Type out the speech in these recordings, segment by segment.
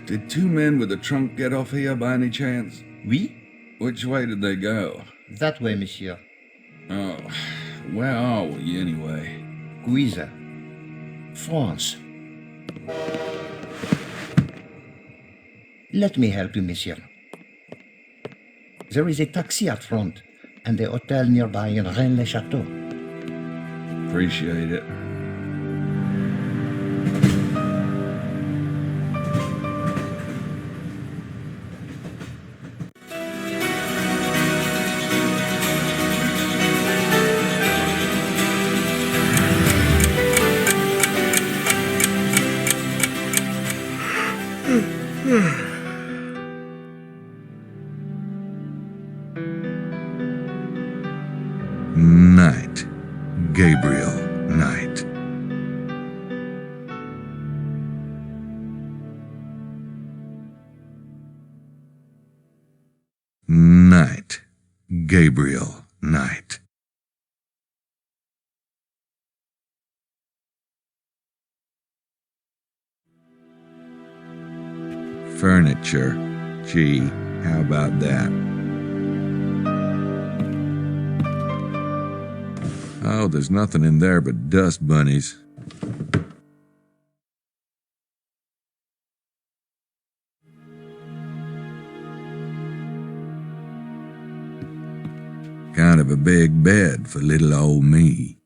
Did two men with a trunk get off here by any chance? Oui? Which way did they go? That way, monsieur. Oh, where are we anyway? Guise. France. Let me help you, monsieur. There is a taxi at front, and a hotel nearby in Rennes-le-Château. Appreciate it. Night. Gabriel, night. Night. Gabriel, night. Furniture. Gee, how about that? Oh, there's nothing in there but dust bunnies. Kind of a big bed for little old me.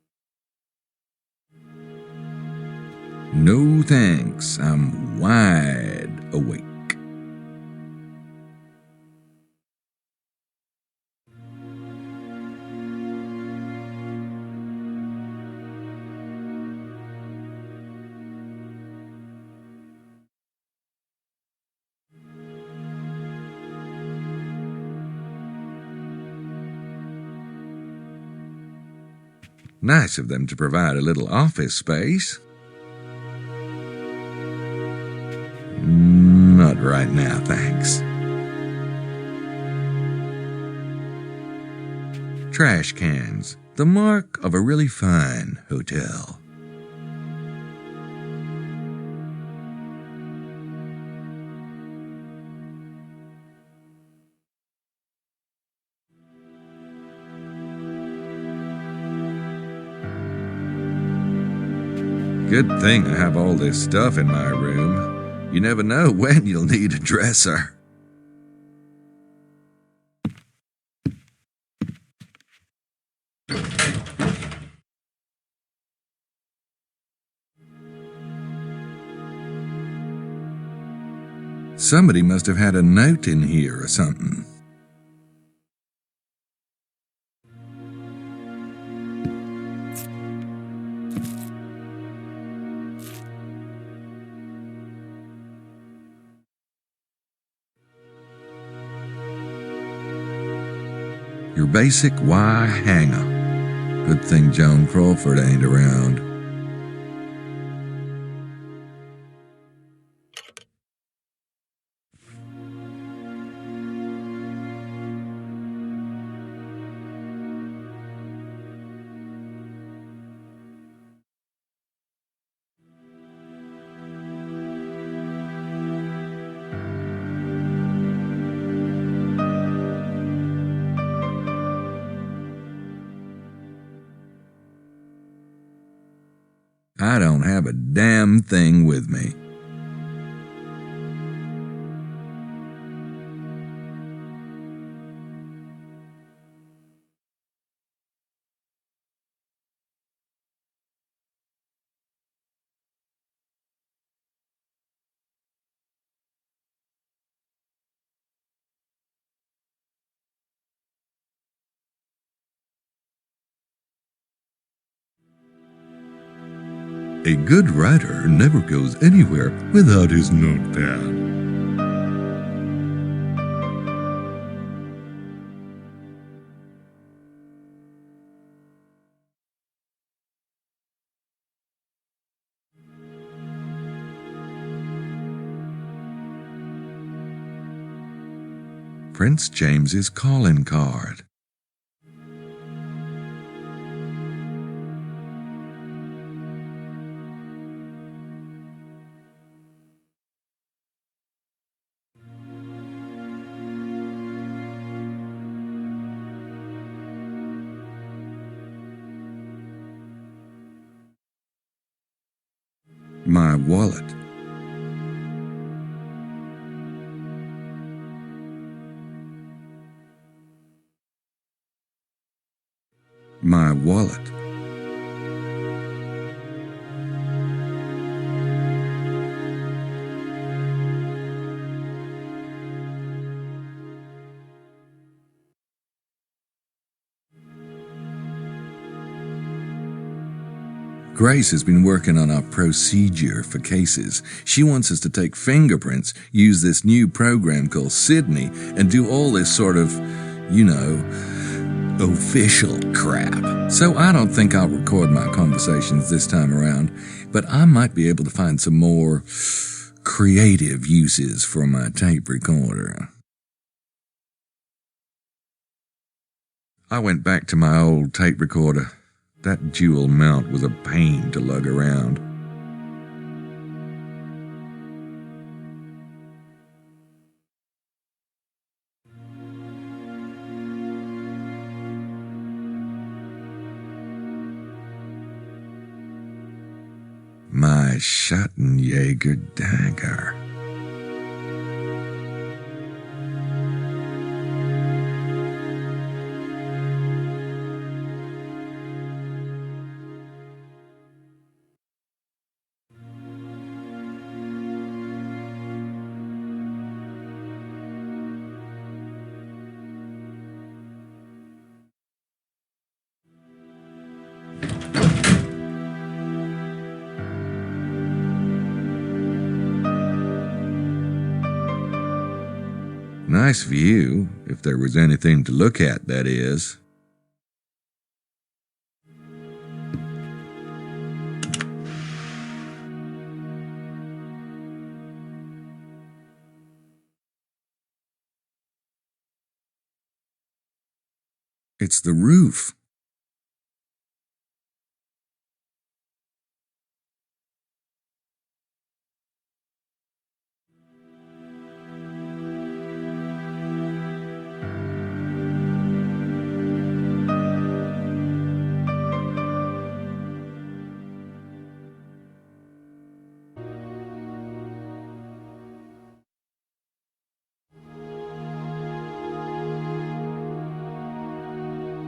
No thanks, I'm wide awake. Nice of them to provide a little office space. Not right now, thanks. Trash cans, the mark of a really fine hotel. Good thing I have all this stuff in my room. You never know when you'll need a dresser. Somebody must have had a note in here or something. Your basic Y hanger. Good thing Joan Crawford ain't around. I don't have a damn thing with me. A good writer never goes anywhere without his notepad. Prince James's calling card. My wallet. My wallet. Grace has been working on our procedure for cases. She wants us to take fingerprints, use this new program called Sydney, and do all this sort of, official crap. So I don't think I'll record my conversations this time around, but I might be able to find some more creative uses for my tape recorder. I went back to my old tape recorder. That dual mount was a pain to lug around. My Schottenjäger dagger. Nice view, if there was anything to look at, that is. It's the roof.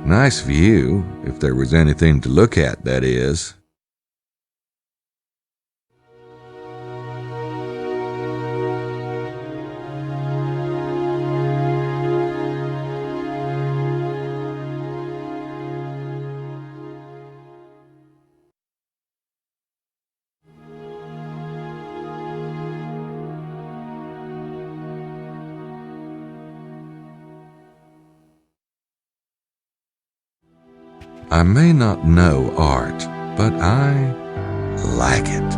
Nice view, if there was anything to look at, that is. I may not know art, but I like it.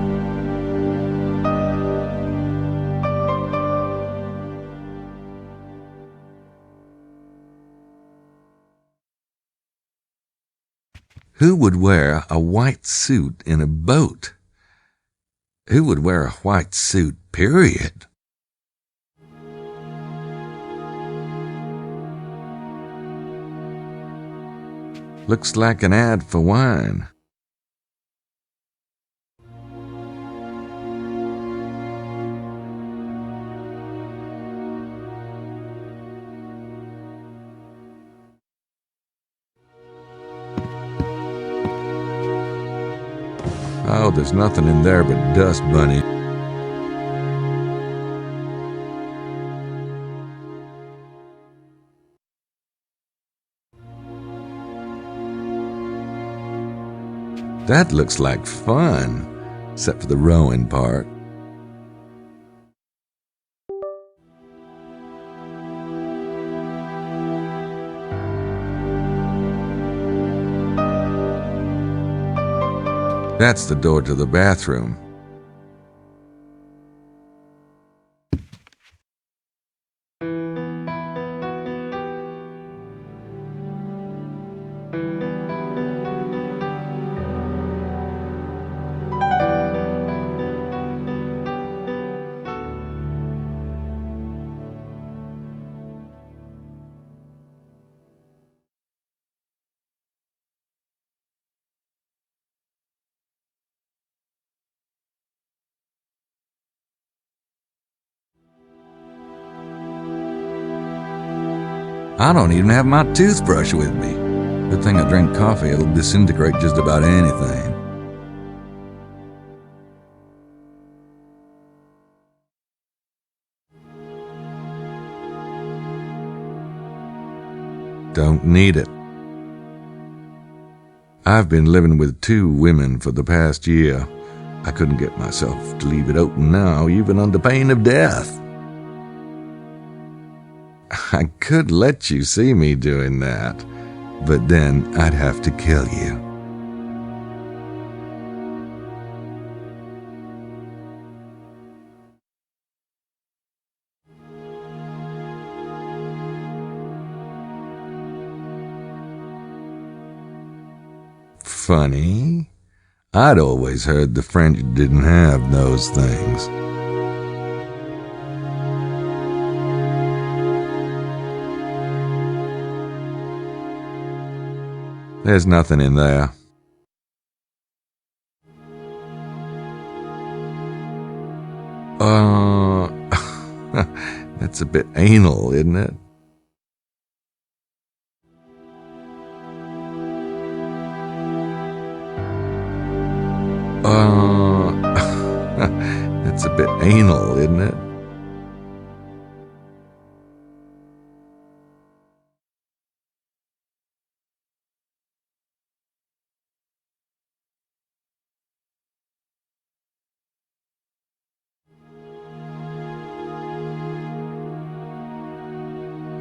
Who would wear a white suit in a boat? Who would wear a white suit, period? Looks like an ad for wine. Oh, there's nothing in there but dust bunny. That looks like fun. except for the rowing part. That's the door to the bathroom. I don't even have my toothbrush with me. Good thing I drink coffee. It'll disintegrate just about anything. Don't need it. I've been living with 2 women for the past year. I couldn't get myself to leave it open now, even under pain of death. I could let you see me doing that, but then I'd have to kill you. Funny. I'd always heard the French didn't have those things. There's nothing in there. That's a bit anal, isn't it? That's a bit anal, isn't it?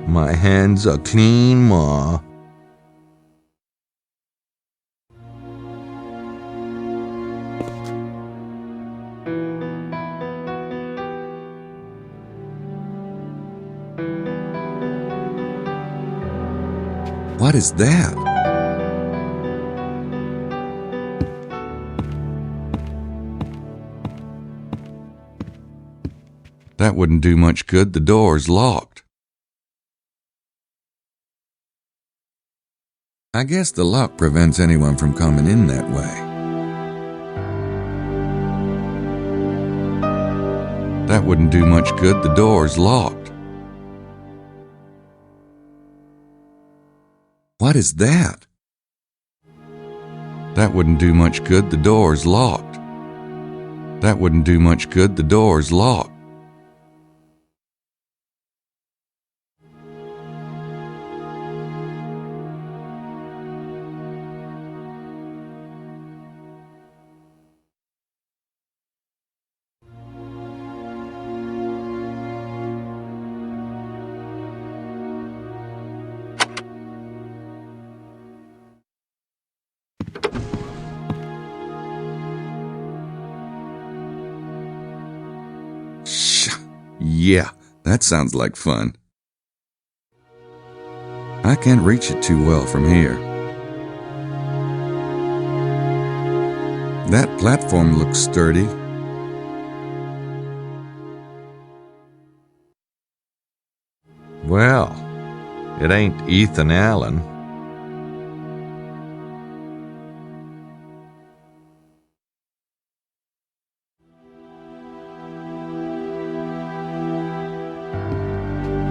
My hands are clean, Ma. What is that? That wouldn't do much good. The door's locked. I guess the lock prevents anyone from coming in that way. That wouldn't do much good. The door's locked. What is that? That wouldn't do much good. The door's locked. That wouldn't do much good. The door's locked. Yeah, that sounds like fun. I can't reach it too well from here. That platform looks sturdy. Well, it ain't Ethan Allen.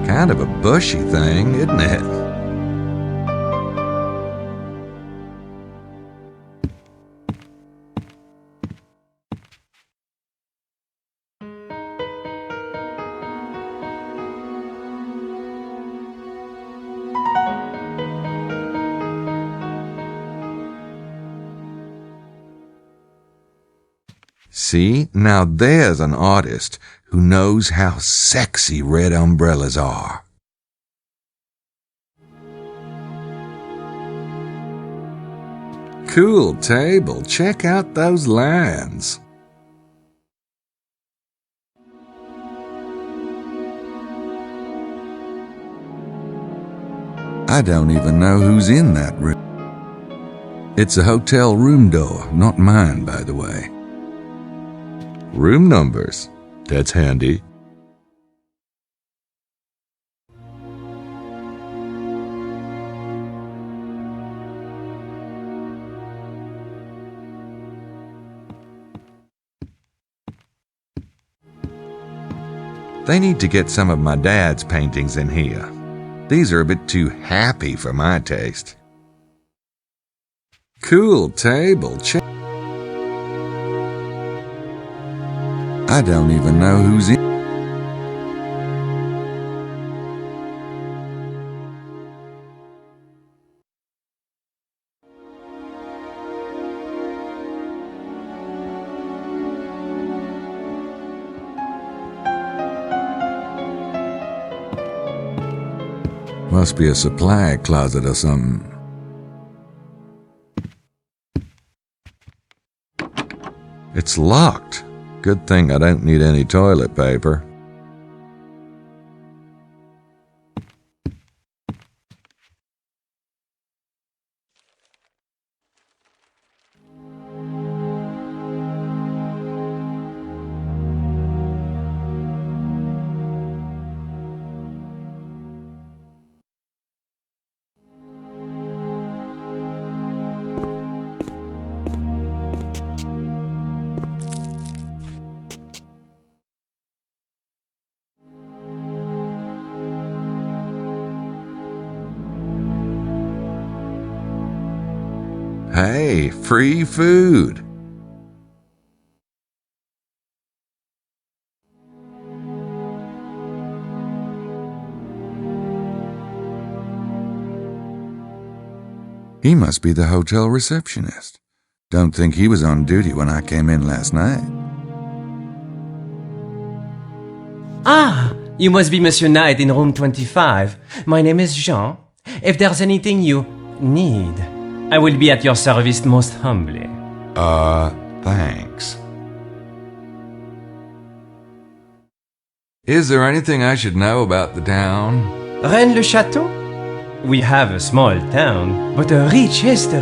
Kind of a bushy thing, isn't it? See, now there's an artist who knows how sexy red umbrellas are. Cool table. Check out those lines. I don't even know who's in that room. It's a hotel room door, not mine, by the way. Room numbers. That's handy. They need to get some of my dad's paintings in here. These are a bit too happy for my taste. Cool table. I don't even know who's in. Must be a supply closet or something. It's locked. Good thing I don't need any toilet paper. Hey, free food. He must be the hotel receptionist. Don't think he was on duty when I came in last night. Ah, you must be Monsieur Knight in room 25. My name is Jean. If there's anything you need, I will be at your service most humbly. Thanks. Is there anything I should know about the town? Rennes-le-Château? We have a small town, but a rich history.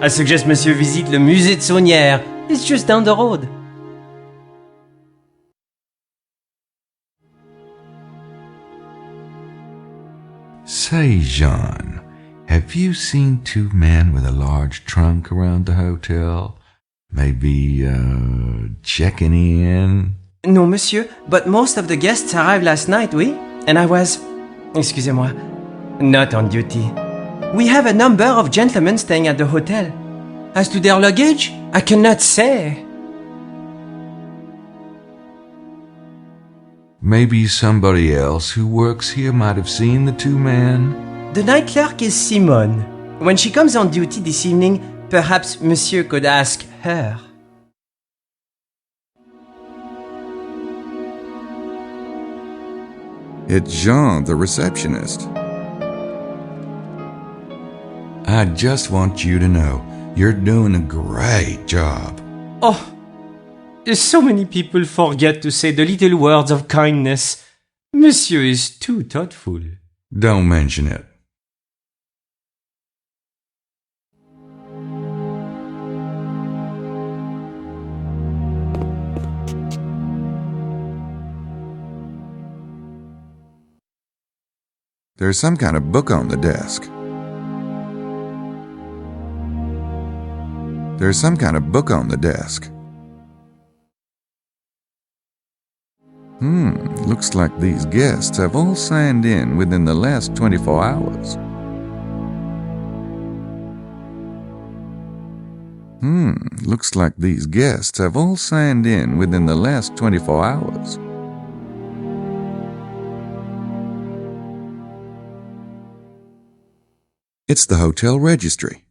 I suggest Monsieur visite le musée de Saunière. It's just down the road. Say, Jean, have you seen two men with a large trunk around the hotel? Maybe, checking in? No, monsieur, but most of the guests arrived last night, oui? And I was, excusez-moi, not on duty. We have a number of gentlemen staying at the hotel. As to their luggage, I cannot say. Maybe somebody else who works here might have seen the two men? The night clerk is Simone. When she comes on duty this evening, perhaps monsieur could ask her. It's Jean, the receptionist. I just want you to know, you're doing a great job. Oh, so many people forget to say the little words of kindness. Monsieur is too thoughtful. Don't mention it. There's some kind of book on the desk. There's some kind of book on the desk. Looks like these guests have all signed in within the last 24 hours. Looks like these guests have all signed in within the last 24 hours. It's the hotel registry.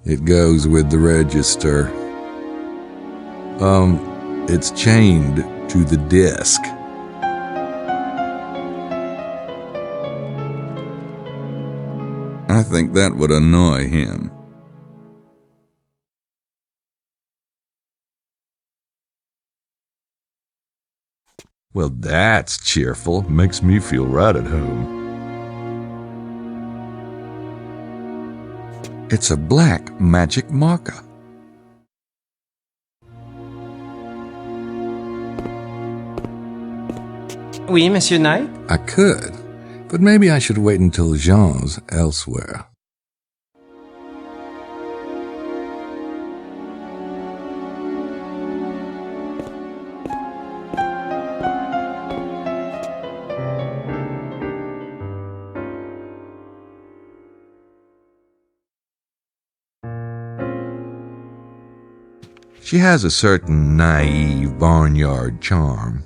It goes with the register. It's chained to the disc. I think that would annoy him. Well, that's cheerful. Makes me feel right at home. It's a black magic marker. Oui, Monsieur Knight? I could, but maybe I should wait until Jean's elsewhere. She has a certain naive barnyard charm.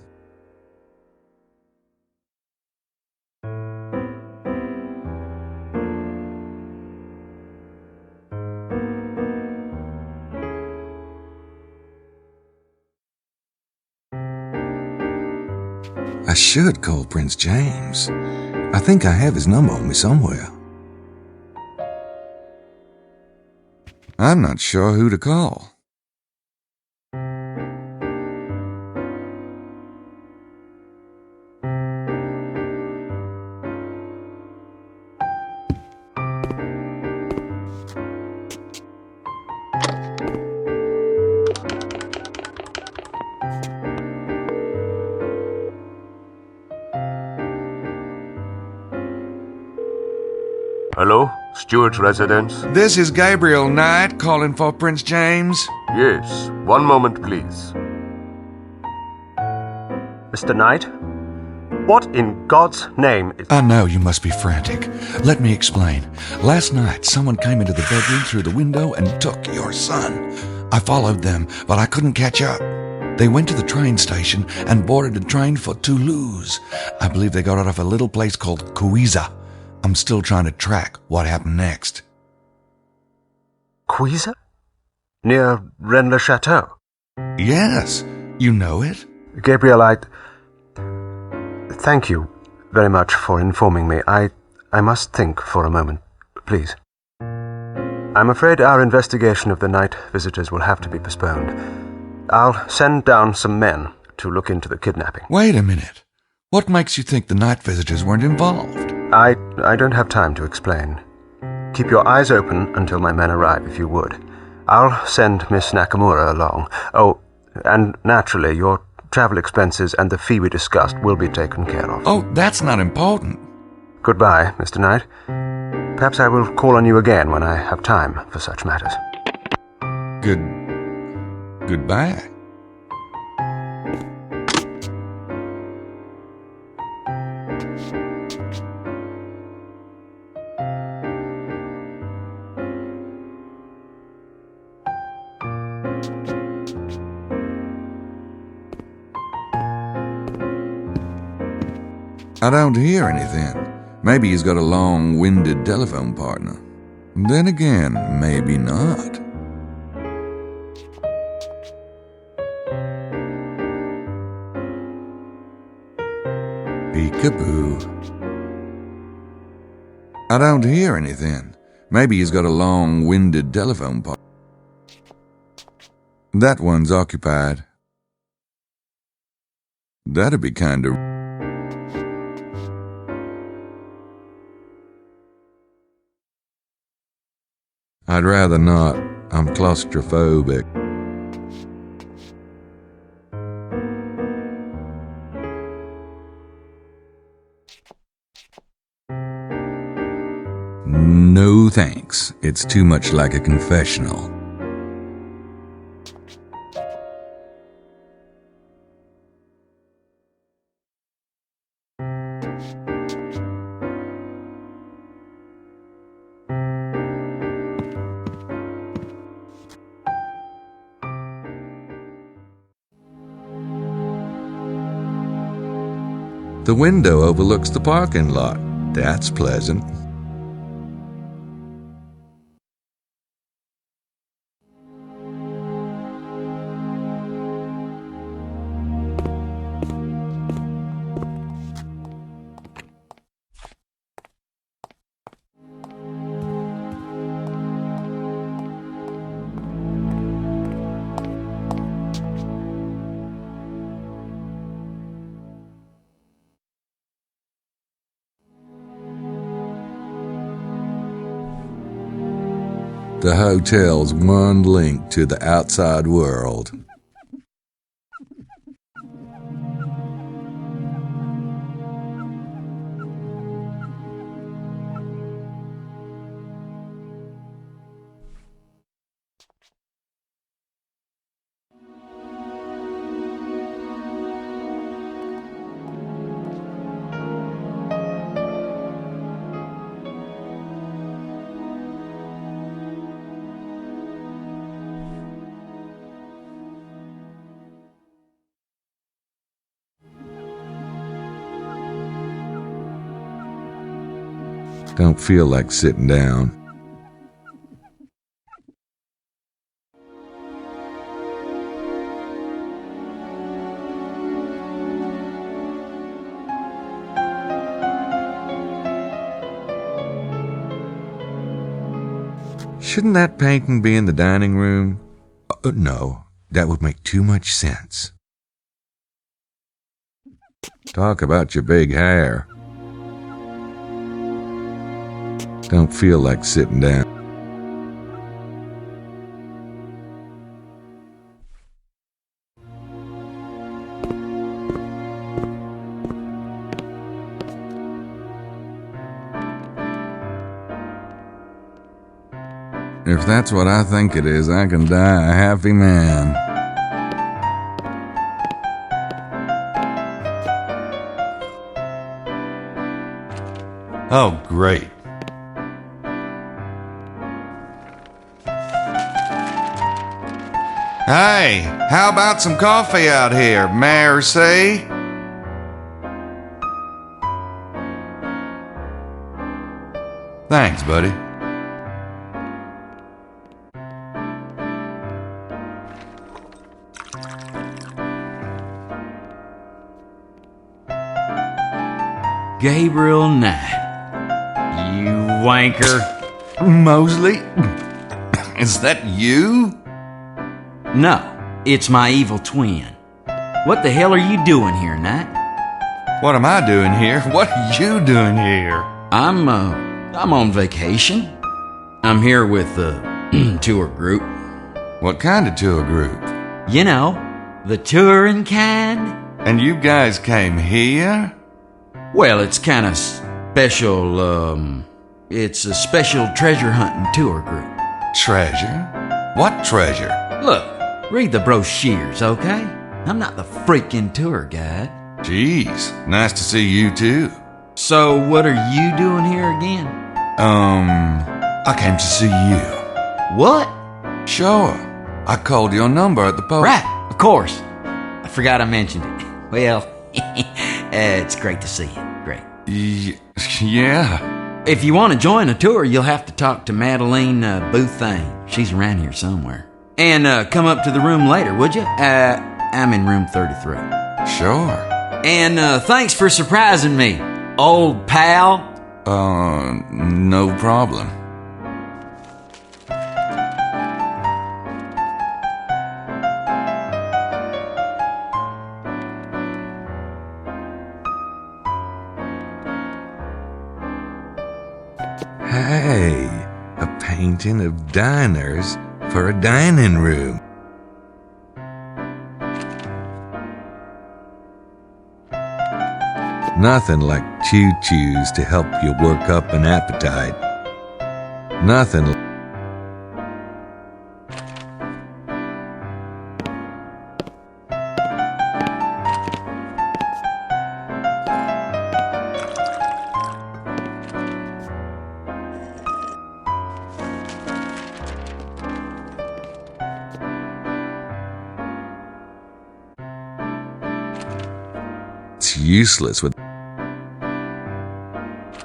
I should call Prince James. I think I have his number on me somewhere. I'm not sure who to call. Hello, Stewart's residence? This is Gabriel Knight calling for Prince James. Yes, one moment, please. Mr. Knight? What in God's name is... I know you must be frantic. Let me explain. Last night, someone came into the bedroom through the window and took your son. I followed them, but I couldn't catch up. They went to the train station and boarded a train for Toulouse. I believe they got out of a little place called Cuiza. I'm still trying to track what happened next. Cuiza? Near Rennes-le-Château? Yes, you know it? Gabriel, thank you very much for informing me. I must think for a moment, please. I'm afraid our investigation of the night visitors will have to be postponed. I'll send down some men to look into the kidnapping. Wait a minute. What makes you think the night visitors weren't involved? I don't have time to explain. Keep your eyes open until my men arrive, if you would. I'll send Miss Nakamura along. Oh, and naturally, your travel expenses and the fee we discussed will be taken care of. Oh, that's not important. Goodbye, Mr. Knight. Perhaps I will call on you again when I have time for such matters. Goodbye. I don't hear anything. Maybe he's got a long-winded telephone partner. Then again, maybe not. Peekaboo. I don't hear anything. Maybe he's got a long-winded telephone partner. That one's occupied. That'd be kind of... I'd rather not. I'm claustrophobic. No thanks. It's too much like a confessional. The window overlooks the parking lot. That's pleasant. The hotel's one link to the outside world. Don't feel like sitting down. Shouldn't that painting be in the dining room? No, that would make too much sense. Talk about your big hair. Don't feel like sitting down. If that's what I think it is, I can die a happy man. Oh, great. Hey, how about some coffee out here, Mercy? Thanks, buddy. Gabriel Knight. You wanker. Mosley? Is that you? No, it's my evil twin. What the hell are you doing here, Knight? What am I doing here? What are you doing here? I'm on vacation. I'm here with the tour group. What kind of tour group? You know, the touring kind. And you guys came here? Well, it's kind of special, it's a special treasure hunting tour group. Treasure? What treasure? Look, read the brochures, okay? I'm not the freaking tour guide. Jeez, nice to see you too. So what are you doing here again? I came to see you. What? Sure. I called your number at the post. Right, of course. I forgot I mentioned it. Well, it's great to see you. Great. Yeah. If you want to join a tour, you'll have to talk to Madeline Boothane. She's around here somewhere. And come up to the room later, would you? I'm in room 33. Sure. And thanks for surprising me, old pal. No problem. Hey, a painting of diners for a dining room. Nothing like choo-choos to help you work up an appetite. Nothing like it's useless with.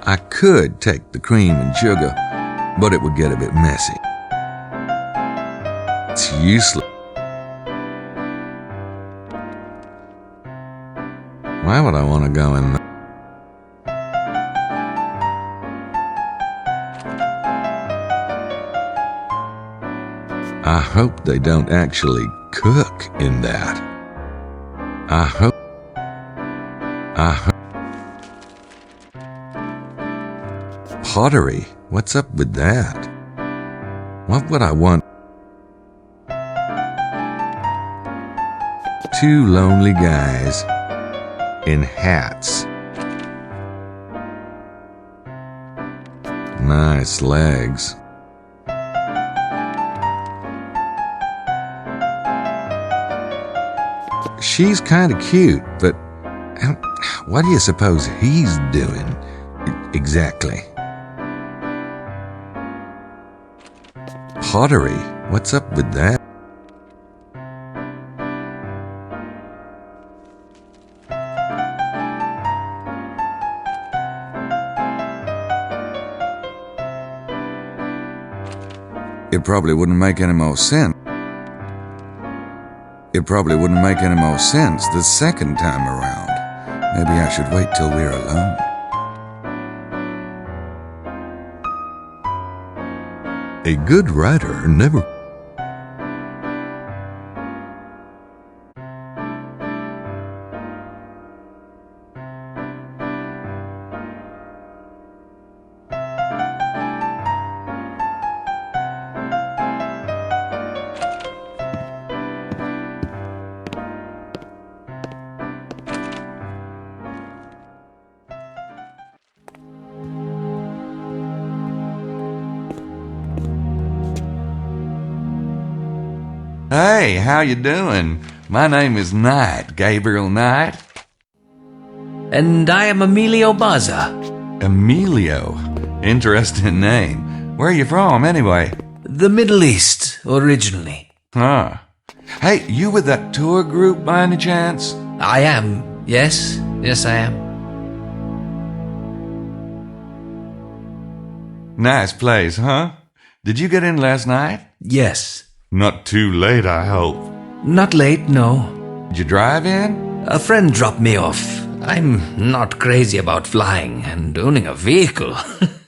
I could take the cream and sugar, but it would get a bit messy. It's useless. Why would I want to go in there? I hope they don't actually cook in that. I hope. Pottery? What's up with that? What would I want? Two lonely guys in hats. Nice legs. She's kind of cute, but what do you suppose he's doing exactly? Pottery? What's up with that? It probably wouldn't make any more sense. It probably wouldn't make any more sense the second time around. Maybe I should wait till we're alone. A good writer never... Hey, how you doing? My name is Knight, Gabriel Knight. And I am Emilio Baza. Emilio? Interesting name. Where are you from, anyway? The Middle East, originally. Huh. Hey, you with that tour group by any chance? I am, yes. Yes, I am. Nice place, huh? Did you get in last night? Yes. Not too late, I hope. Not late, no. Did you drive in? A friend dropped me off. I'm not crazy about flying and owning a vehicle.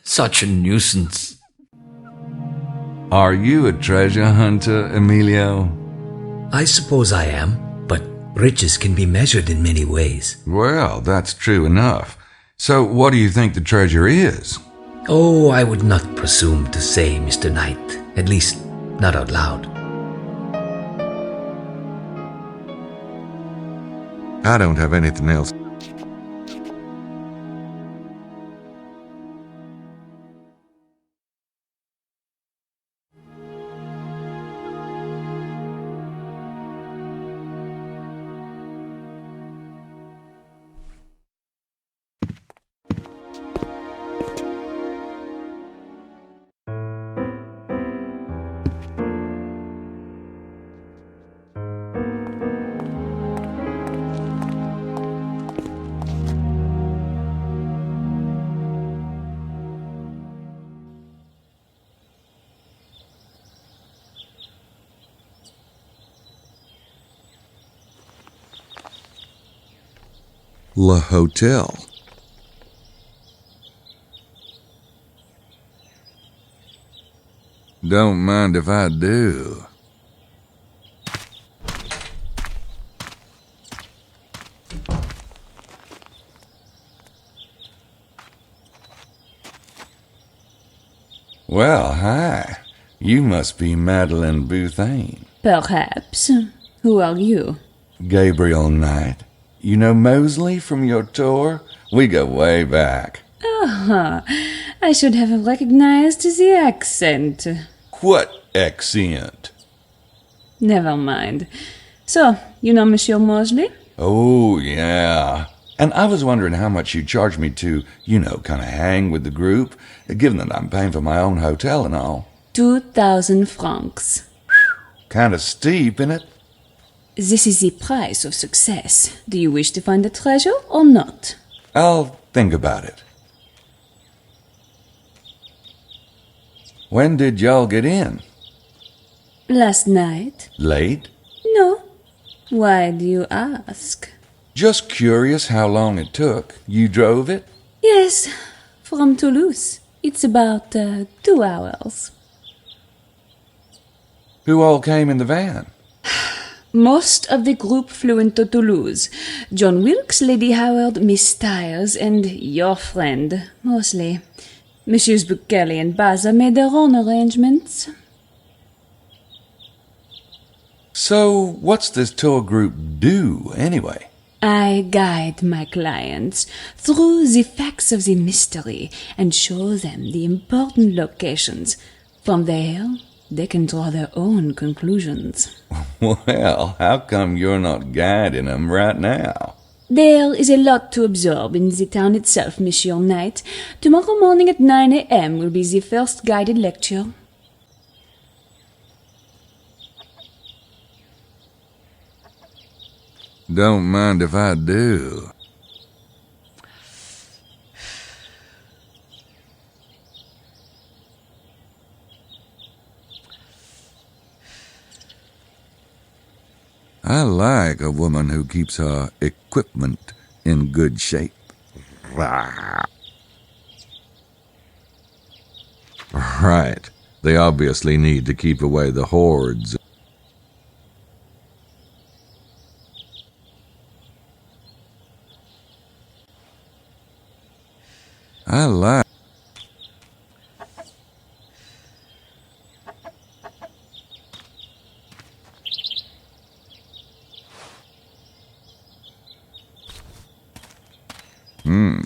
Such a nuisance. Are you a treasure hunter, Emilio? I suppose I am, but riches can be measured in many ways. Well, that's true enough. So what do you think the treasure is? Oh, I would not presume to say, Mr. Knight. At least, not out loud. I don't have anything else. Le Hotel. Don't mind if I do. Well, hi. You must be Madeleine Bouthane. Perhaps. Who are you? Gabriel Knight. You know Mosley from your tour? We go way back. Ah, I should have recognized the accent. What accent? Never mind. So, you know Monsieur Mosley? Oh, yeah. And I was wondering how much you'd charge me to, kind of hang with the group, given that I'm paying for my own hotel and all. 2,000 francs. Kind of steep, innit? This is the price of success. Do you wish to find the treasure or not? I'll think about it. When did y'all get in? Last night? Late? No. Why do you ask? Just curious how long it took. You drove it? Yes, from Toulouse. It's about 2 hours. Who all came in the van? Most of the group flew into Toulouse. John Wilkes, Lady Howard, Miss Stiles, and your friend, mostly. Messieurs Bukelly and Baza made their own arrangements. So, what's this tour group do, anyway? I guide my clients through the facts of the mystery and show them the important locations. From there, they can draw their own conclusions. Well, how come you're not guiding them right now? There is a lot to absorb in the town itself, Monsieur Knight. Tomorrow morning at 9 a.m. will be the first guided lecture. Don't mind if I do. I like a woman who keeps her equipment in good shape. Right. They obviously need to keep away the hordes. I like.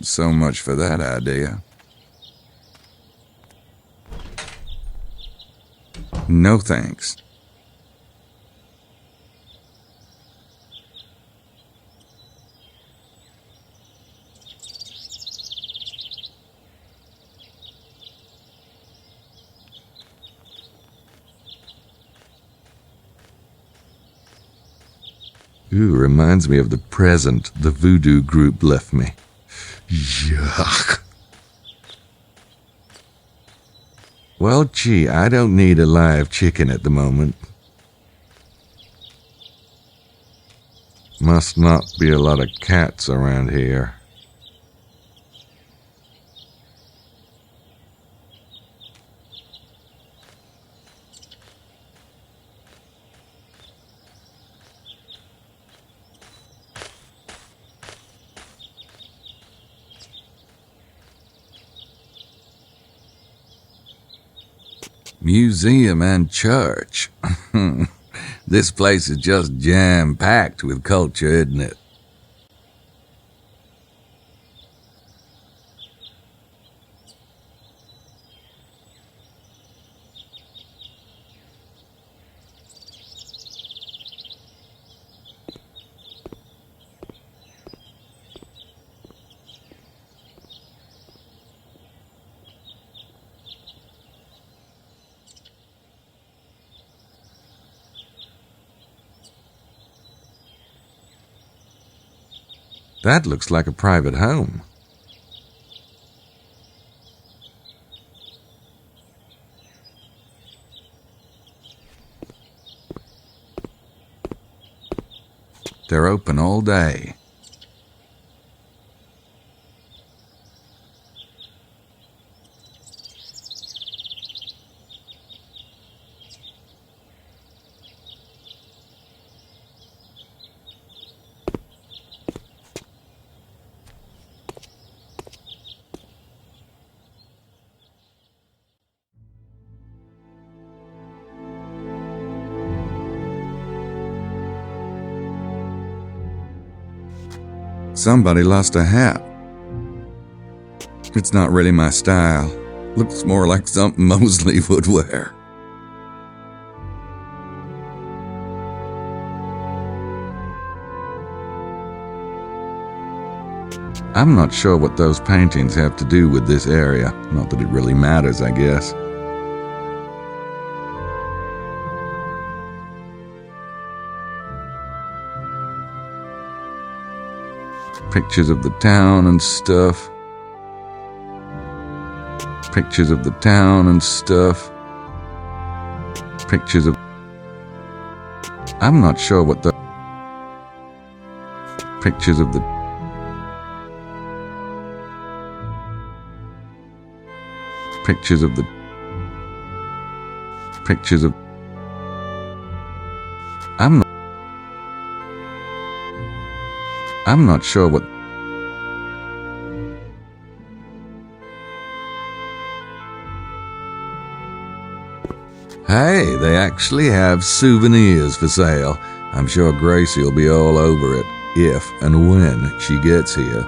So much for that idea. No thanks. Ooh, reminds me of the present the voodoo group left me. Yuck. Well, gee, I don't need a live chicken at the moment. Must not be a lot of cats around here. Museum and church. This place is just jam-packed with culture, isn't it? That looks like a private home. They're open all day. Somebody lost a hat. It's not really my style. Looks more like something Mosley would wear. I'm not sure what those paintings have to do with this area. Not that it really matters, I guess. Pictures of the town and stuff. Pictures of the town and stuff. Pictures of... I'm not sure what the... Pictures of the... Pictures of the... Pictures of... I'm not sure what... Hey, they actually have souvenirs for sale. I'm sure Gracie will be all over it if and when she gets here.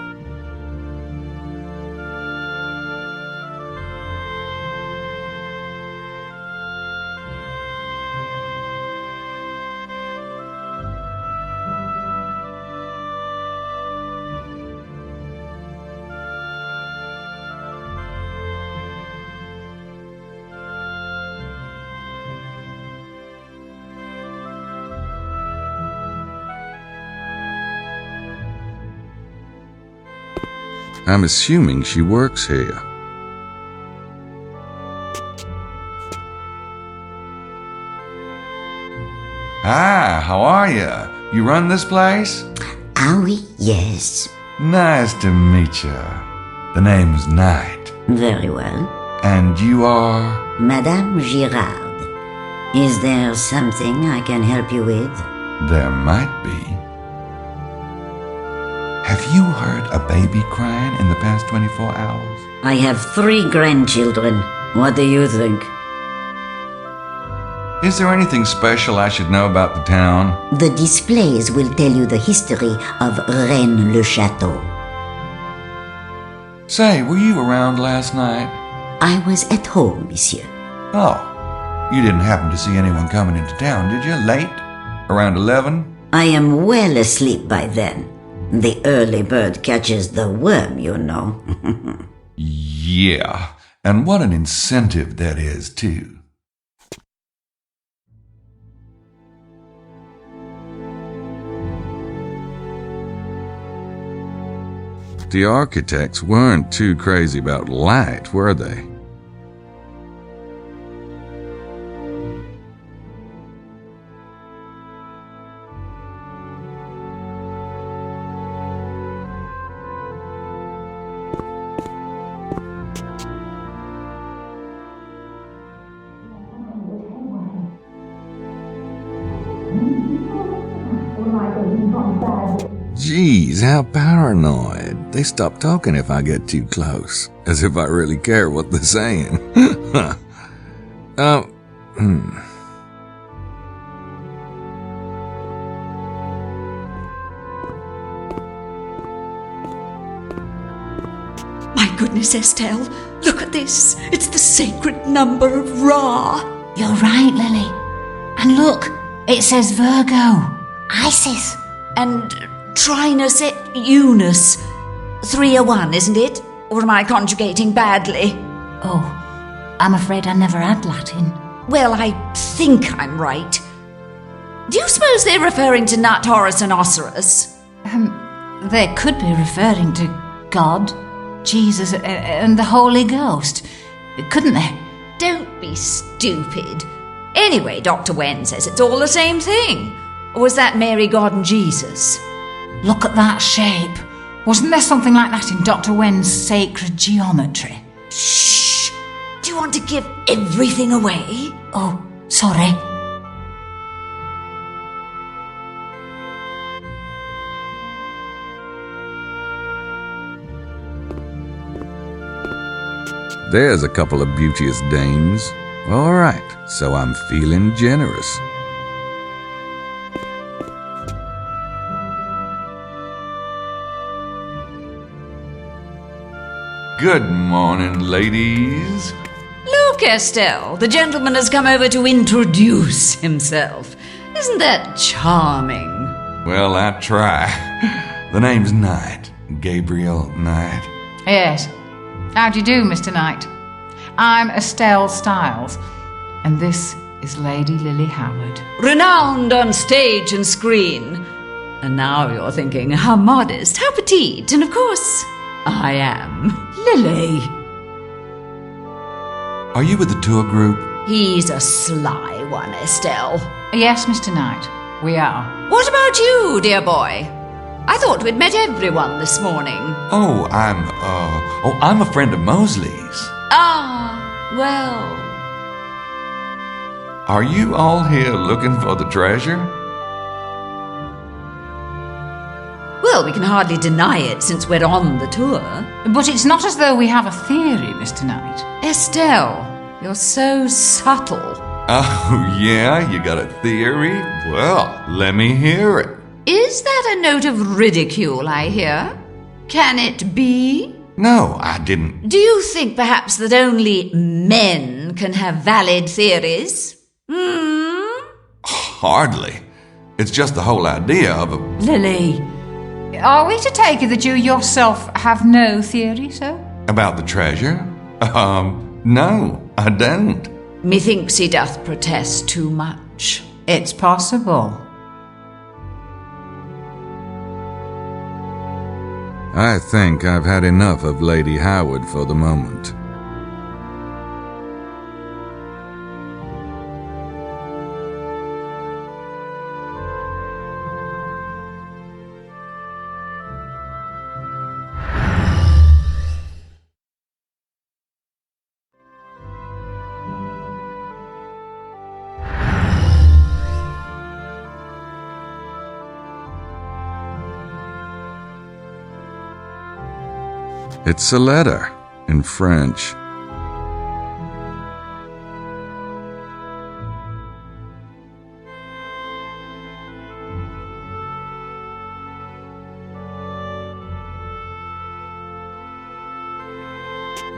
I'm assuming she works here. Hi, how are you? You run this place? Ah oui, yes. Nice to meet you. The name's Knight. Very well. And you are? Madame Girard. Is there something I can help you with? There might be. Have you heard a baby crying in the past 24 hours? I have 3 grandchildren. What do you think? Is there anything special I should know about the town? The displays will tell you the history of Rennes-le-Château. Say, were you around last night? I was at home, monsieur. Oh, you didn't happen to see anyone coming into town, did you? Late? Around 11? I am well asleep by then. The early bird catches the worm, you know. Yeah, and what an incentive that is, too. The architects weren't too crazy about light, were they? Geez, how paranoid. They stop talking if I get too close. As if I really care what they're saying. My goodness, Estelle, look at this. It's the sacred number of Ra. You're right, Lily. And look, it says Virgo. Isis. And Trinus et Unus. 301, isn't it? Or am I conjugating badly? Oh, I'm afraid I never had Latin. Well, I think I'm right. Do you suppose they're referring to Nut, Horus, and Osiris? They could be referring to God, Jesus, and the Holy Ghost, couldn't they? Don't be stupid. Anyway, Dr. Wen says it's all the same thing. Or was that Mary, God, and Jesus? Look at that shape. Wasn't there something like that in Dr. Wen's sacred geometry? Shh! Do you want to give everything away? Oh, sorry. There's a couple of beauteous dames. All right, so I'm feeling generous. Good morning, ladies. Look, Estelle, the gentleman has come over to introduce himself. Isn't that charming? Well, I try. The name's Knight. Gabriel Knight. Yes. How do you do, Mr. Knight? I'm Estelle Stiles, and this is Lady Lily Howard. Renowned on stage and screen. And now you're thinking, how modest, how petite, and of course, I am Lily. Are you with the tour group? He's a sly one, Estelle. Yes, Mr. Knight, we are. What about you, dear boy? I thought we'd met everyone this morning. Oh, I'm a friend of Mosley's. Ah, well. Are you all here looking for the treasure? Well, we can hardly deny it since we're on the tour. But it's not as though we have a theory, Mr. Knight. Estelle, you're so subtle. Oh, yeah? You got a theory? Well, let me hear it. Is that a note of ridicule I hear? Can it be? No, I didn't. Do you think perhaps that only men can have valid theories? Hardly. It's just the whole idea of a... Lily, are we to take it that you yourself have no theory, sir? About the treasure? No, I don't. Methinks he doth protest too much. It's possible. I think I've had enough of Lady Howard for the moment. It's a letter in French.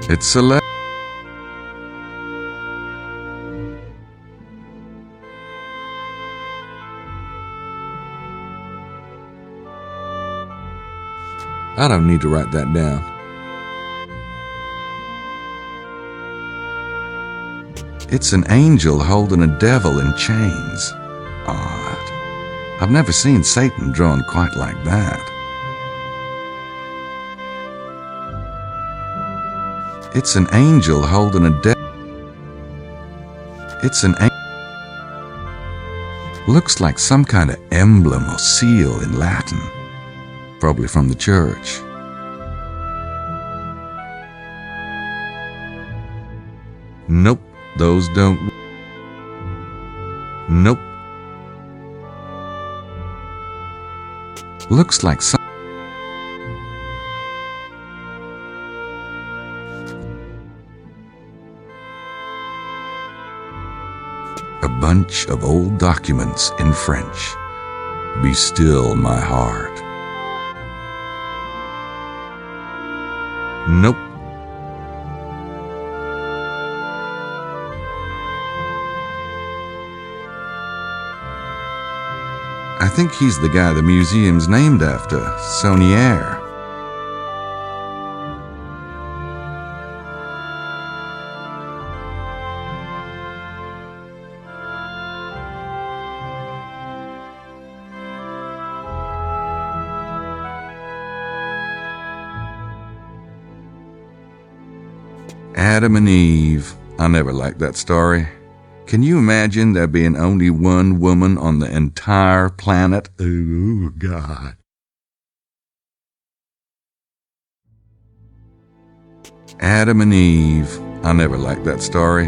It's a letter. I don't need to write that down. It's an angel holding a devil in chains. Odd. I've never seen Satan drawn quite like that. It's an angel holding a devil. It's an angel. Looks like some kind of emblem or seal in Latin. Probably from the church. Nope. Those don't. Nope. Looks like some. A bunch of old documents in French. Be still, my heart. Nope. I think he's the guy the museum's named after, Saunier. Adam and Eve. I never liked that story. Can you imagine there being only one woman on the entire planet? Oh, God. Adam and Eve. I never liked that story.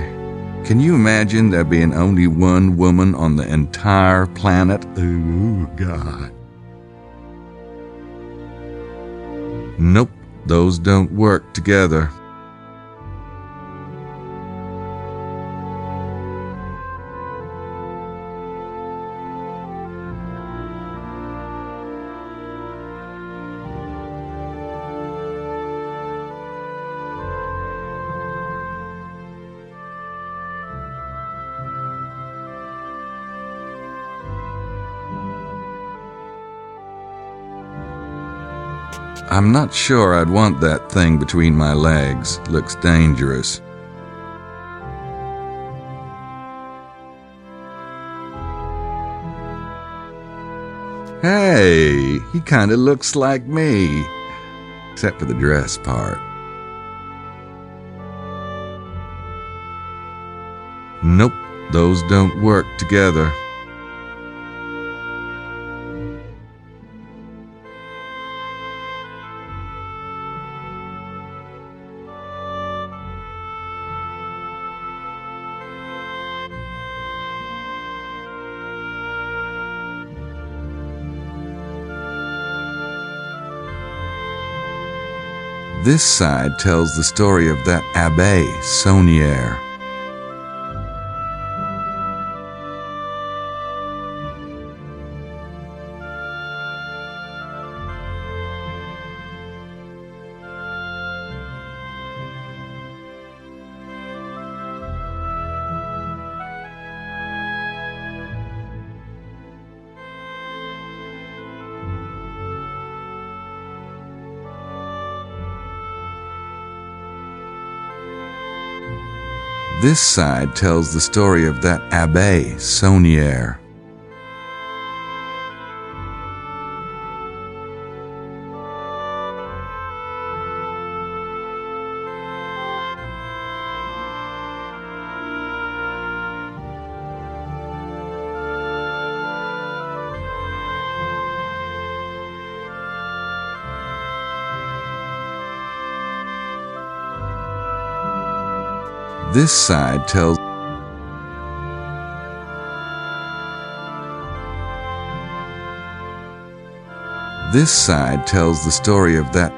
Can you imagine there being only one woman on the entire planet? Oh, God. Nope, those don't work together. I'm not sure I'd want that thing between my legs. Looks dangerous. Hey, he kinda looks like me. Except for the dress part. Nope, those don't work together. This side tells the story of that Abbé Saunier. This side tells the story of that Abbé Saunière. This side tells the story of that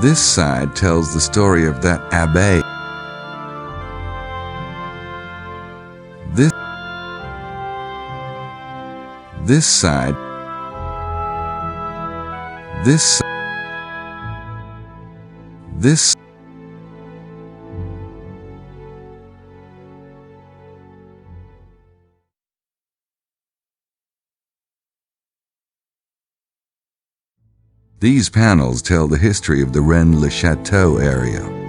This side tells the story of that Abbé. This side These panels tell the history of the Rennes-le-Château area.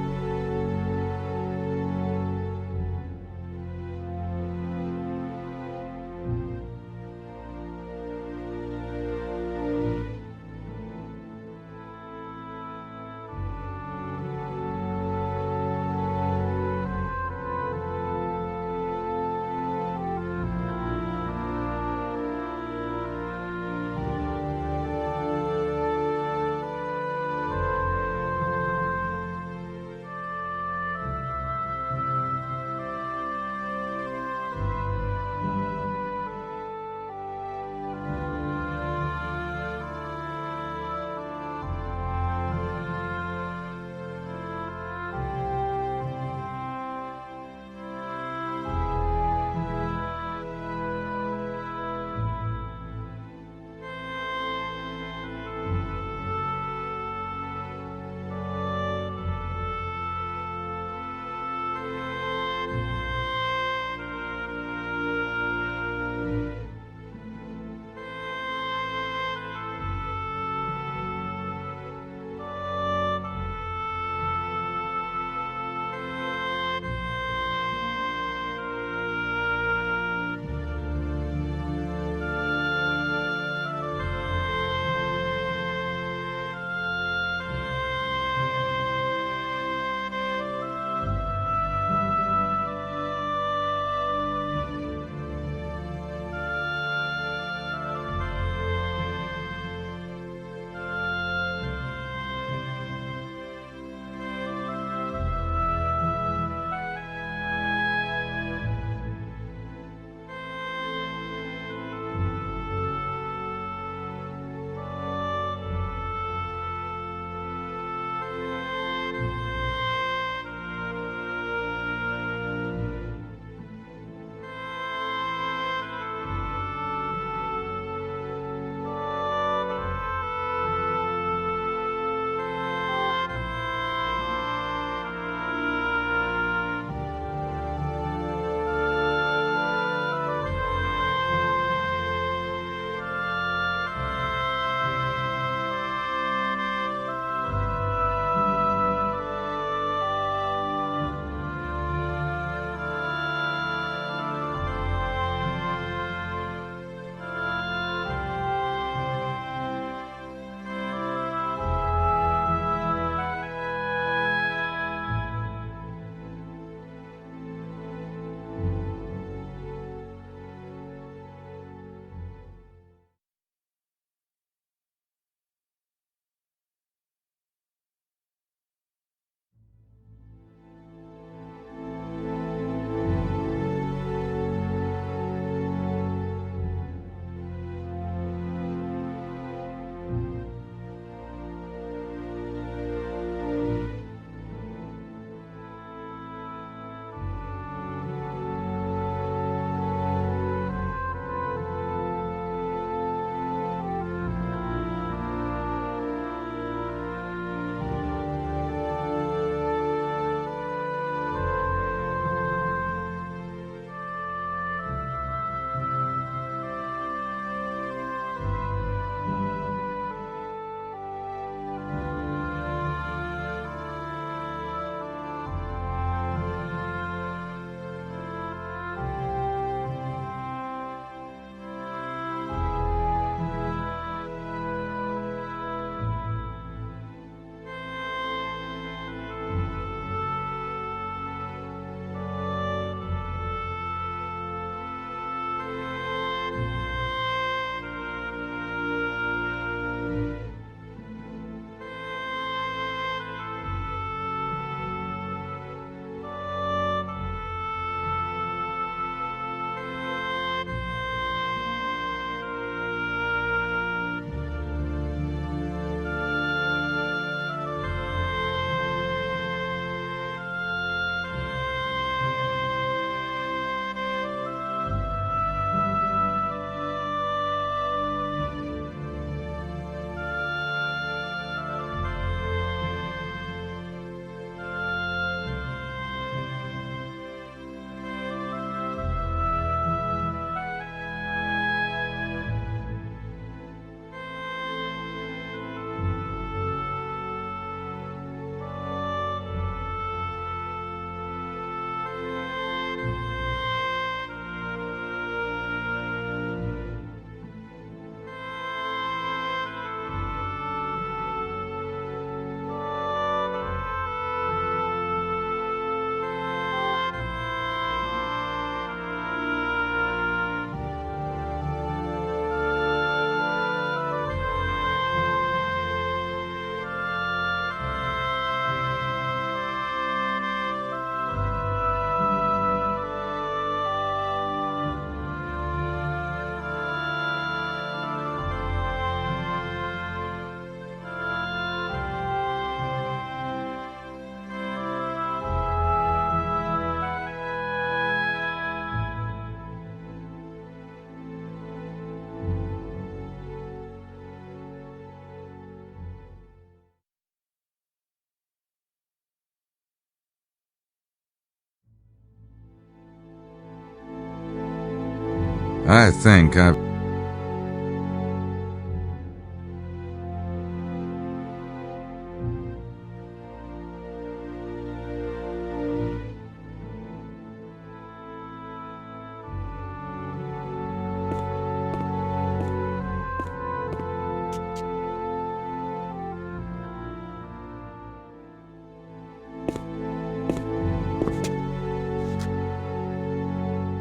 I think I've...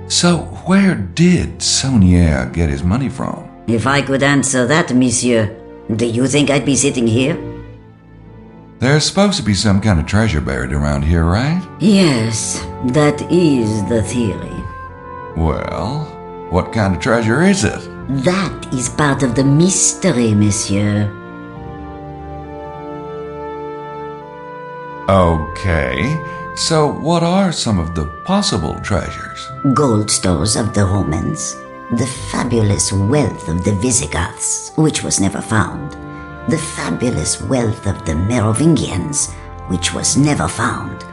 So, where did Saunier get his money from? If I could answer that, monsieur, do you think I'd be sitting here? There's supposed to be some kind of treasure buried around here, right? Yes, that is the theory. Well, what kind of treasure is it? That is part of the mystery, monsieur. Okay, so what are some of the possible treasures? Gold stores of the Romans, the fabulous wealth of the Visigoths, which was never found, the fabulous wealth of the Merovingians, which was never found,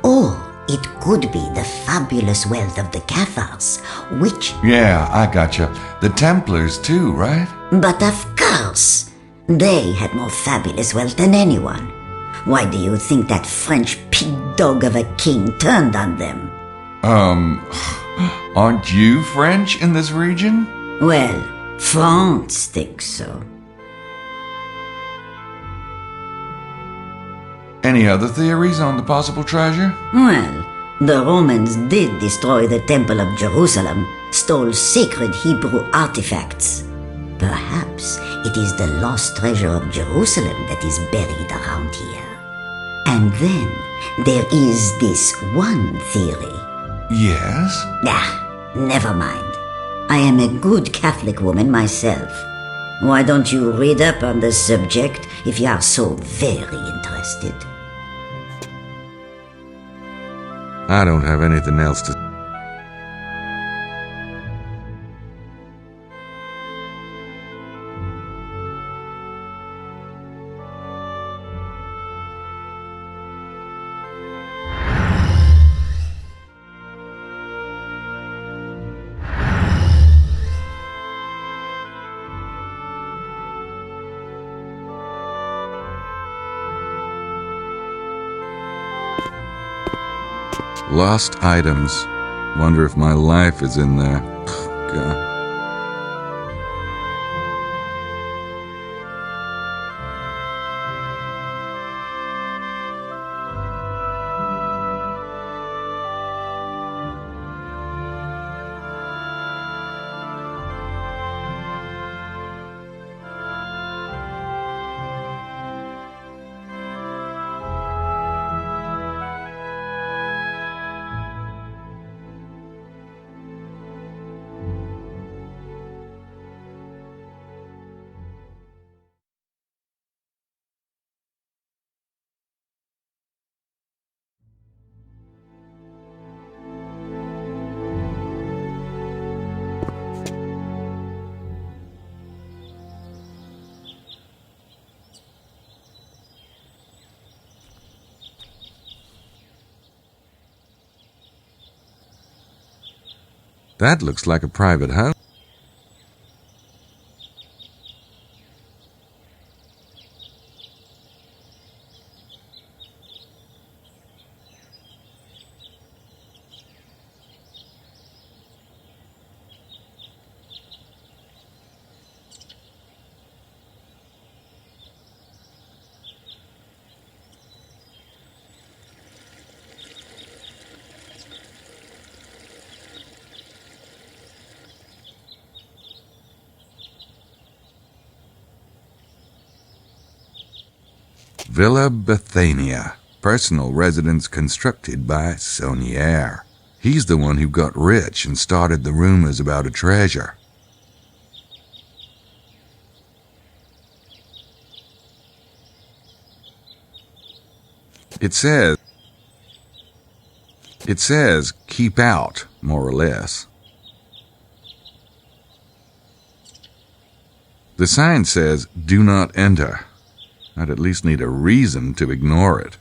or it could be the fabulous wealth of the Cathars, which... Yeah, I gotcha. The Templars too, right? But of course, they had more fabulous wealth than anyone. Why do you think that French pig-dog of a king turned on them? Aren't you French in this region? Well, France thinks so. Any other theories on the possible treasure? Well, the Romans did destroy the Temple of Jerusalem, stole sacred Hebrew artifacts. Perhaps it is the lost treasure of Jerusalem that is buried around here. And then there is this one theory. Yes? Never mind. I am a good Catholic woman myself. Why don't you read up on the subject if you are so very interested? I don't have anything else to... Lost items. Wonder if my life is in there. God. That looks like a private house. Villa Bethania, personal residence constructed by Saunier. He's the one who got rich and started the rumors about a treasure. It says, keep out, more or less. The sign says, do not enter. I'd at least need a reason to ignore it.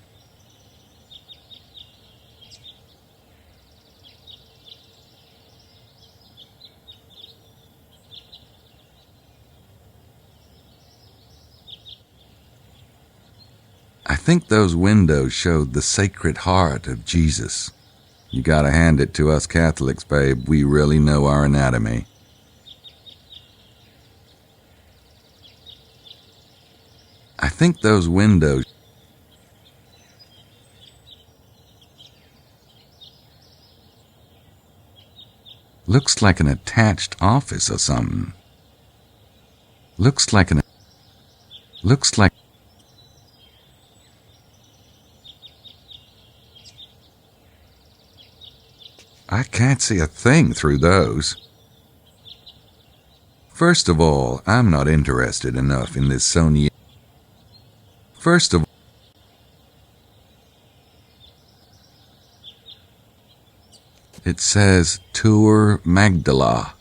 think those windows showed the Sacred Heart of Jesus. You gotta hand it to us Catholics, babe. We really know our anatomy. I think those windows... Looks like an attached office or something. Looks like... I can't see a thing through those. First of all, I'm not interested enough in this Sony... First of all... It says Tour Magdala.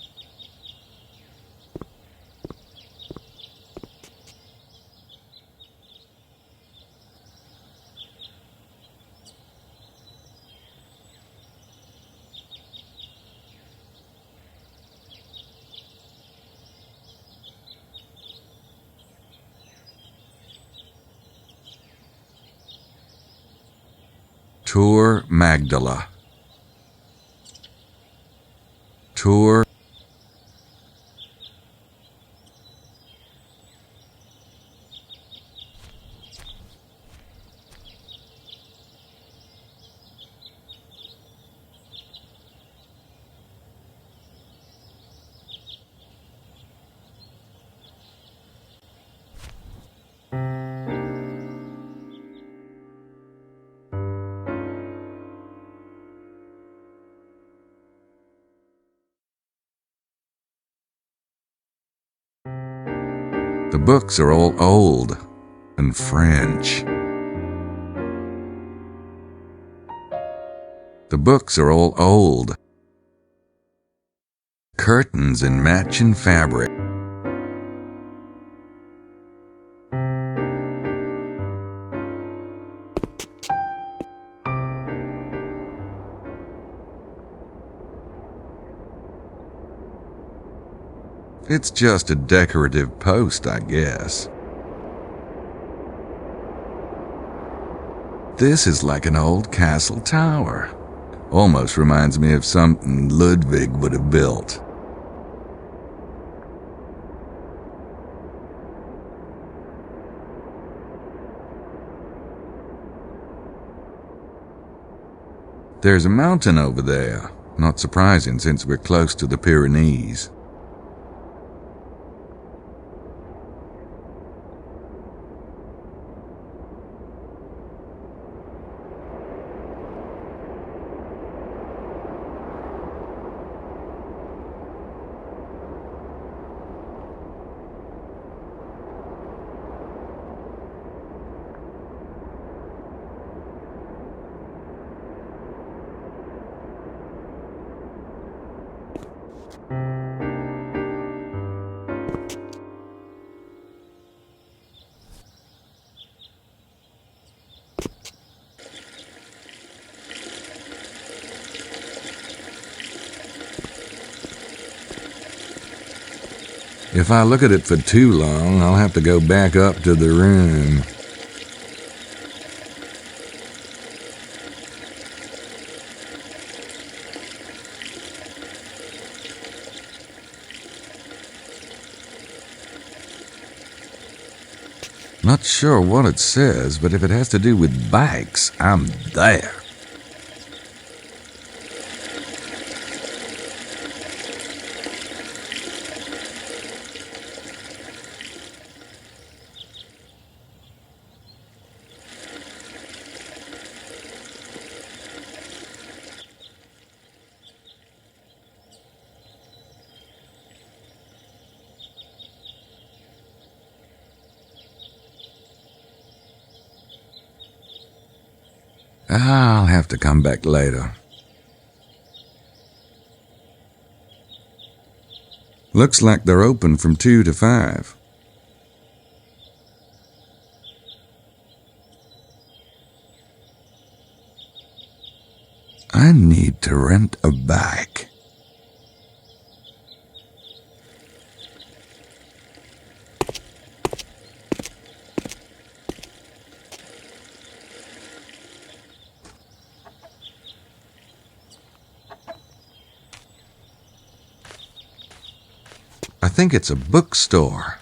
Tour Magdala. Tour. The books are all old and French. The books are all old. Curtains in matching fabric. It's just a decorative post, I guess. This is like an old castle tower. Almost reminds me of something Ludwig would have built. There's a mountain over there. Not surprising since we're close to the Pyrenees. If I look at it for too long, I'll have to go back up to the room. Not sure what it says, but if it has to do with bikes, I'm there. I'll have to come back later. Looks like they're open from 2 to 5. I need to rent a bike. think it's a bookstore.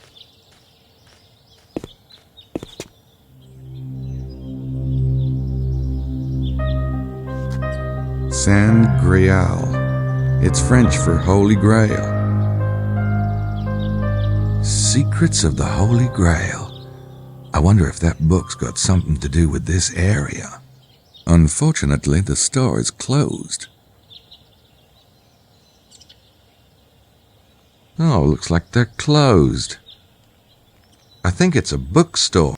Saint Graal. It's French for Holy Grail. Secrets of the Holy Grail. I wonder if that book's got something to do with this area. Unfortunately, the store is closed. Oh, looks like they're closed. I think it's a bookstore.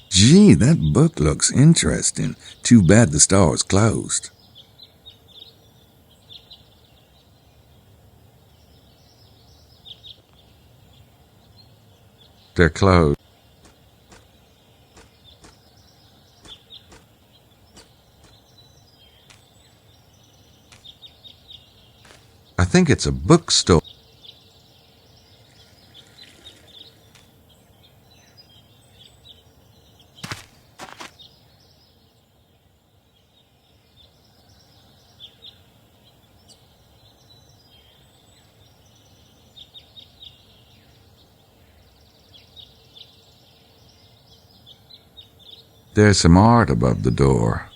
Gee, that book looks interesting. Too bad the store is closed. They're closed. I think it's a bookstore. There's some art above the door.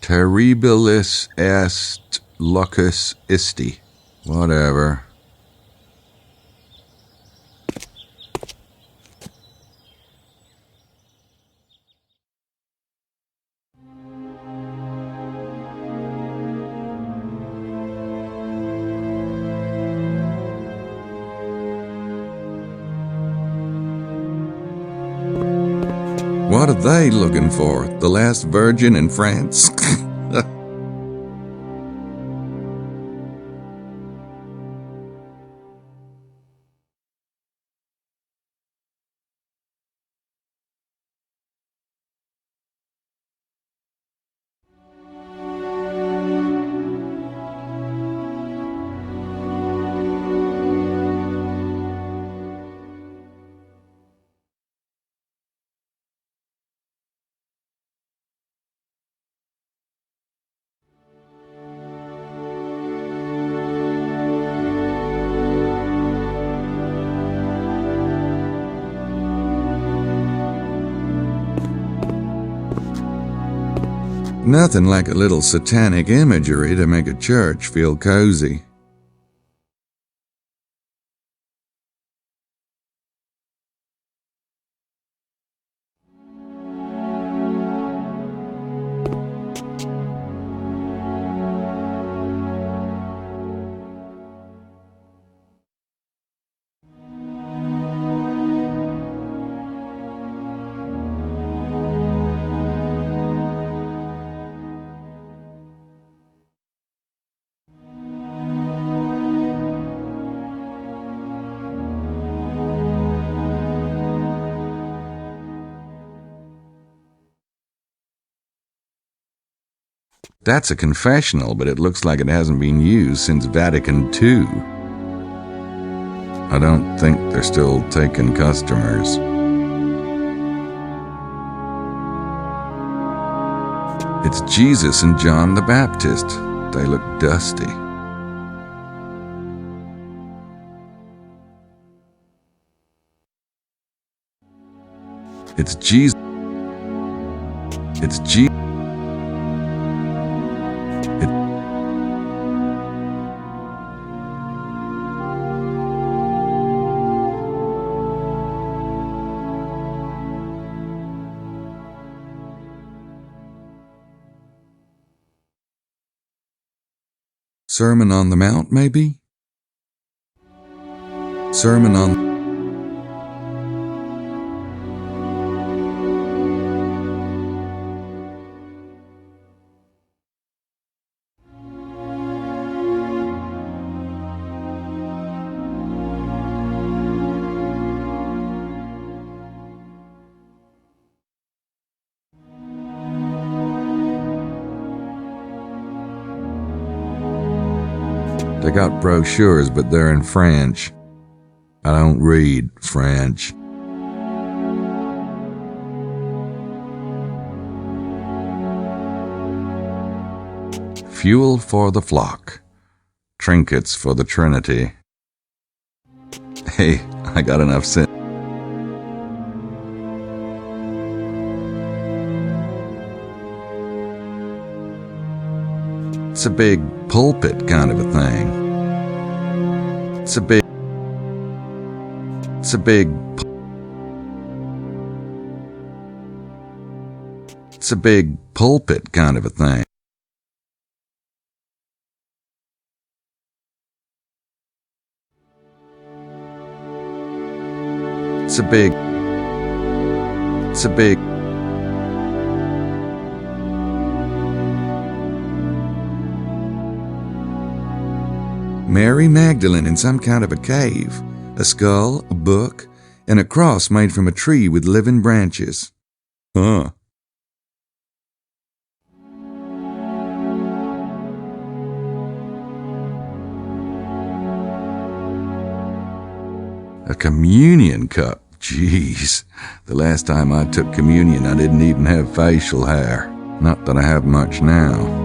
Terribilis est lucus isti. Whatever. What are they looking for? The last virgin in France? Nothing like a little satanic imagery to make a church feel cozy. That's a confessional, but it looks like it hasn't been used since Vatican II. I don't think they're still taking customers. It's Jesus and John the Baptist. They look dusty. It's Jesus. It's Jesus. Sermon on the Mount, maybe? Sermon on... They got brochures, but they're in French. I don't read French. Fuel for the flock. trinkets for the Trinity. Hey, I got enough sense. It's a big pulpit kind of a thing. It's a big pulpit kind of a thing. It's a big Mary Magdalene in some kind of a cave, a skull, a book, and a cross made from a tree with living branches. Huh. A communion cup. Jeez. The last time I took communion, I didn't even have facial hair. Not that I have much now.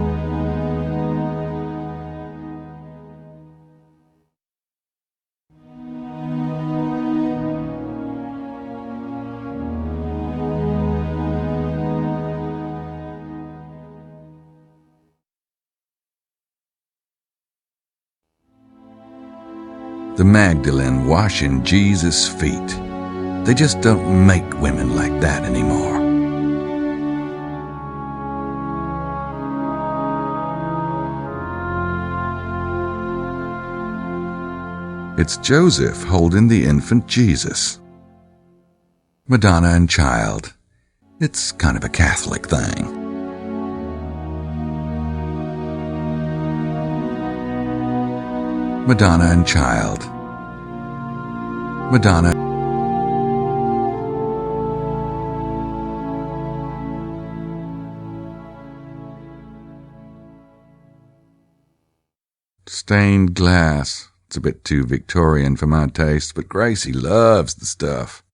The Magdalene washing Jesus' feet. They just don't make women like that anymore. It's Joseph holding the infant Jesus. Madonna and Child. It's kind of a Catholic thing. Madonna and Child. Madonna. Stained glass. It's a bit too Victorian for my taste, but Gracie loves the stuff.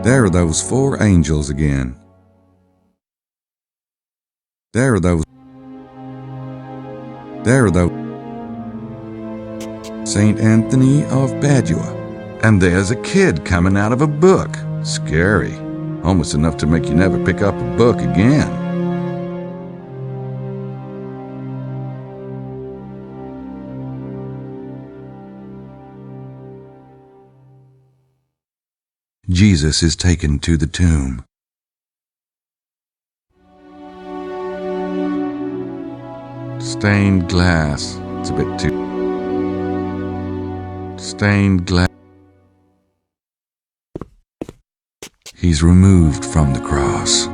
There are those four angels again. There are those Saint Anthony of Padua. And there's a kid coming out of a book. Scary. Almost enough to make you never pick up a book again. Jesus is taken to the tomb. Stained glass. It's a bit too... Stained glass. He's removed from the cross.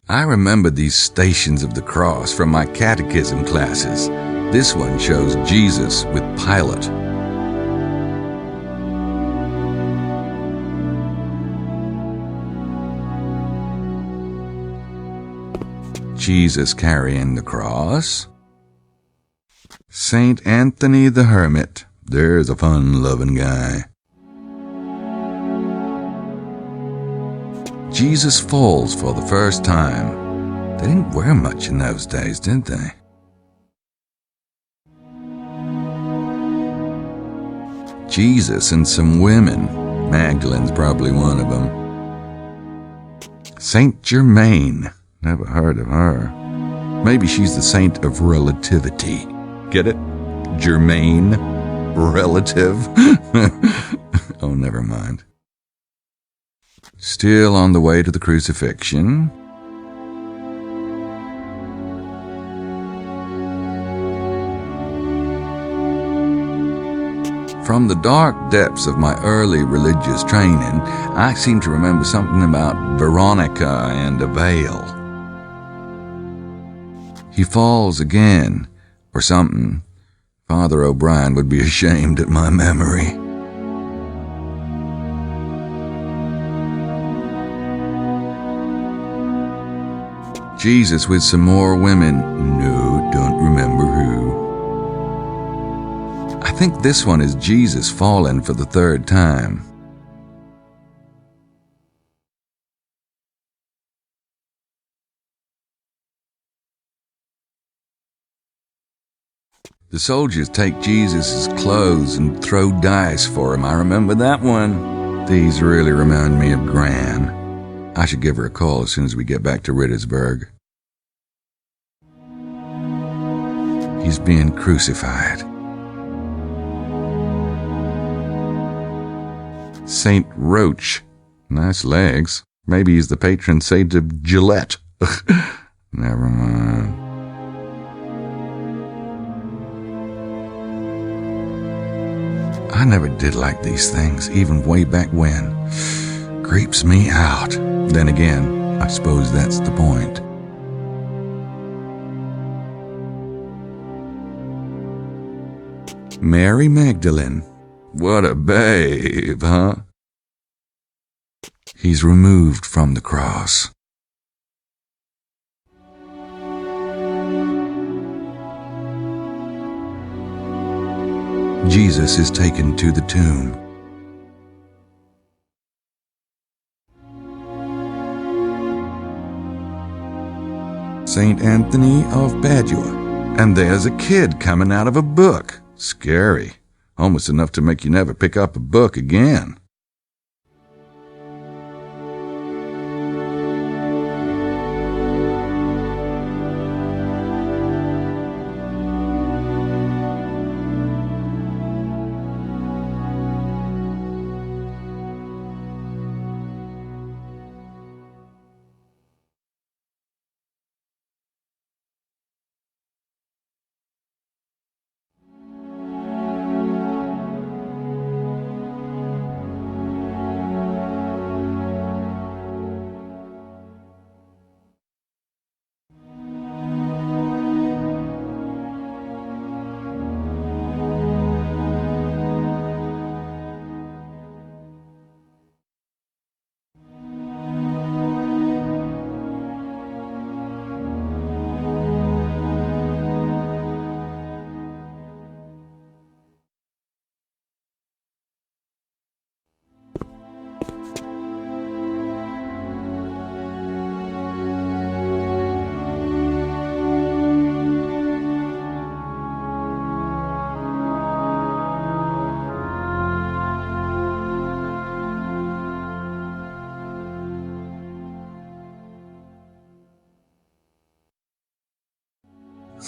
I remember these stations of the cross from my catechism classes. This one shows Jesus with Pilate. Jesus carrying the cross. Saint Anthony the Hermit. There's a fun-loving guy. Jesus falls for the first time. They didn't wear much in those days, did they? Jesus and some women. Magdalene's probably one of them. Saint Germain. Never heard of her. Maybe she's the saint of relativity. Get it? Germain? Relative? Oh, never mind. Still on the way to the crucifixion. From the dark depths of my early religious training, I seem to remember something about Veronica and a veil. He falls again, or something. Father O'Brien would be ashamed at my memory. Jesus with some more women. No, don't remember who. I think this one is Jesus fallen for the third time. The soldiers take Jesus' clothes and throw dice for him. I remember that one. These really remind me of Gran. I should give her a call as soon as we get back to Rittersburg. He's being crucified. Saint Roach. Nice legs. Maybe he's the patron saint of Gillette. Never mind. I never did like these things, even way back when. Creeps me out. Then again, I suppose that's the point. Mary Magdalene. What a babe, huh? He's removed from the cross. Jesus is taken to the tomb. St. Anthony of Padua. And there's a kid coming out of a book. Scary. Almost enough to make you never pick up a book again.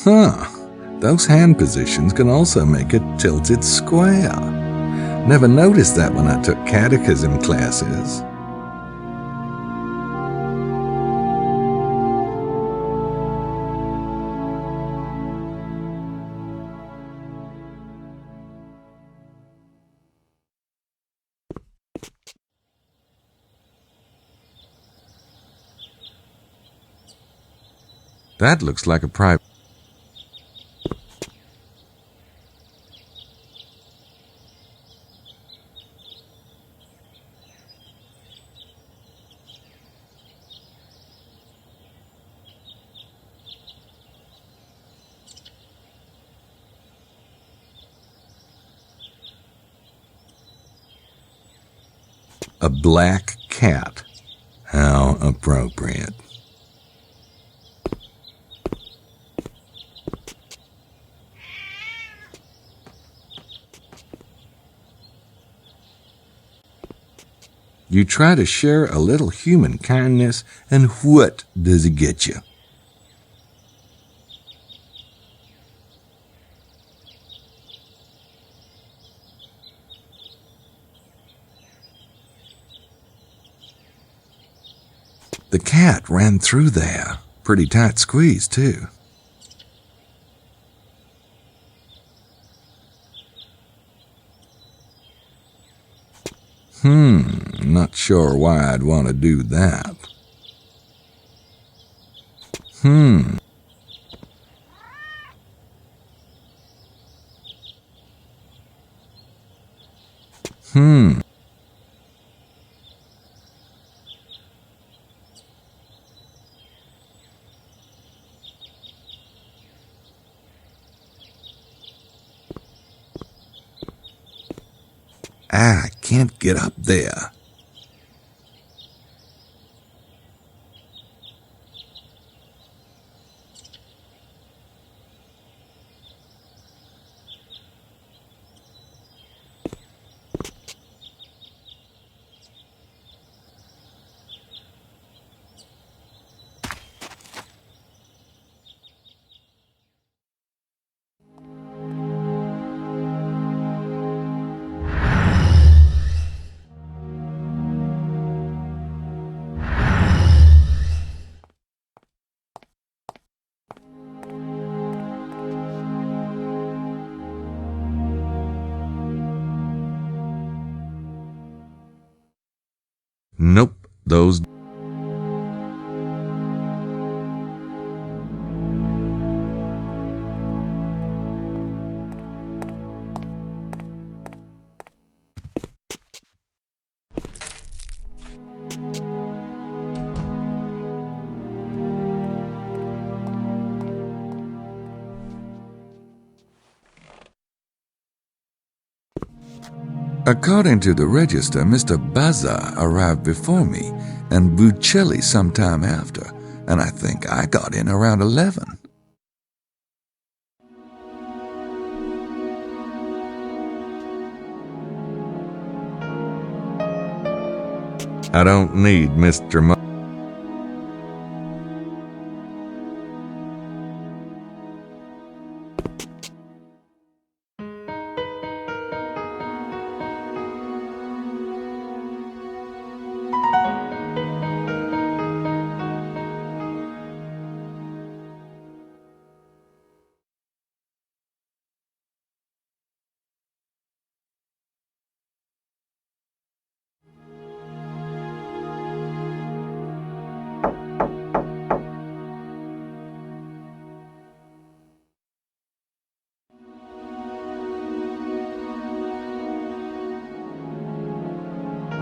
Huh. Those hand positions can also make a tilted square. Never noticed that when I took catechism classes. That looks like a private... A black cat. How appropriate. You try to share a little human kindness, and what does it get you? The cat ran through there. Pretty tight squeeze, too. Not sure why I'd want to do that. I can't get up there. Nope, those... According to the register, Mr. Baza arrived before me and Buccelli sometime after, and I think I got in around 11. I don't need Mr.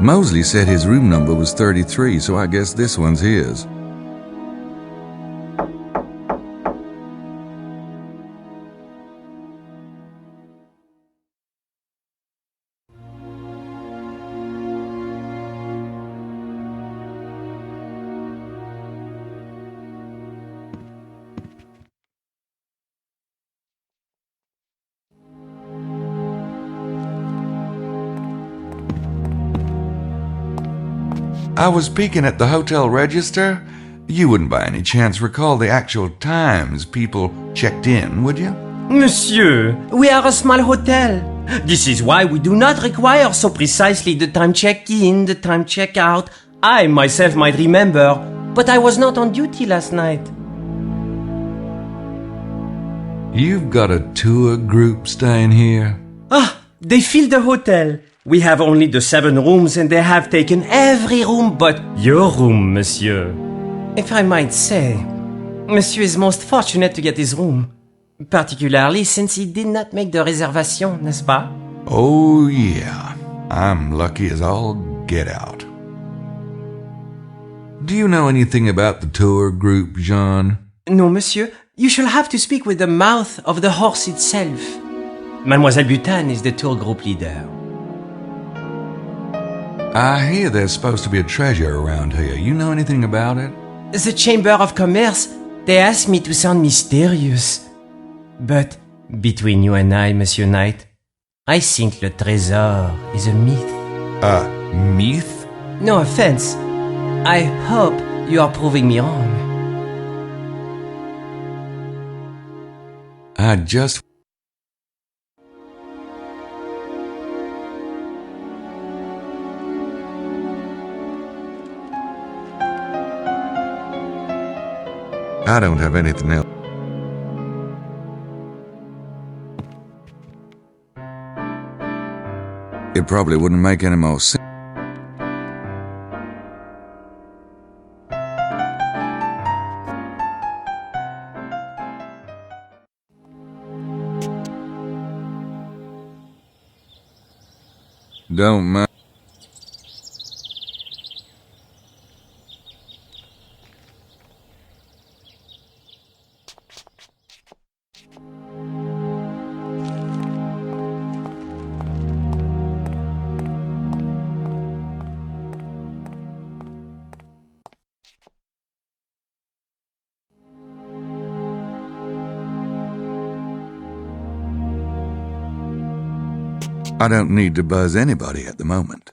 Mosley said his room number was 33, so I guess this one's his. I was peeking at the hotel register. You wouldn't by any chance recall the actual times people checked in, would you? Monsieur, we are a small hotel. This is why we do not require so precisely the time check-in, the time check-out. I myself might remember, but I was not on duty last night. You've got a tour group staying here? Ah, they filled the hotel. We have only the 7 rooms and they have taken every room but your room, monsieur. If I might say, monsieur is most fortunate to get his room. Particularly since he did not make the reservation, n'est-ce pas? Oh yeah, I'm lucky as all get out. Do you know anything about the tour group, Jean? No, monsieur. You shall have to speak with the mouth of the horse itself. Mademoiselle Butane is the tour group leader. I hear there's supposed to be a treasure around here. You know anything about it? The Chamber of Commerce, they asked me to sound mysterious. But between you and I, Monsieur Knight, I think le trésor is a myth. A myth? No offense. I hope you are proving me wrong. I just... I don't have anything else. It probably wouldn't make any more sense. Don't mind. I don't need to buzz anybody at the moment.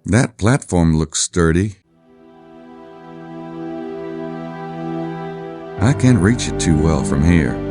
That platform looks sturdy. I can't reach it too well from here.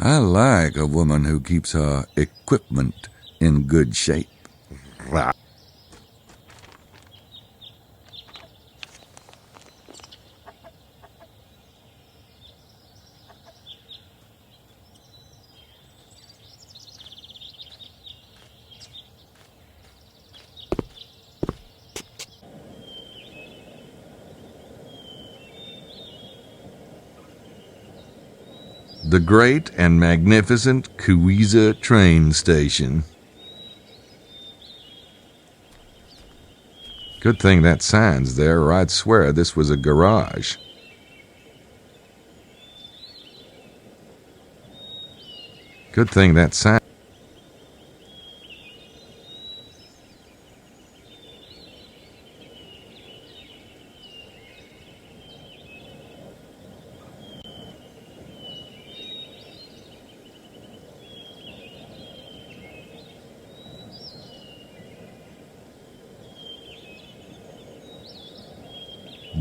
I like a woman who keeps her equipment in good shape. The great and magnificent Cahuiza train station. Good thing that sign's there, or I'd swear this was a garage. Good thing that sign.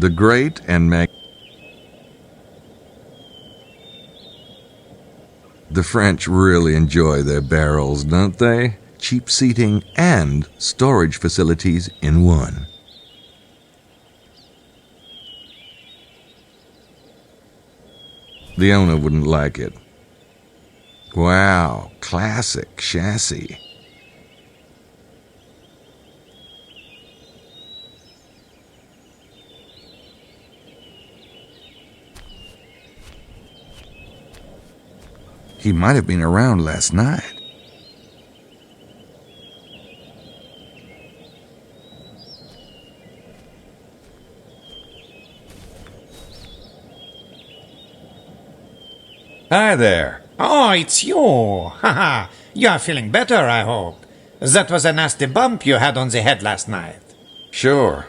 The great and The French really enjoy their barrels, don't they? Cheap seating and storage facilities in one. The owner wouldn't like it. Wow, classic chassis. He might have been around last night. Hi there. Oh, it's you. Haha. You are feeling better, I hope. That was a nasty bump you had on the head last night. Sure.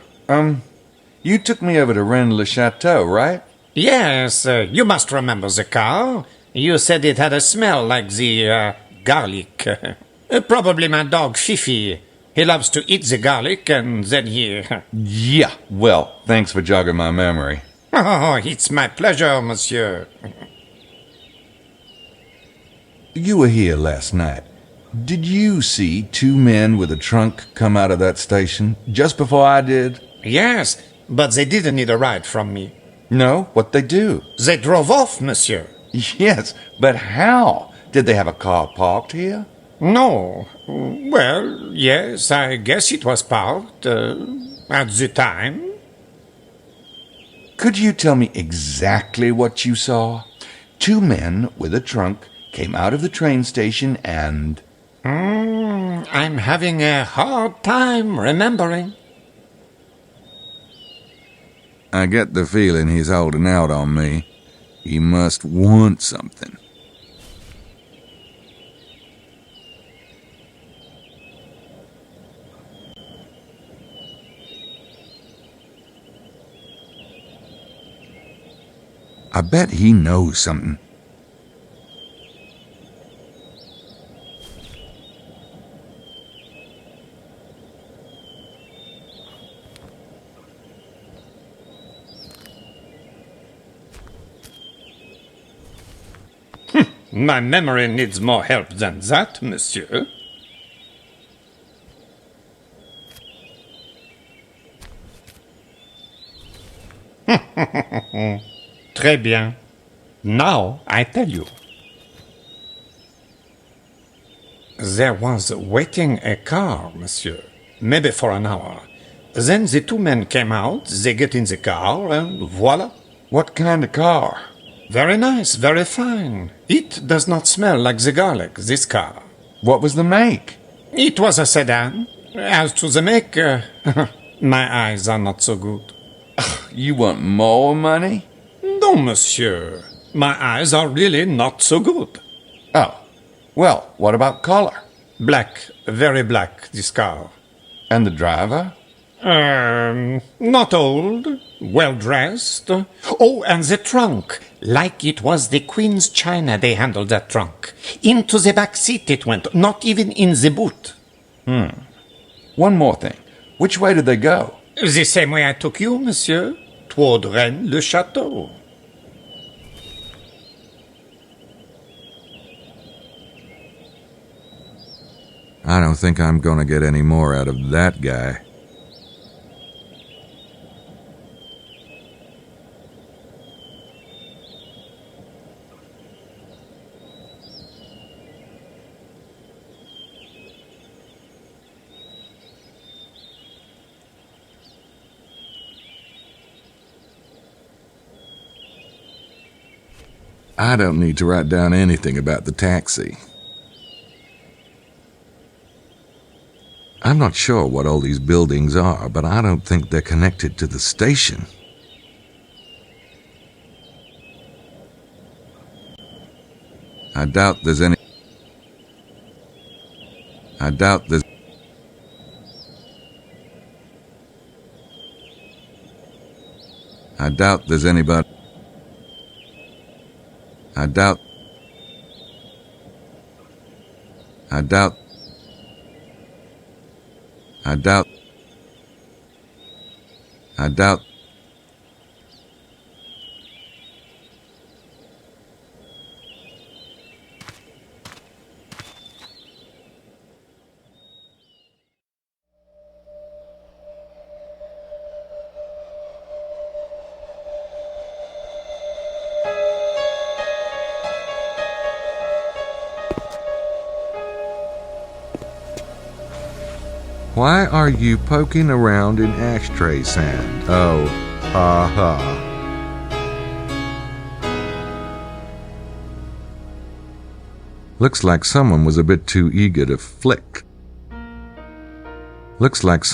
You took me over to Rennes-le-Chateau, right? Yes, you must remember the car. You said it had a smell like the, garlic. Probably my dog Fifi. He loves to eat the garlic and then he... Yeah, well, thanks for jogging my memory. Oh, it's my pleasure, monsieur. You were here last night. Did you see two men with a trunk come out of that station just before I did? Yes, but they didn't need a ride from me. No? What'd they do? They drove off, monsieur. Yes, but how? Did they have a car parked here? No. Well, yes, I guess it was part at the time. Could you tell me exactly what you saw? Two men with a trunk came out of the train station and... I'm having a hard time remembering. I get the feeling he's holding out on me. He must want something. I bet he knows something. My memory needs more help than that, monsieur. Très bien. Now I tell you. There was waiting a car, monsieur. Maybe for an hour. Then the two men came out, they get in the car, and voila. What kind of car? Very nice, very fine. It does not smell like the garlic, this car. What was the make? It was a sedan. As to the make, my eyes are not so good. You want more money? No, monsieur. My eyes are really not so good. Oh. Well, what about color? Black, very black, this car. And the driver? Not old, well dressed. Oh, and the trunk. Like it was the Queen's china they handled that trunk. Into the back seat it went, not even in the boot. One more thing. Which way did they go? The same way I took you, monsieur. Toward Rennes-le-Château. I don't think I'm gonna get any more out of that guy. I don't need to write down anything about the taxi. I'm not sure what all these buildings are, but I don't think they're connected to the station. I doubt there's any... I doubt there's... I doubt there's anybody... I doubt... I doubt... I doubt... I doubt... Why are you poking around in ashtray sand? Oh, ha. Looks like someone was a bit too eager to flick. Looks like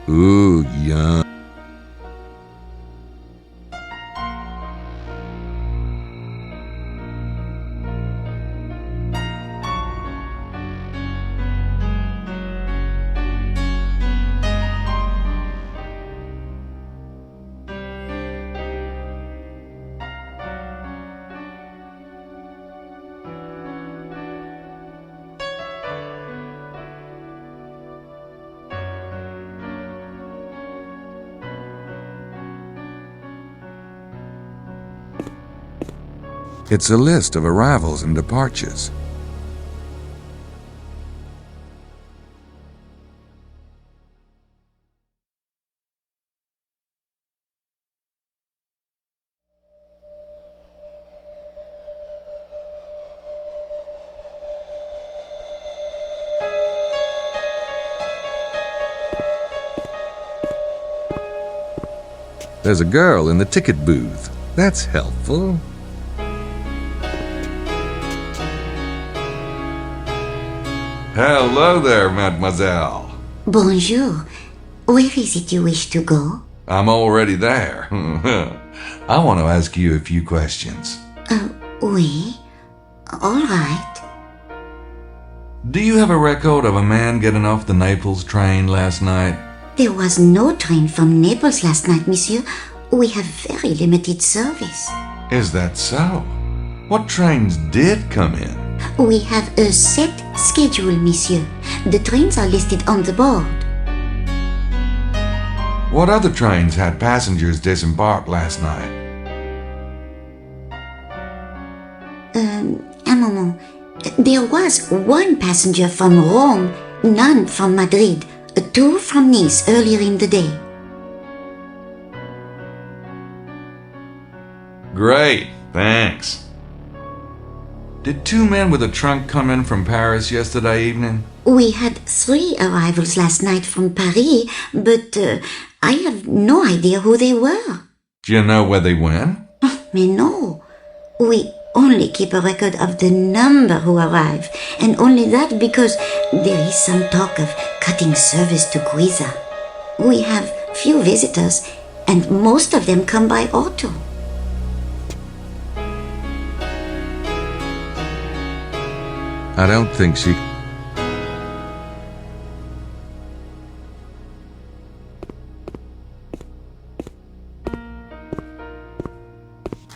Ooh, yum. It's a list of arrivals and departures. There's a girl in the ticket booth. That's helpful. Hello there, mademoiselle. Bonjour. Where is it you wish to go? I'm already there. I want to ask you a few questions. Oui. All right. Do you have a record of a man getting off the Naples train last night? There was no train from Naples last night, monsieur. We have very limited service. Is that so? What trains did come in? We have a set schedule, monsieur. The trains are listed on the board. What other trains had passengers disembark last night? Un moment. There was one passenger from Rome, none from Madrid, two from Nice earlier in the day. Great, thanks. Did two men with a trunk come in from Paris yesterday evening? We had 3 arrivals last night from Paris, but I have no idea who they were. Do you know where they went? Mais no. We only keep a record of the number who arrive, and only that because there is some talk of cutting service to Guiza. We have few visitors, and most of them come by auto. I don't think she...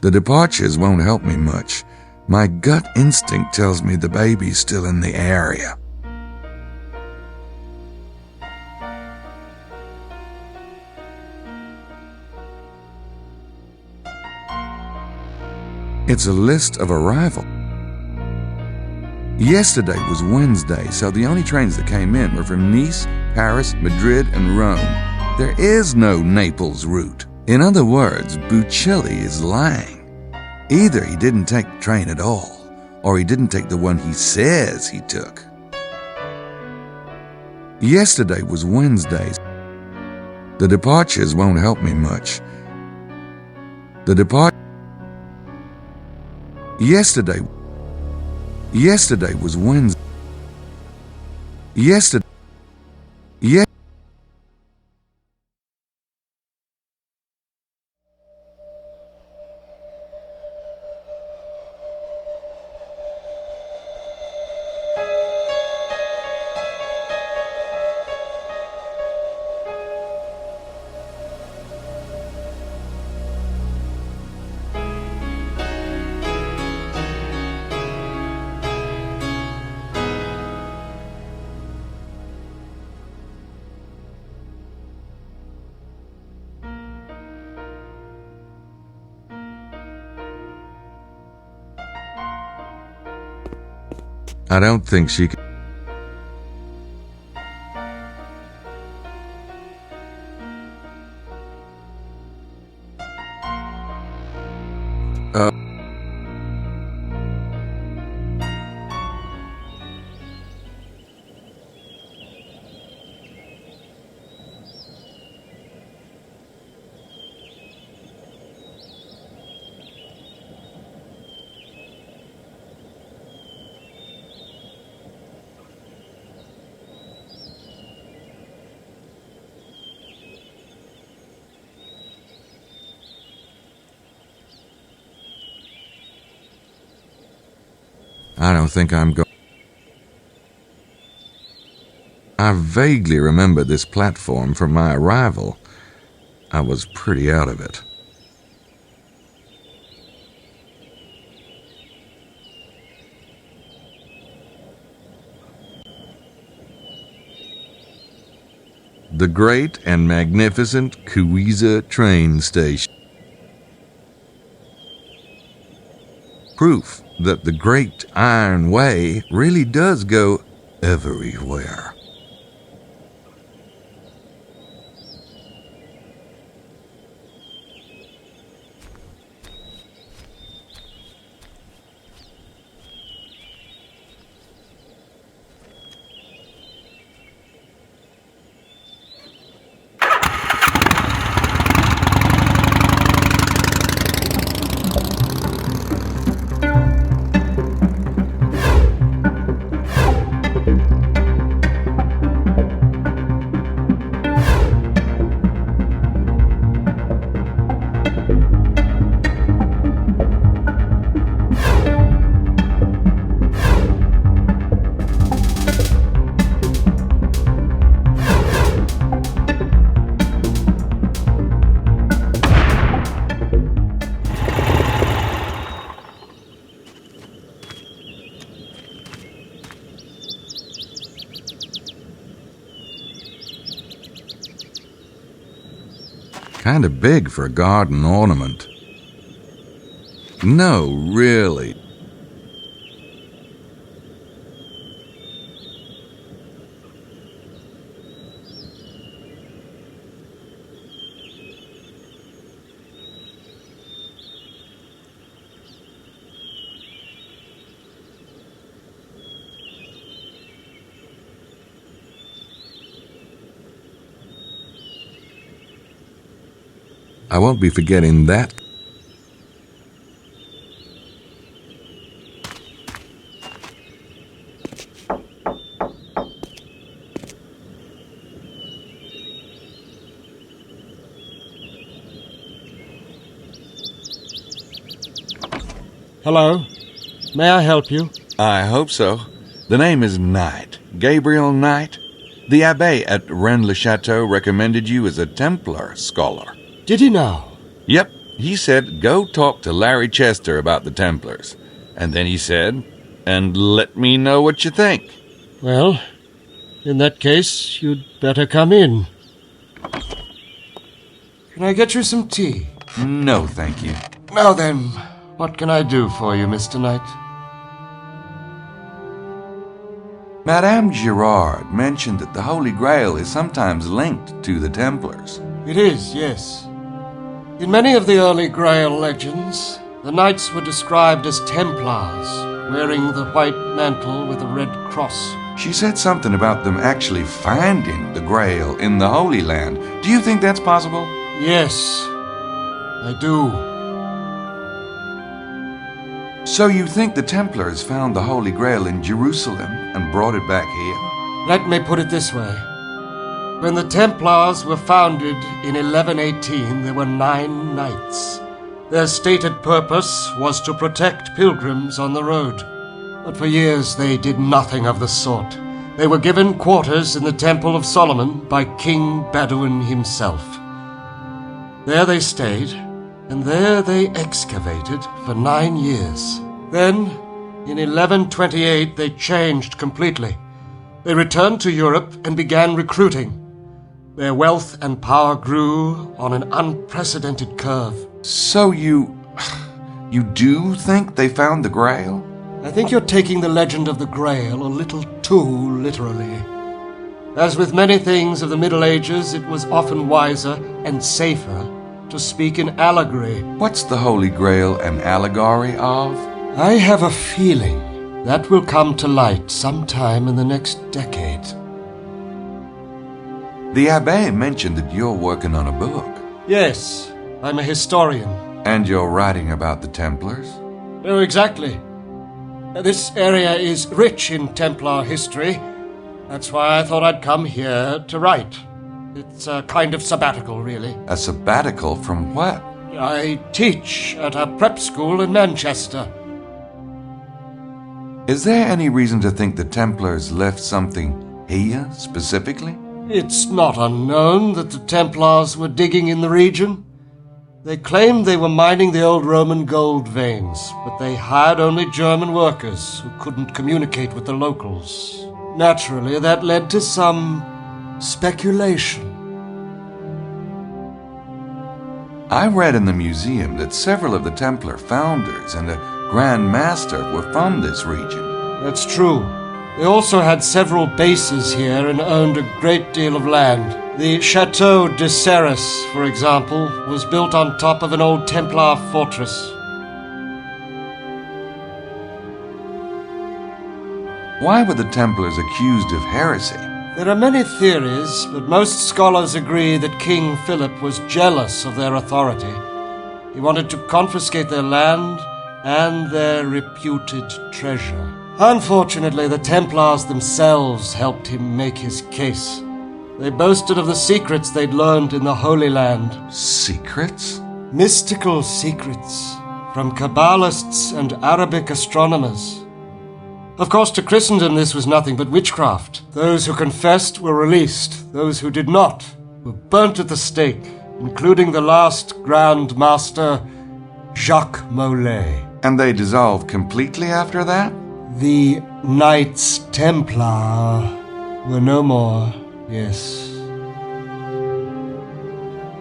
The departures won't help me much. My gut instinct tells me the baby's still in the area. It's a list of arrival. Yesterday was Wednesday, so the only trains that came in were from Nice, Paris, Madrid, and Rome. There is no Naples route. In other words, Buccelli is lying. Either he didn't take the train at all, or he didn't take the one he says he took. Yesterday was Wednesday. The departures won't help me much. Yesterday was Wednesday. Yesterday. I don't think she can. I don't think I'm going. I vaguely remember this platform from my arrival. I was pretty out of it. The great and magnificent Guiza train station. Proof that the Great Iron Way really does go everywhere. Kind of big for a garden ornament. No, really. I won't be forgetting that. Hello. May I help you? I hope so. The name is Knight. Gabriel Knight. The Abbé at Rennes-le-Château recommended you as a Templar scholar. Did he now? Yep. He said, go talk to Larry Chester about the Templars. And then he said, and let me know what you think. Well, in that case, you'd better come in. Can I get you some tea? No, thank you. Now then, what can I do for you, Mr. Knight? Madame Girard mentioned that the Holy Grail is sometimes linked to the Templars. It is, yes. In many of the early Grail legends, the knights were described as Templars, wearing the white mantle with a red cross. She said something about them actually finding the Grail in the Holy Land. Do you think that's possible? Yes, I do. So you think the Templars found the Holy Grail in Jerusalem and brought it back here? Let me put it this way. When the Templars were founded in 1118, there were 9 knights. Their stated purpose was to protect pilgrims on the road. But for years they did nothing of the sort. They were given quarters in the Temple of Solomon by King Bedouin himself. There they stayed, and there they excavated for 9 years. Then, in 1128, they changed completely. They returned to Europe and began recruiting. Their wealth and power grew on an unprecedented curve. So you do think they found the Grail? I think you're taking the legend of the Grail a little too literally. As with many things of the Middle Ages, it was often wiser and safer to speak in allegory. What's the Holy Grail an allegory of? I have a feeling that will come to light sometime in the next decade. The Abbé mentioned that you're working on a book. Yes, I'm a historian. And you're writing about the Templars? Oh, exactly. This area is rich in Templar history. That's why I thought I'd come here to write. It's a kind of sabbatical, really. A sabbatical from what? I teach at a prep school in Manchester. Is there any reason to think the Templars left something here, specifically? It's not unknown that the Templars were digging in the region. They claimed they were mining the old Roman gold veins, but they hired only German workers who couldn't communicate with the locals. Naturally, that led to some speculation. I read in the museum that several of the Templar founders and a Grand Master were from this region. That's true. They also had several bases here and owned a great deal of land. The Chateau de Serres, for example, was built on top of an old Templar fortress. Why were the Templars accused of heresy? There are many theories, but most scholars agree that King Philip was jealous of their authority. He wanted to confiscate their land and their reputed treasure. Unfortunately, the Templars themselves helped him make his case. They boasted of the secrets they'd learned in the Holy Land. Secrets? Mystical secrets from Kabbalists and Arabic astronomers. Of course, to Christendom this was nothing but witchcraft. Those who confessed were released. Those who did not were burnt at the stake, including the last Grand Master, Jacques Molay. And they dissolved completely after that? The Knights Templar were no more, yes.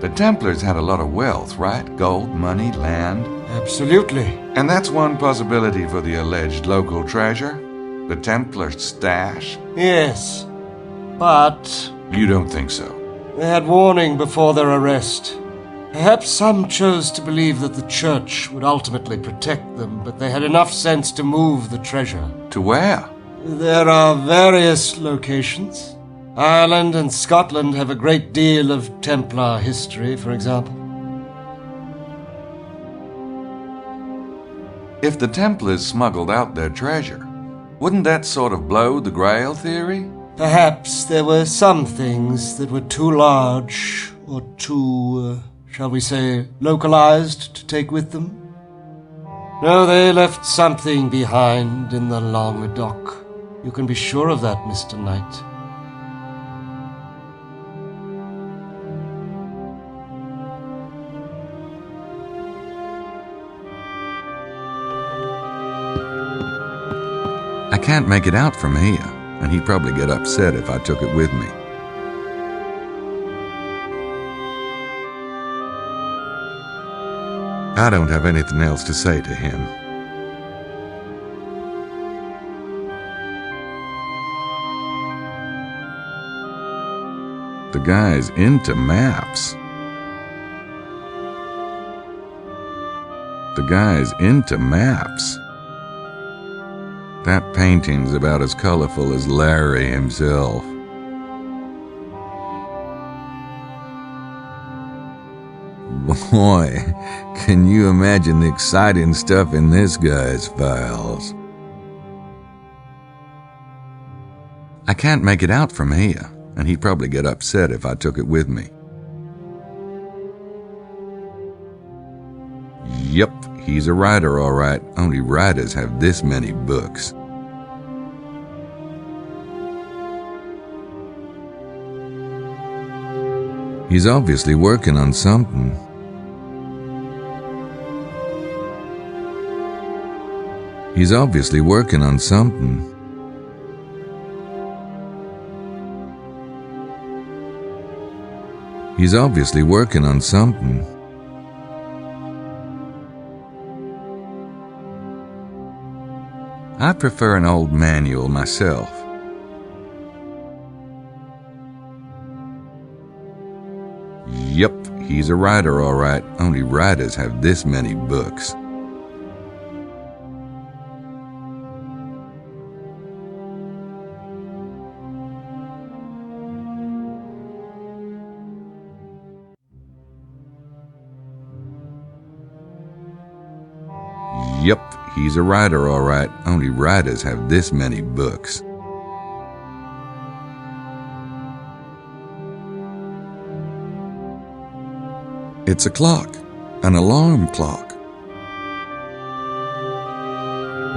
The Templars had a lot of wealth, right? Gold, money, land. Absolutely. And that's one possibility for the alleged local treasure. The Templar stash. Yes, but You don't think so? they had warning before their arrest. Perhaps some chose to believe that the church would ultimately protect them, but they had enough sense to move the treasure. To where? There are various locations. Ireland and Scotland have a great deal of Templar history, for example. If the Templars smuggled out their treasure, wouldn't that sort of blow the Grail theory? Perhaps there were some things that were too large or too, shall we say, localized to take with them. No, they left something behind in the Languedoc. You can be sure of that, Mr. Knight. I can't make it out from here, and he'd probably get upset if I took it with me. I don't have anything else to say to him. The guy's into maps. The guy's into maps. That painting's about as colorful as Larry himself. Boy, can you imagine the exciting stuff in this guy's files? I can't make it out from here, and he'd probably get upset if I took it with me. Yep, he's a writer, all right. Only writers have this many books. He's obviously working on something. He's obviously working on something. He's obviously working on something. I prefer an old manual myself. Yep, he's a writer, all right. Only writers have this many books. Yep, he's a writer, all right. Only writers have this many books. It's a clock, an alarm clock.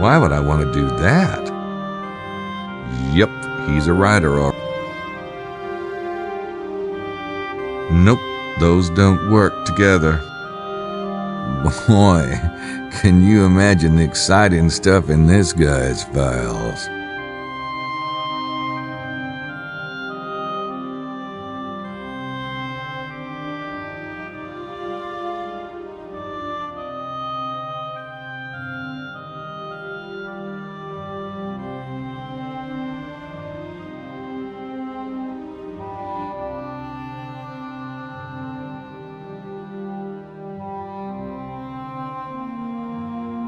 Why would I want to do that? Yep, he's a writer, all right. Nope, those don't work together. Boy, can you imagine the exciting stuff in this guy's files?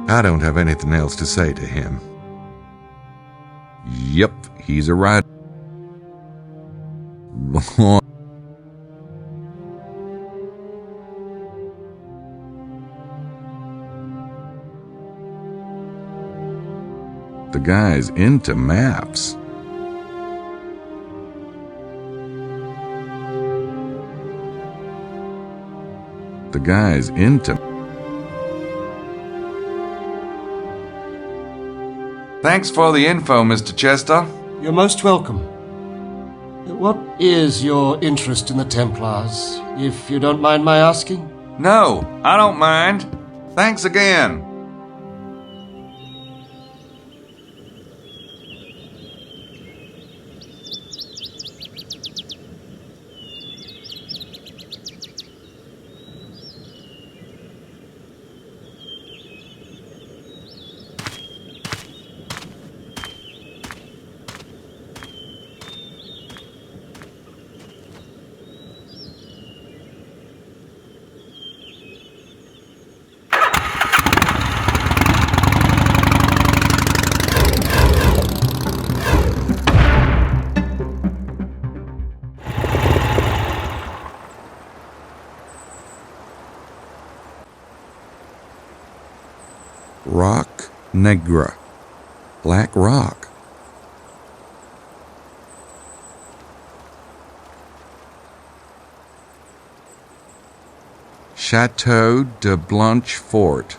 I don't have anything else to say to him. Yep, he's a writer. The guy's into maps. The guy's into... Thanks for the info, Mr. Chester. You're most welcome. What is your interest in the Templars, if you don't mind my asking? No, I don't mind. Thanks again. Negra. Black rock. Chateau de Blanchefort.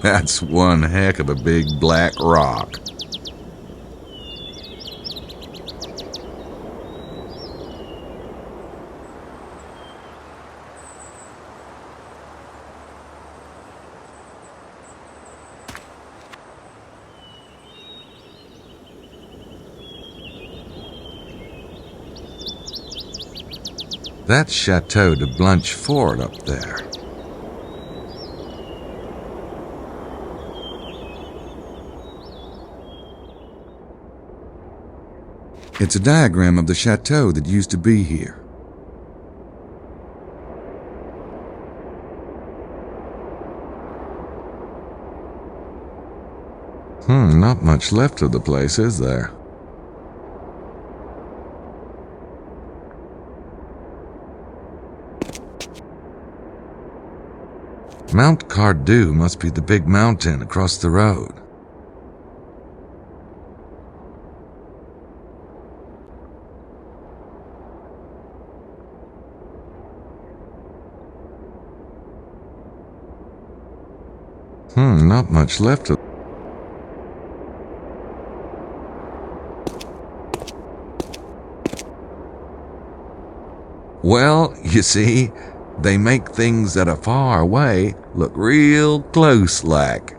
That's one heck of a big black rock. That's Chateau de Blanchefort up there. It's a diagram of the chateau that used to be here. Not much left of the place, is there? Mount Cardew must be the big mountain across the road. Not much left of... Well, you see, they make things that are far away look real close like.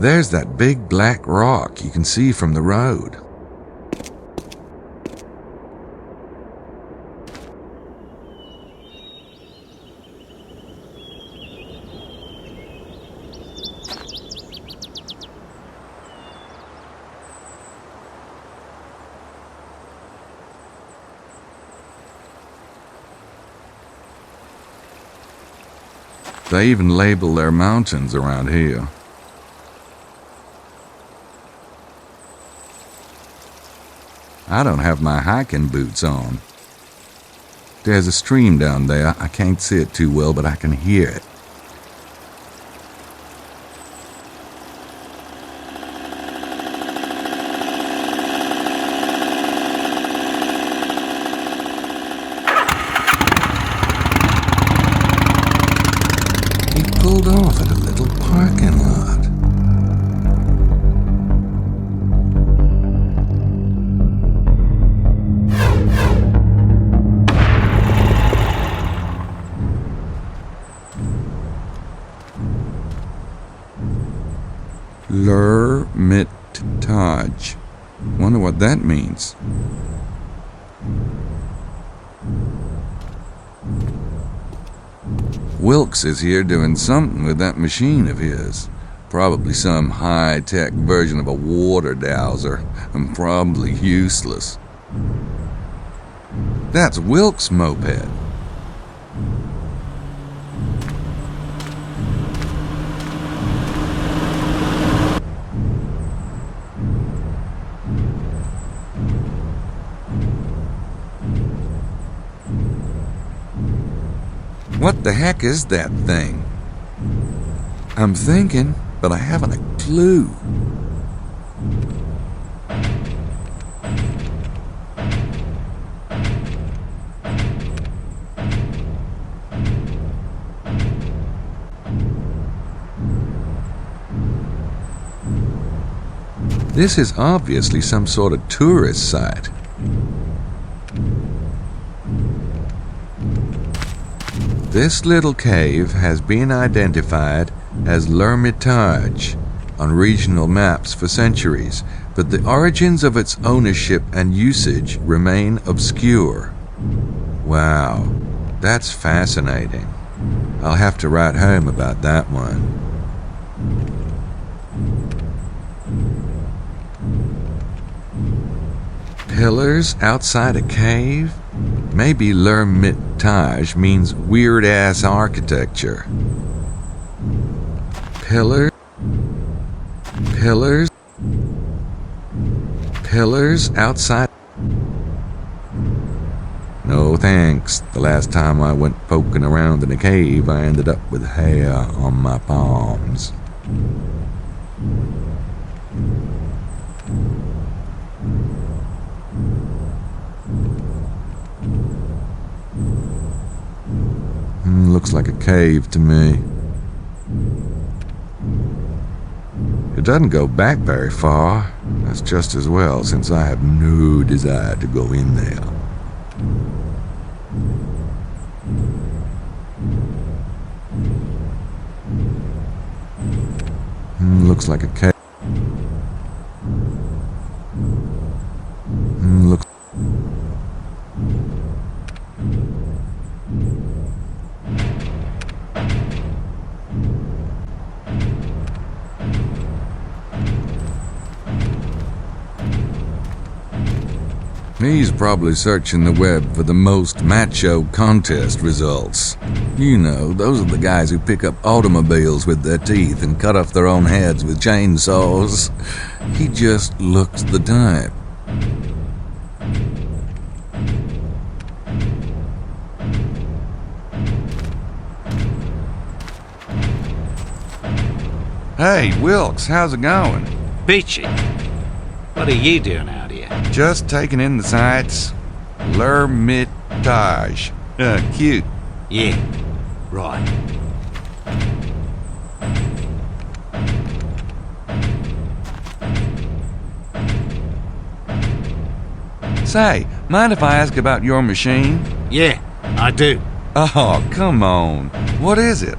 There's that big black rock you can see from the road. They even label their mountains around here. I don't have my hiking boots on. There's a stream down there. I can't see it too well, but I can hear it. He pulled off at a little parking lot. L'Ermitage. Wonder what that means. Wilkes is here doing something with that machine of his. Probably some high-tech version of a water dowser, and probably useless. That's Wilkes' moped. What the heck is that thing? I'm thinking, but I haven't a clue. This is obviously some sort of tourist site. This little cave has been identified as L'Ermitage on regional maps for centuries, but the origins of its ownership and usage remain obscure. Wow, that's fascinating. I'll have to write home about that one. Pillars outside a cave? Maybe L'Ermitage means weird-ass architecture. Pillars outside. No thanks. The last time I went poking around in a cave, I ended up with hair on my palms. Looks like a cave to me. It doesn't go back very far. That's just as well, since I have no desire to go in there. Looks like a cave. Looks. He's probably searching the web for the most macho contest results. You know, those are the guys who pick up automobiles with their teeth and cut off their own heads with chainsaws. He just looks the type. Hey, Wilkes, how's it going? Peachy. What are you doing out here? Just taking in the sights. L'Ermitage. Cute. Yeah, right. Say, mind if I ask about your machine? Yeah, I do. Oh, come on. What is it?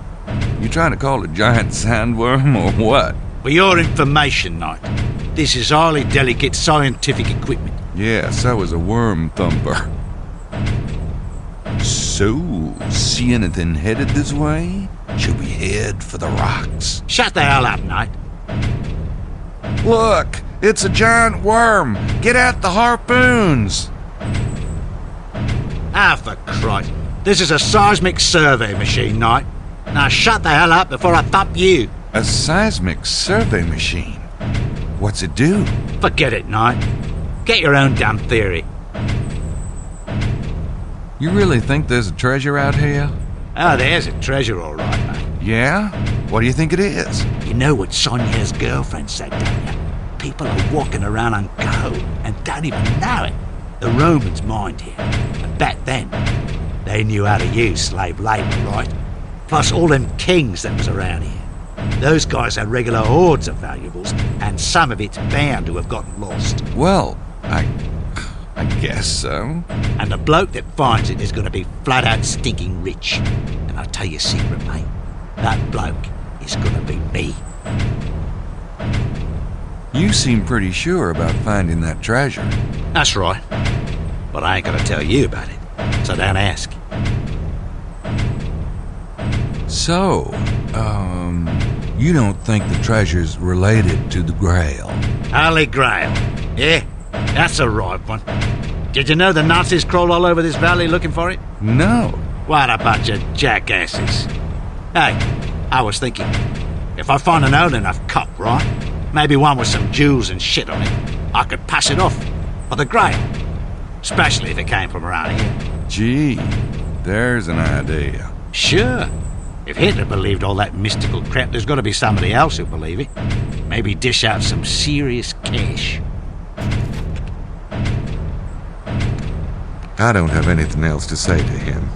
You trying to call it a giant sandworm or what? For your information, Knight, this is highly delicate scientific equipment. Yeah, so is a worm thumper. So, see anything headed this way? Should we head for the rocks? Shut the hell up, Knight. Look, it's a giant worm. Get out the harpoons. Ah, for Christ. This is a seismic survey machine, Knight. Now shut the hell up before I thump you. A seismic survey machine? What's it do? Forget it, Knight. Get your own damn theory. You really think there's a treasure out here? Oh, there's a treasure all right, mate. Yeah? What do you think it is? You know what Sonia's girlfriend said, don't you? People are walking around on gold and don't even know it. The Romans mined here, and back then, they knew how to use slave labour, right? Plus all them kings that was around here. Those guys had regular hordes of valuables, and some of it's bound to have gotten lost. Well, I guess so. And the bloke that finds it is going to be flat out stinking rich. And I'll tell you a secret, mate. That bloke is going to be me. You seem pretty sure about finding that treasure. That's right. But I ain't going to tell you about it, so don't ask. So, you don't think the treasure's related to the Grail? Holy Grail. Yeah, that's a right one. Did you know the Nazis crawl all over this valley looking for it? No. What a bunch of jackasses. Hey, I was thinking, if I find an old enough cup, right? Maybe one with some jewels and shit on it, I could pass it off for the Grail. Especially if it came from around here. Gee, there's an idea. Sure. If Hitler believed all that mystical crap, there's got to be somebody else who'll believe it. Maybe dish out some serious cash. I don't have anything else to say to him.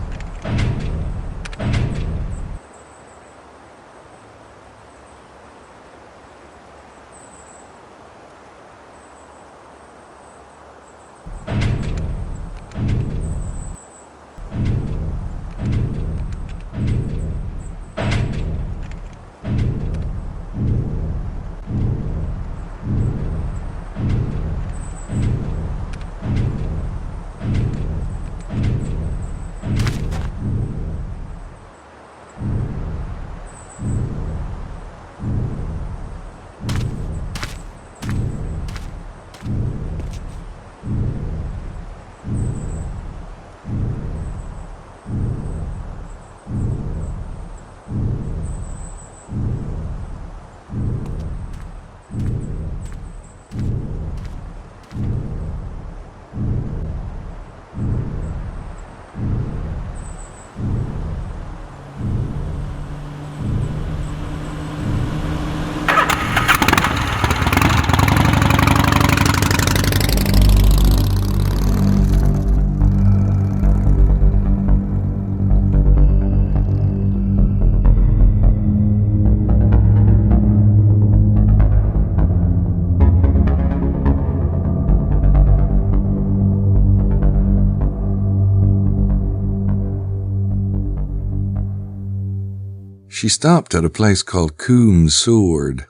She stopped at a place called Coom's Sword.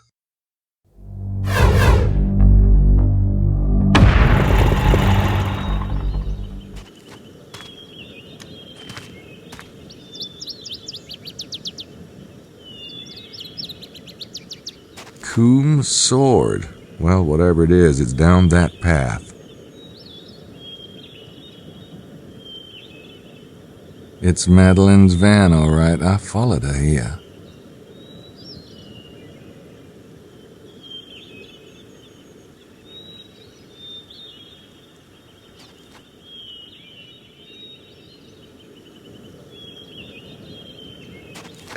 Coom's Sword. Well, whatever it is, it's down that path. It's Madeline's van, all right. I followed her here.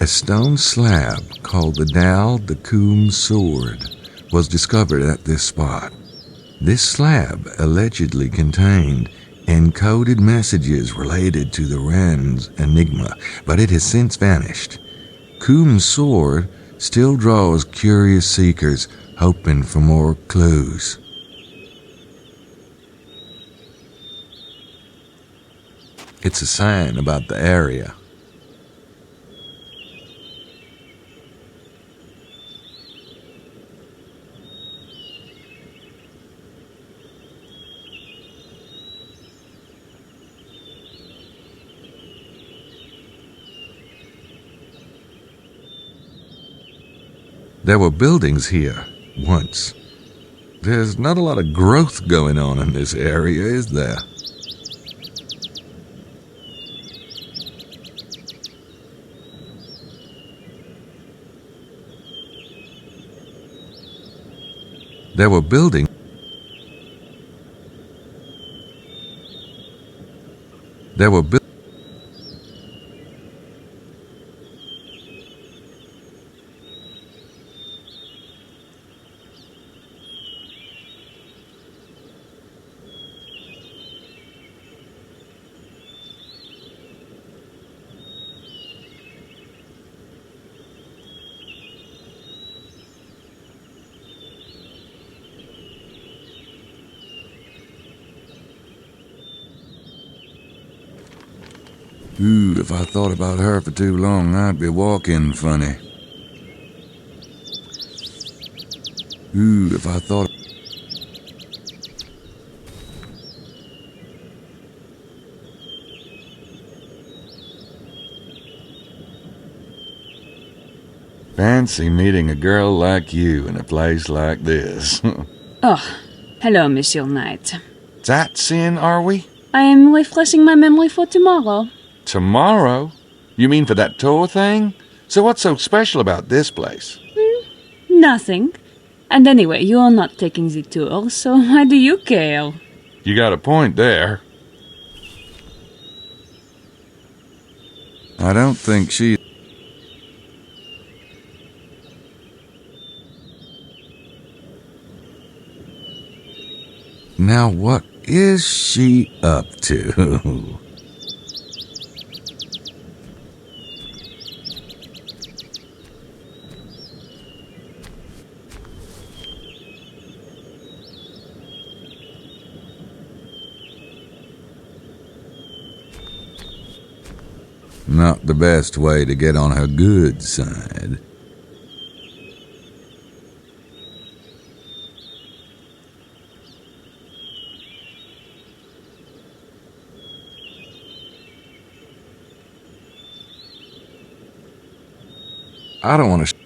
A stone slab called the Dal de Coom's Sword was discovered at this spot. This slab allegedly contained encoded messages related to the Wren's enigma, but it has since vanished. Coom's Sword still draws curious seekers hoping for more clues. It's a sign about the area. There were buildings here, once. There's not a lot of growth going on in this area, is there? There were buildings. There were buildings. Ooh, if I thought about her for too long, I'd be walking funny. Ooh, if I thought... Fancy meeting a girl like you in a place like this. Oh, hello, Monsieur Knight. Sightseeing, are we? I am refreshing my memory for tomorrow. Tomorrow? You mean for that tour thing? So what's so special about this place? Nothing. And anyway, you are not taking the tour, so why do you care? You got a point there. I don't think she... Now what is she up to? Not the best way to get on her good side. I don't want to...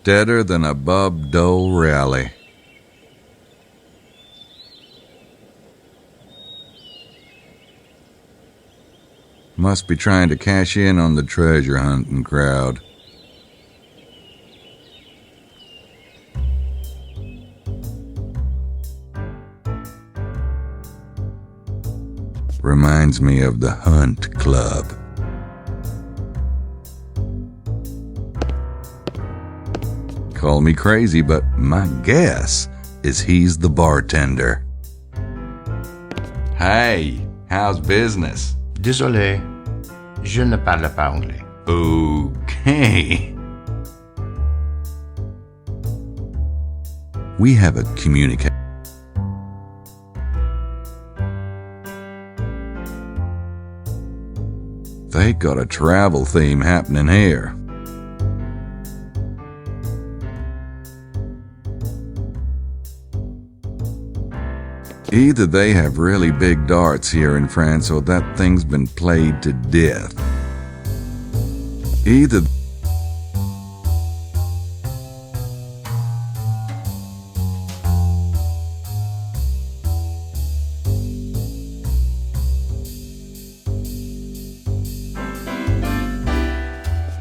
Deader than a Bub Dole rally. Must be trying to cash in on the treasure hunting crowd. Reminds me of the Hunt Club. Call me crazy, but my guess is he's the bartender. Hey, how's business? Désolé, je ne parle pas anglais. Okay. We have a communication. They got a travel theme happening here. Either they have really big darts here in France or that thing's been played to death. Either...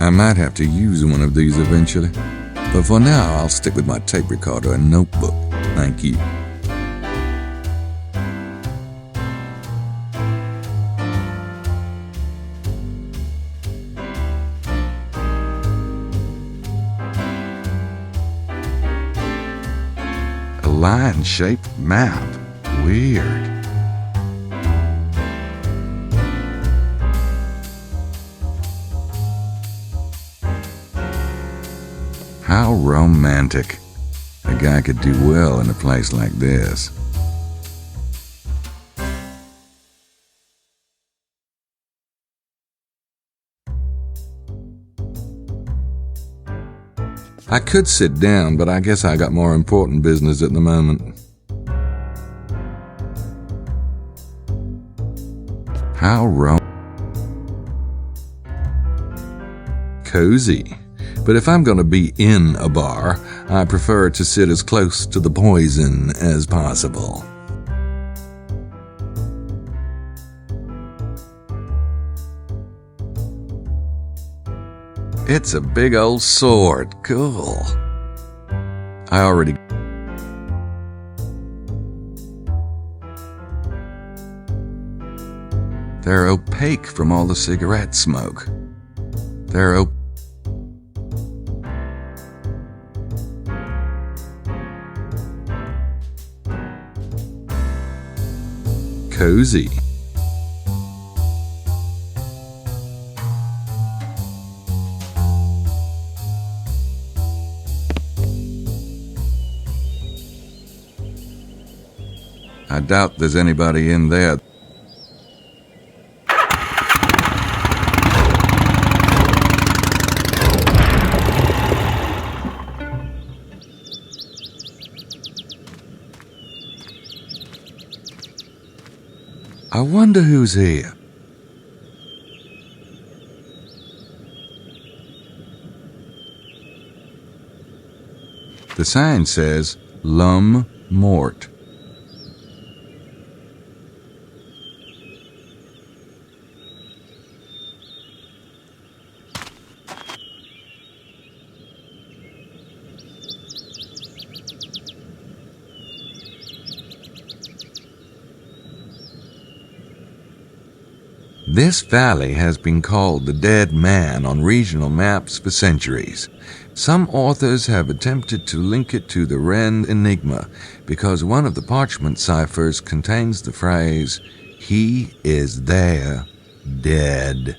I might have to use one of these eventually, but for now I'll stick with my tape recorder and notebook. Thank you. lion-shaped map. Weird. How romantic. A guy could do well in a place like this. I could sit down, but I guess I got more important business at the moment. How cozy. But if I'm going to be in a bar, I prefer to sit as close to the poison as possible. It's a big old sword. Cool. I already... They're opaque from all the cigarette smoke. They're cozy. I doubt there's anybody in there. I wonder who's here. The sign says, L'Homme Mort. This valley has been called the Dead Man on regional maps for centuries. Some authors have attempted to link it to the Ren Enigma because one of the parchment ciphers contains the phrase, "He is there, dead."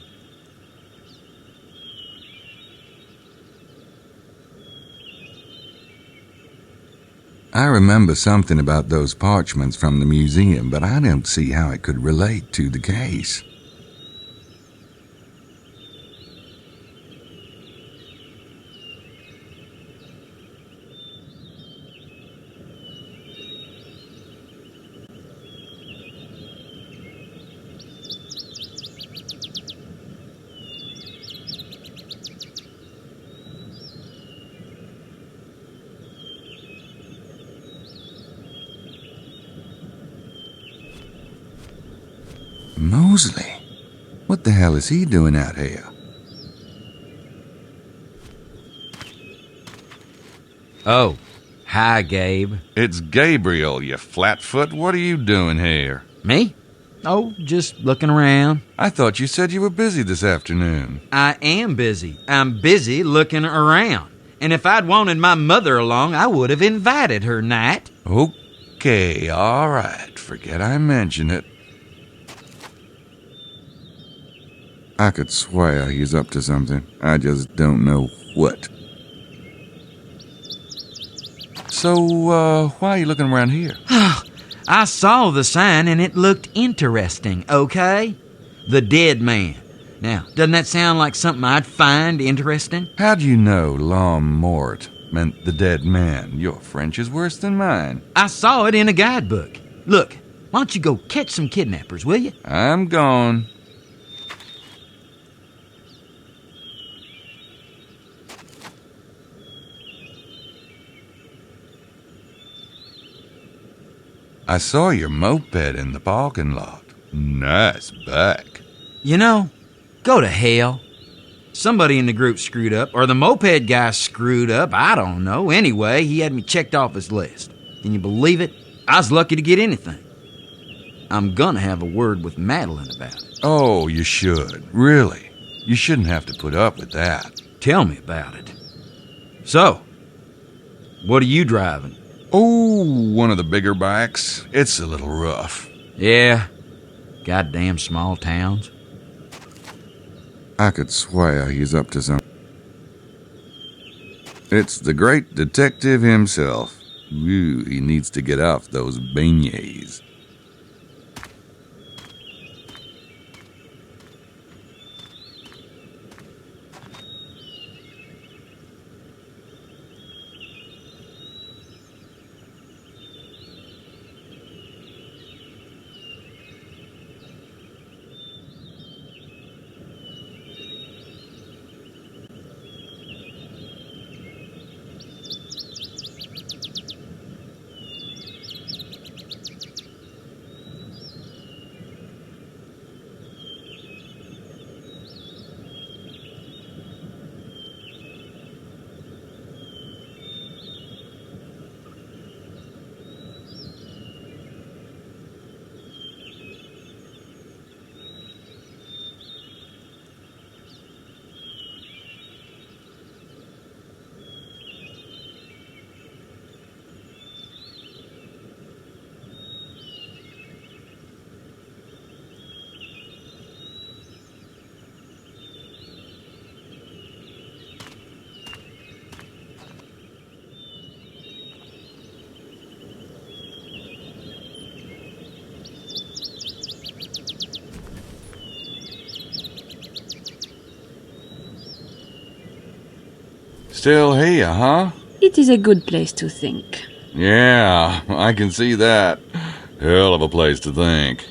I remember something about those parchments from the museum, but I don't see how it could relate to the case. Mosley? What the hell is he doing out here? Oh, hi, Gabe. It's Gabriel, you flatfoot. What are you doing here? Me? Oh, just looking around. I thought you said you were busy this afternoon. I am busy. I'm busy looking around. And if I'd wanted my mother along, I would have invited her, Knight. Okay, all right. Forget I mentioned it. I could swear he's up to something. I just don't know what. So, why are you looking around here? I saw the sign and it looked interesting, okay? The Dead Man. Now, doesn't that sound like something I'd find interesting? How do you know L'Homme Mort meant the dead man? Your French is worse than mine. I saw it in a guidebook. Look, why don't you go catch some kidnappers, will you? I'm gone. I saw your moped in the parking lot. Nice bike. You know, go to hell. Somebody in the group screwed up, or the moped guy screwed up. I don't know. Anyway, he had me checked off his list. Can you believe it? I was lucky to get anything. I'm gonna have a word with Madeline about it. Oh, you should. Really. You shouldn't have to put up with that. Tell me about it. So, what are you driving? Oh, one of the bigger bikes. It's a little rough. Yeah. Goddamn small towns. I could swear he's up to something. It's the great detective himself. Ooh, he needs to get off those beignets. Still here, huh? It is a good place to think. Yeah, I can see that. Hell of a place to think.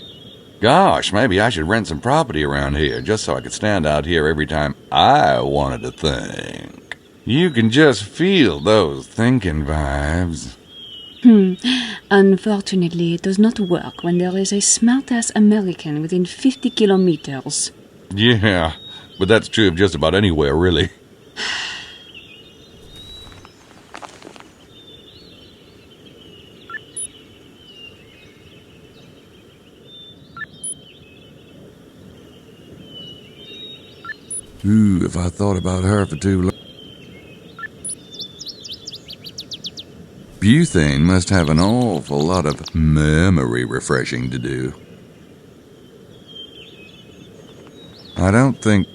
Gosh, maybe I should rent some property around here just so I could stand out here every time I wanted to think. You can just feel those thinking vibes. Unfortunately, it does not work when there is a smart-ass American within 50 kilometers. Yeah, but that's true of just about anywhere, really. Ooh, if I thought about her for too long. Butane must have an awful lot of memory refreshing to do. I don't think...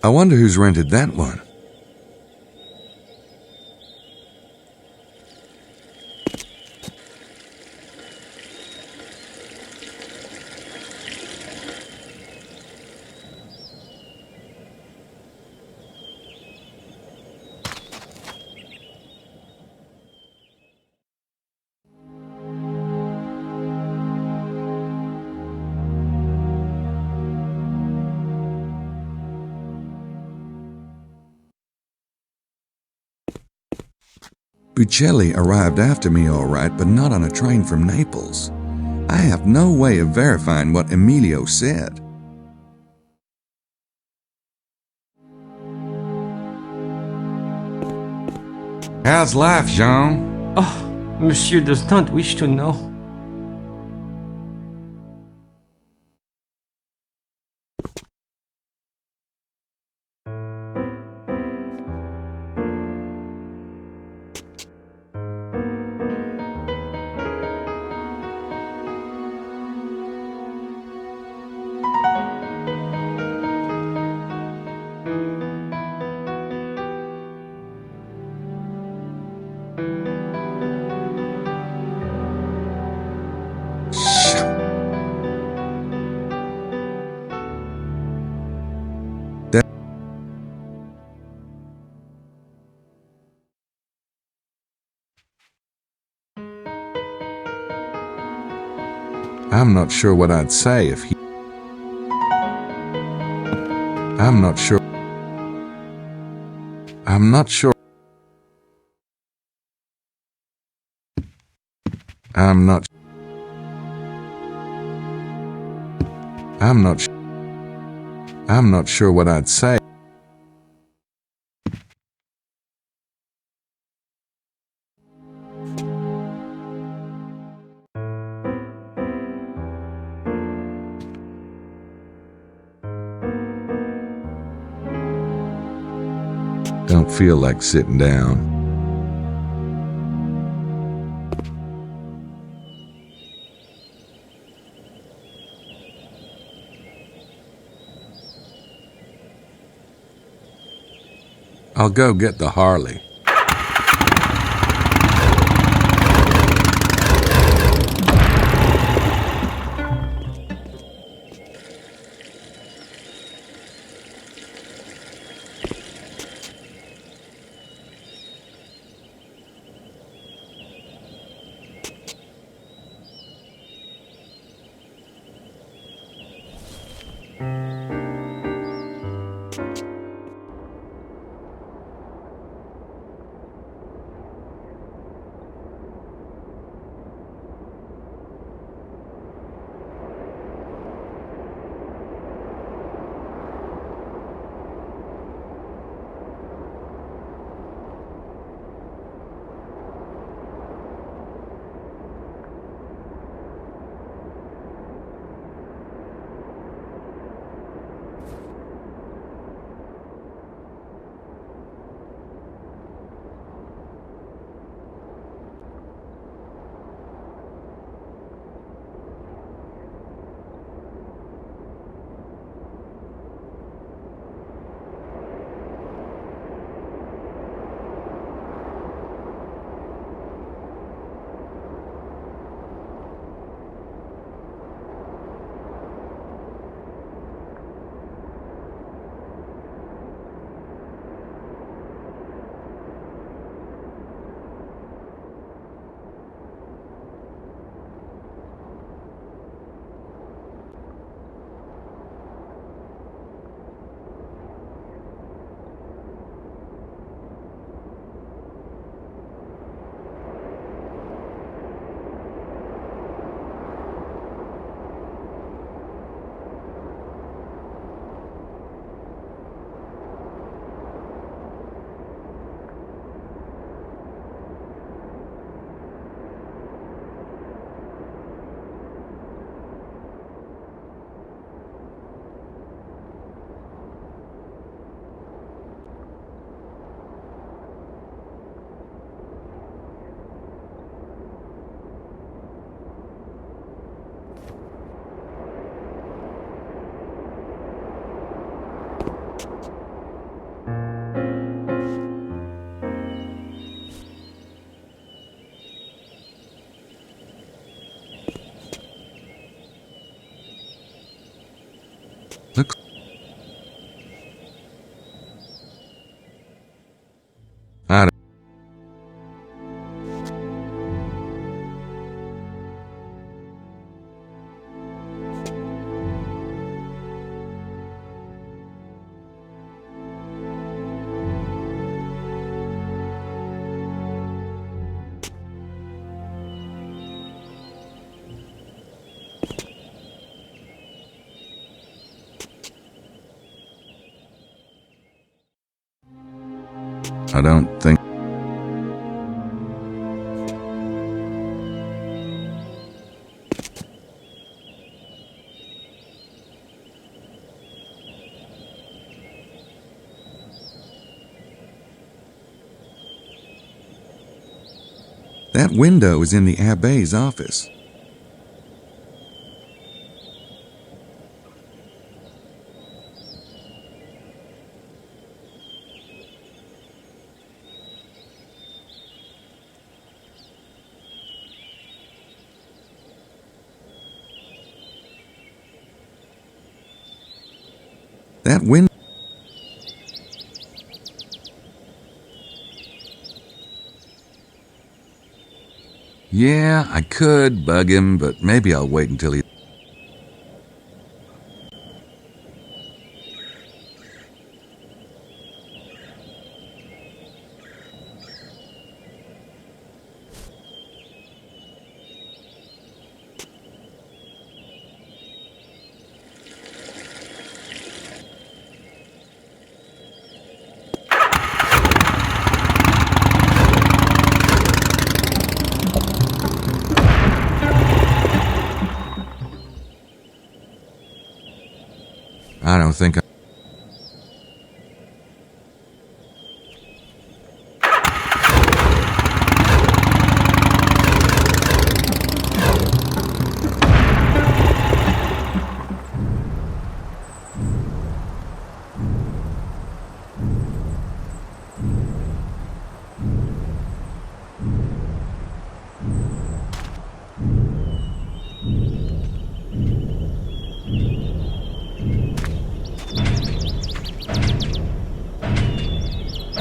I wonder who's rented that one. Buccelli arrived after me all right, but not on a train from Naples. I have no way of verifying what Emilio said. How's life, Jean? Oh, Monsieur does not wish to know. I'm not sure what I'd say if he... I'm not sure. I'm not sure. I'm not... I'm not... I'm not sure what I'd say. Don't feel like sitting down. I'll go get the Harley. Look. I don't... I don't think... That window is in the Abbe's office. That window. Yeah, I could bug him, but maybe I'll wait until he... I don't think I...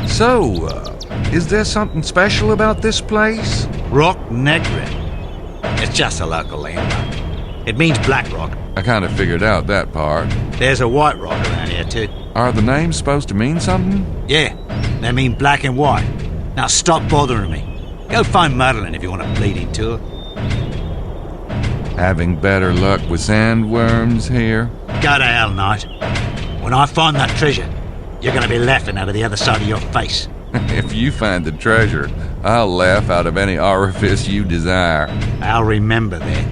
So, is there something special about this place? Rock Negra. It's just a local landmark. It means black rock. I kind of figured out that part. There's a white rock around here too. Are the names supposed to mean something? Yeah, they mean black and white. Now stop bothering me. Go find Madeline if you want to bleed into her. Having better luck with sandworms here? Go to hell, Knight. When I find that treasure, you're going to be laughing out of the other side of your face. If you find the treasure, I'll laugh out of any orifice you desire. I'll remember that.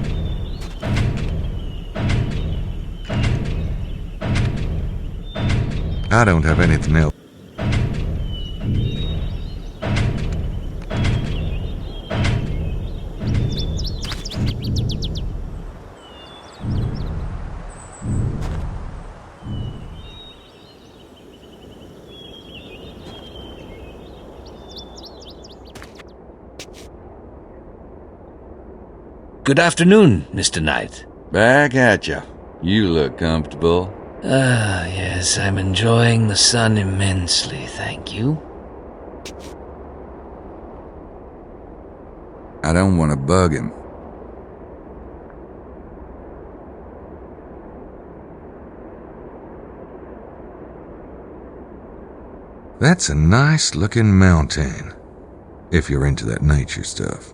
I don't have anything else. Good afternoon, Mr. Knight. Back at ya. You look comfortable. Ah, yes, I'm enjoying the sun immensely, thank you. I don't want to bug him. That's a nice looking mountain, if you're into that nature stuff.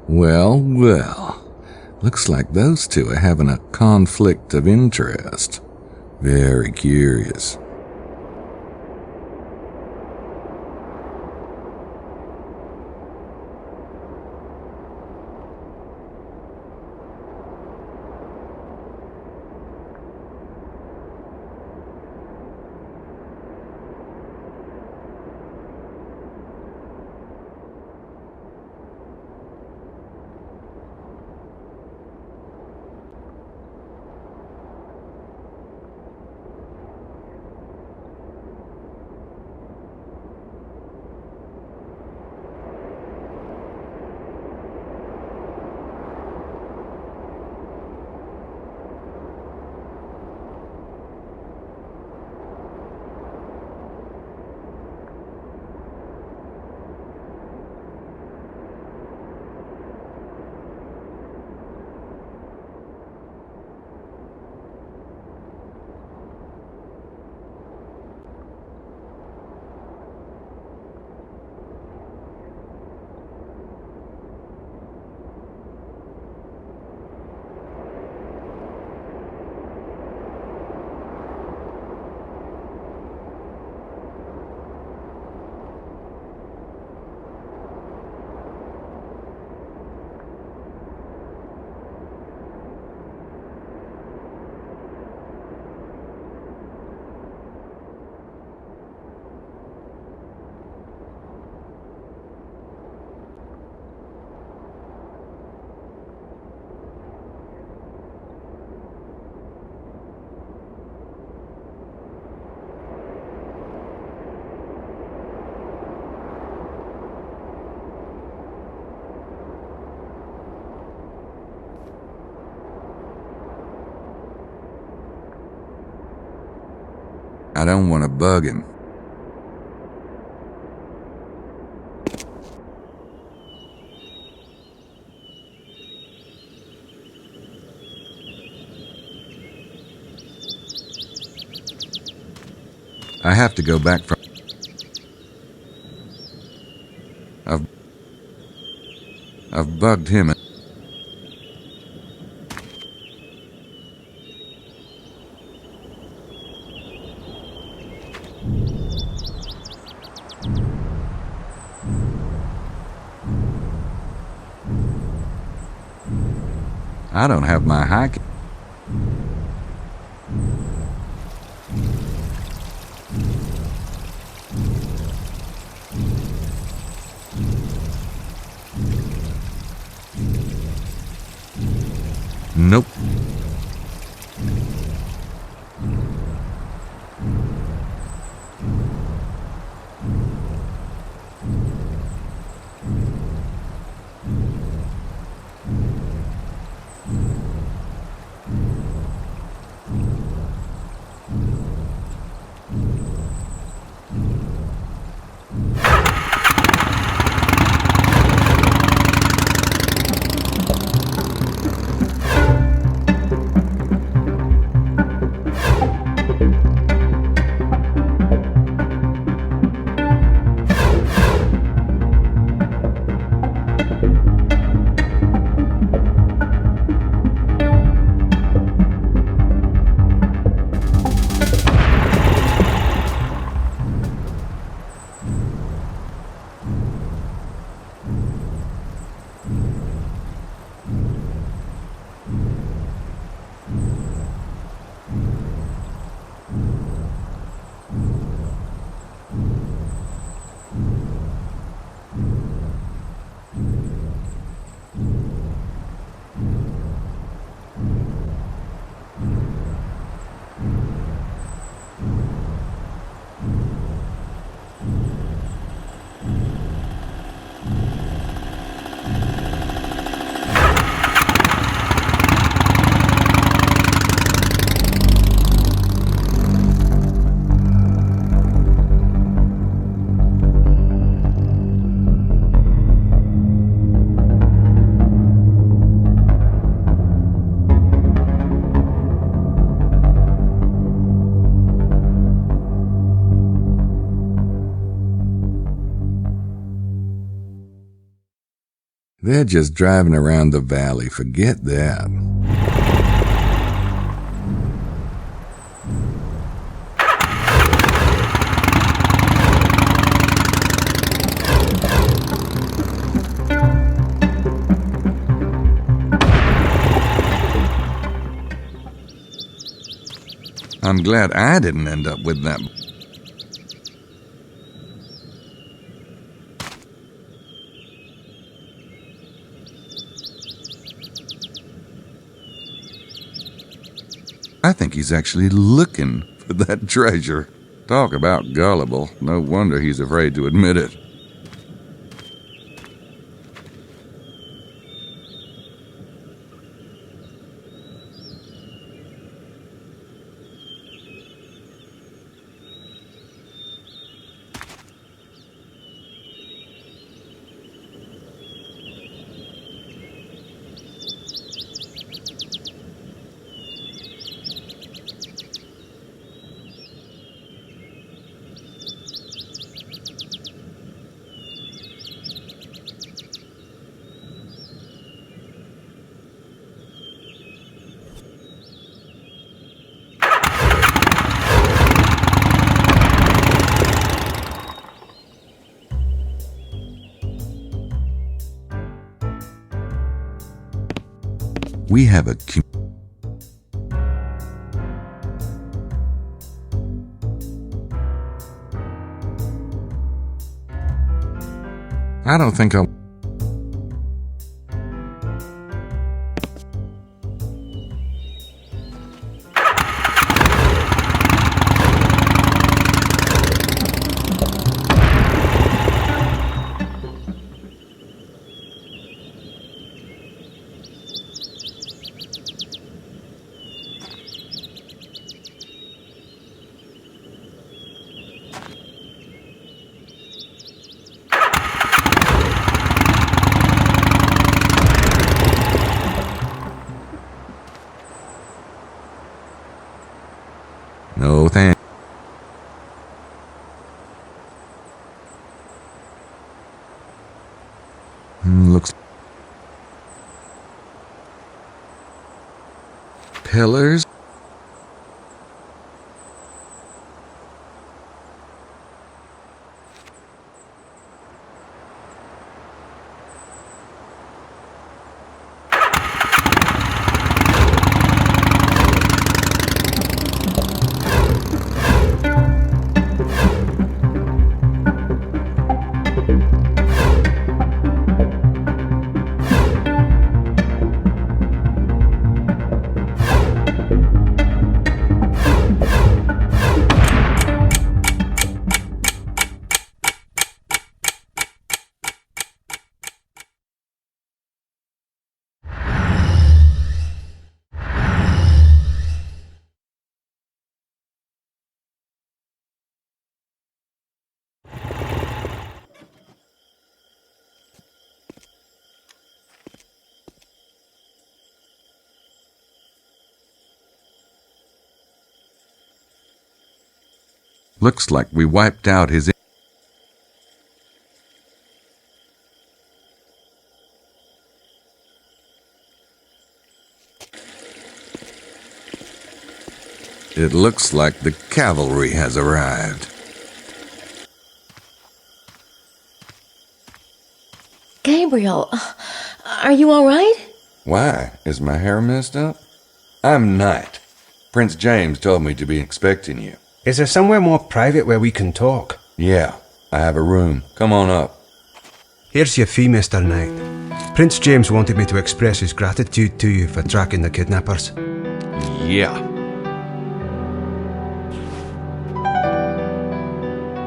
Well, well. Looks like those two are having a conflict of interest. Very curious. I don't want to bug him. I have to go back from... I've bugged him. I don't have my hiking. Nope. They're just driving around the valley. Forget that. I'm glad I didn't end up with that. I think he's actually looking for that treasure. Talk about gullible. No wonder he's afraid to admit it. We have a I don't think I'll... No thanks. Looks pillars. Looks like we wiped out his... It looks like the cavalry has arrived. Gabriel, are you all right? Why? Is my hair messed up? I'm Knight. Prince James told me to be expecting you. Is there somewhere more private where we can talk? Yeah, I have a room. Come on up. Here's your fee, Mr. Knight. Prince James wanted me to express his gratitude to you for tracking the kidnappers. Yeah.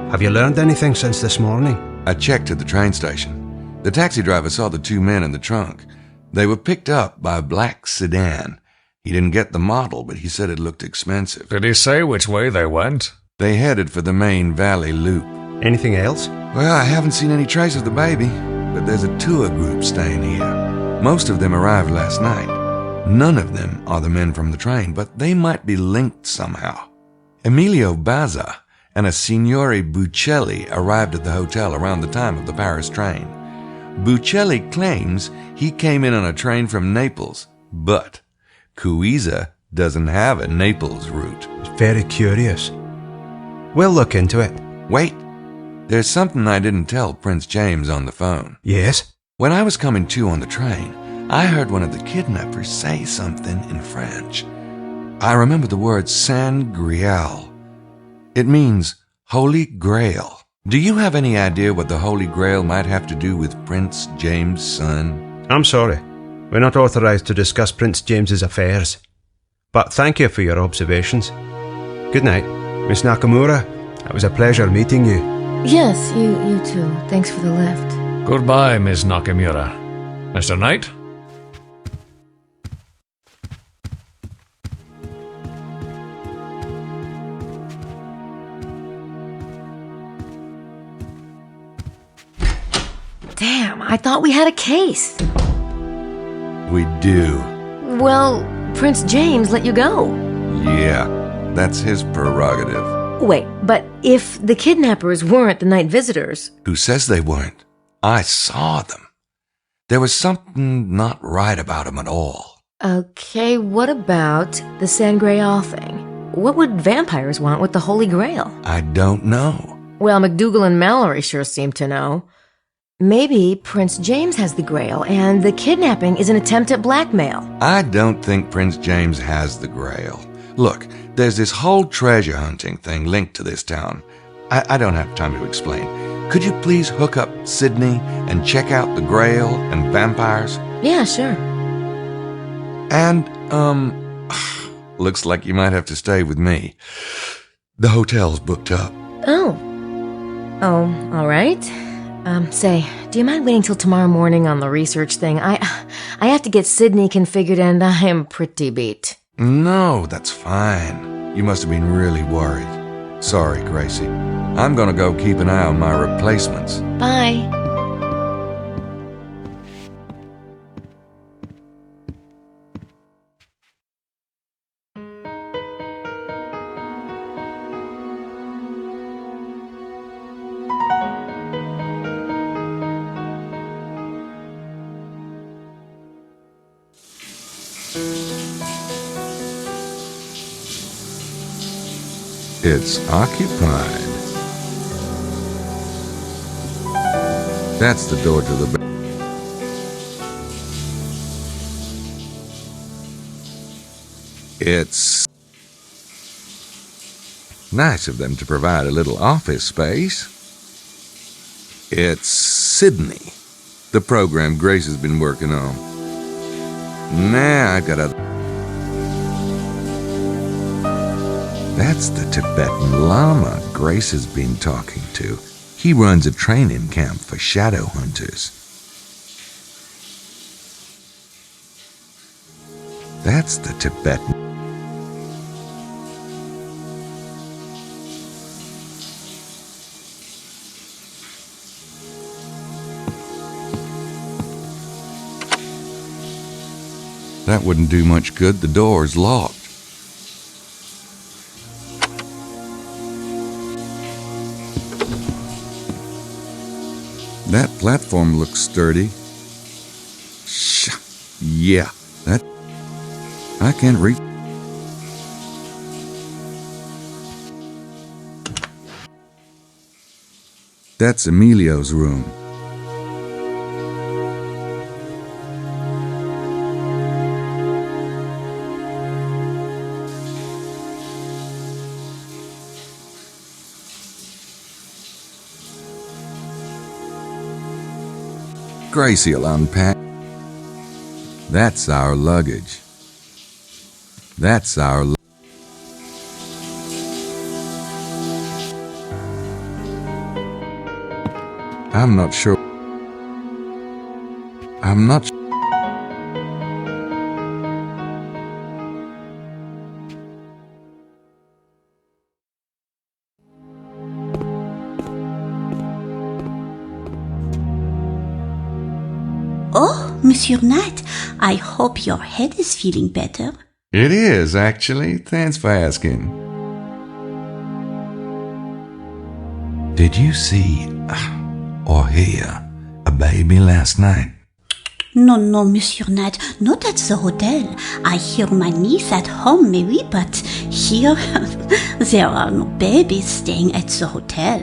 Have you learned anything since this morning? I checked at the train station. The taxi driver saw the two men in the trunk. They were picked up by a black sedan. He didn't get the model, but he said it looked expensive. Did he say which way they went? They headed for the main valley loop. Anything else? Well, I haven't seen any trace of the baby, but there's a tour group staying here. Most of them arrived last night. None of them are the men from the train, but they might be linked somehow. Emilio Bazza and a Signore Buccelli arrived at the hotel around the time of the Paris train. Buccelli claims he came in on a train from Naples, but Cuiza doesn't have a Naples route. Very curious. We'll look into it. Wait, there's something I didn't tell Prince James on the phone. Yes? When I was coming to on the train, I heard one of the kidnappers say something in French. I remember the word Saint Grail. It means Holy Grail. Do you have any idea what the Holy Grail might have to do with Prince James' son? I'm sorry. We're not authorized to discuss Prince James's affairs. But thank you for your observations. Good night, Miss Nakamura. It was a pleasure meeting you. Yes, you too. Thanks for the lift. Goodbye, Miss Nakamura. Mr. Knight? Damn, I thought we had a case. We do. Well, Prince James let you go. Yeah, that's his prerogative. Wait, but if the kidnappers weren't the night visitors... Who says they weren't? I saw them. There was something not right about them at all. Okay, what about the Sangreal thing? What would vampires want with the Holy Grail? I don't know. Well, McDougal and Mallory sure seem to know. Maybe Prince James has the Grail, and the kidnapping is an attempt at blackmail. I don't think Prince James has the Grail. Look, there's this whole treasure hunting thing linked to this town. I don't have time to explain. Could you please hook up Sydney and check out the Grail and vampires? Yeah, sure. And, looks like you might have to stay with me. The hotel's booked up. Oh, all right. Say, do you mind waiting till tomorrow morning on the research thing? I have to get Sydney configured and I am pretty beat. No, that's fine. You must have been really worried. Sorry, Gracie. I'm gonna go keep an eye on my replacements. Bye. It's occupied. That's the door to the back. It's nice of them to provide a little office space. It's Sydney, the program Grace has been working on. Nah, I gotta... That's the Tibetan Lama Grace has been talking to. He runs a training camp for shadow hunters. That's the Tibetan... That wouldn't do much good. The door's locked. That platform looks sturdy. Yeah, that... I can't reach... That's Emilio's room. Gracie'll unpack. That's our luggage. That's our I'm not sure. I'm not sure. Oh, Monsieur Knight, I hope your head is feeling better. It is, actually. Thanks for asking. Did you see or hear a baby last night? No, Monsieur Knight, not at the hotel. I hear my niece at home, maybe, but here there are no babies staying at the hotel.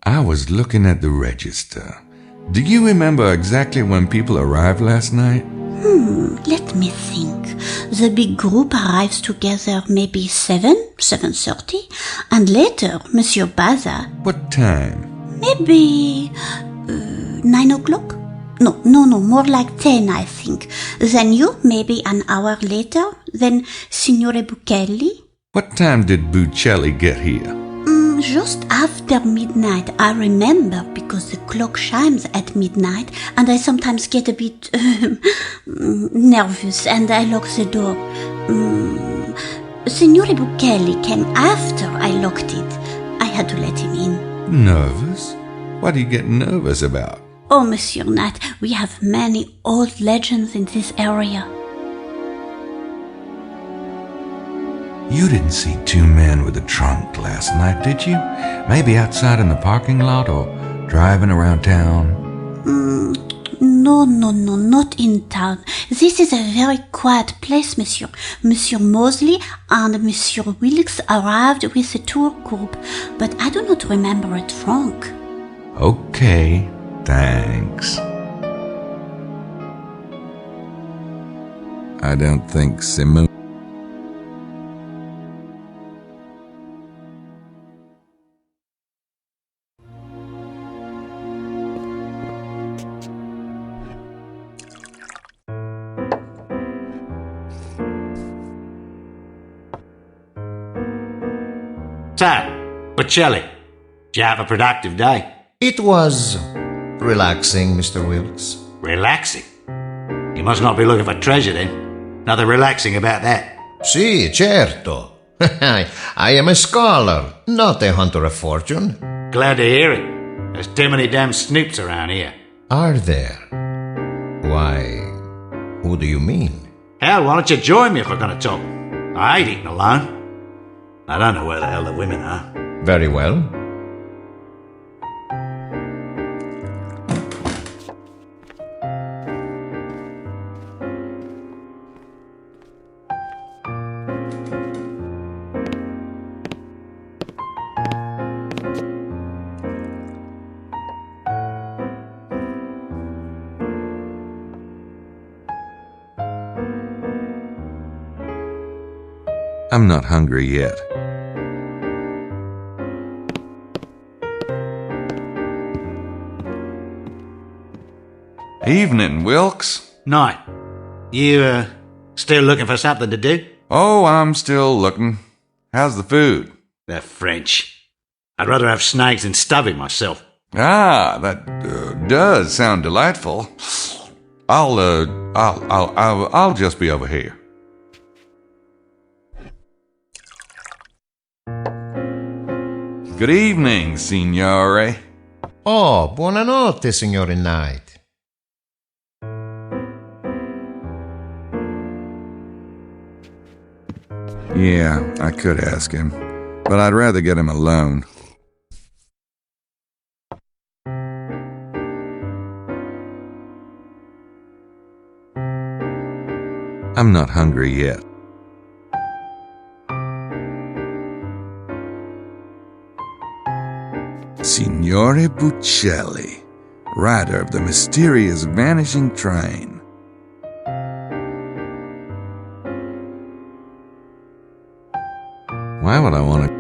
I was looking at the register. Do you remember exactly when people arrived last night? Let me think. The big group arrives together maybe 7:30, and later Monsieur Baza. What time? Maybe 9 o'clock? No, more like 10, I think. Then you, maybe an hour later. Then Signore Buccelli. What time did Buccelli get here? Just after midnight, I remember, because the clock chimes at midnight, and I sometimes get a bit nervous, and I lock the door. Signore Buccelli came after I locked it. I had to let him in. Nervous? What are you getting nervous about? Oh, Monsieur Knight, we have many old legends in this area. You didn't see two men with a trunk last night, did you? Maybe outside in the parking lot or driving around town? No, not in town. This is a very quiet place, monsieur. Monsieur Mosley and Monsieur Wilkes arrived with a tour group, but I do not remember a trunk. Okay, thanks. I don't think Simone... So, Bocelli, did you have a productive day? It was relaxing, Mr. Wilkes. Relaxing? You must not be looking for treasure then. Nothing relaxing about that. Sì, certo. I am a scholar, not a hunter of fortune. Glad to hear it. There's too many damn snoops around here. Are there? Why, who do you mean? Hell, why don't you join me if we're going to talk? I ain't eating alone. I don't know where the hell the women are. Very well. I'm not hungry yet. Evening, Wilkes. Night. You, still looking for something to do? Oh, I'm still looking. How's the food? They're French. I'd rather have snakes than stuffing myself. Ah, that does sound delightful. I'll just be over here. Good evening, signore. Oh, buonanotte, signore Knight. Yeah, I could ask him, but I'd rather get him alone. I'm not hungry yet. Signore Buccelli, rider of the mysterious vanishing train. Why would I want to?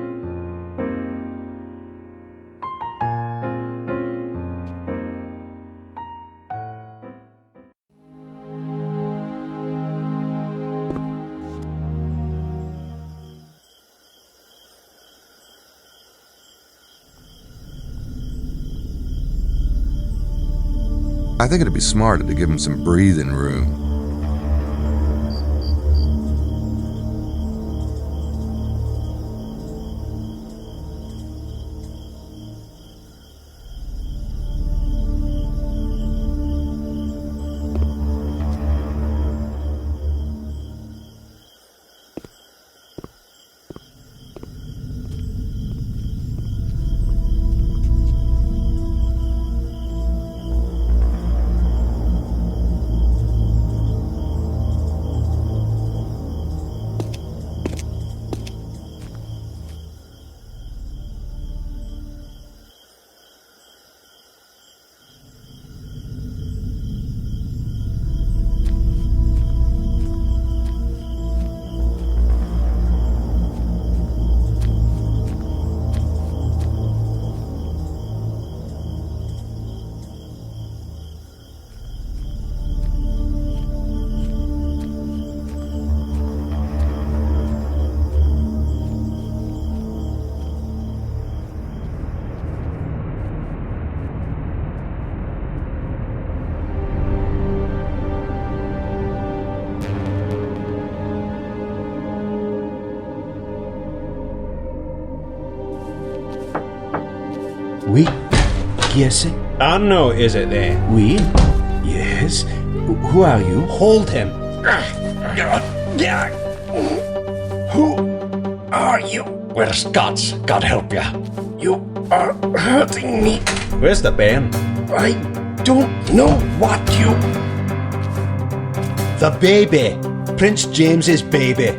I think it'd be smarter to give him some breathing room. Oui? Qui est-ce? Arno, is it there? Oui? Yes? Who are you? Hold him. Who are you? We're Scots, God help ya. You are hurting me. Where's the pen? I don't know what you... The baby. Prince James's baby.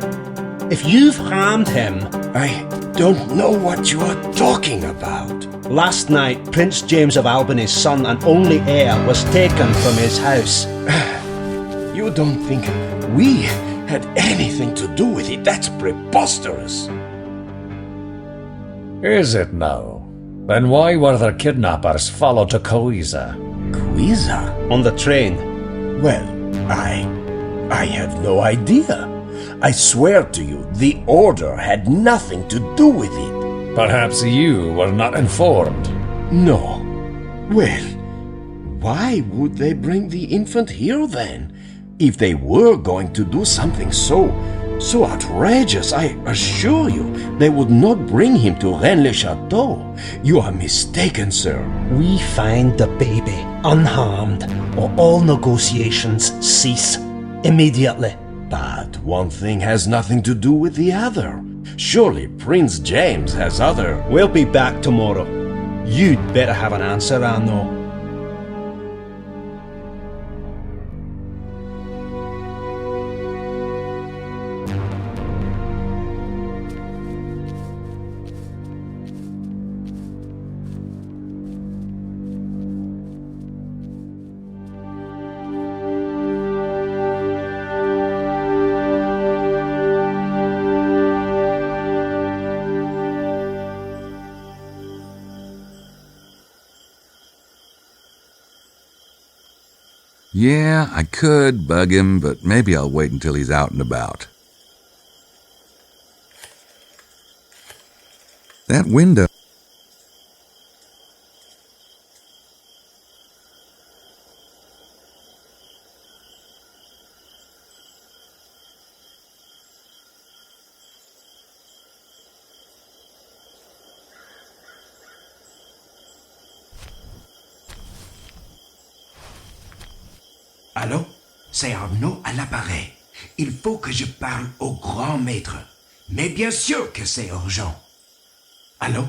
If you've harmed him... I don't know what you are talking about. Last night, Prince James of Albany's son and only heir was taken from his house. You don't think we had anything to do with it? That's preposterous. Is it now? Then why were their kidnappers followed to Coiza? Coiza? On the train. Well, I have no idea. I swear to you, the Order had nothing to do with it. Perhaps you were not informed. No. Well, why would they bring the infant here then? If they were going to do something so outrageous, I assure you, they would not bring him to Rennes-le-Château. You are mistaken, sir. We find the baby unharmed, or all negotiations cease immediately. But one thing has nothing to do with the other. Surely Prince James has other... We'll be back tomorrow. You'd better have an answer, Arno. Yeah, I could bug him, but maybe I'll wait until he's out and about. That window... Allô? C'est Arnaud à l'appareil. Il faut que je parle au grand maître. Mais bien sûr que c'est urgent. Allô?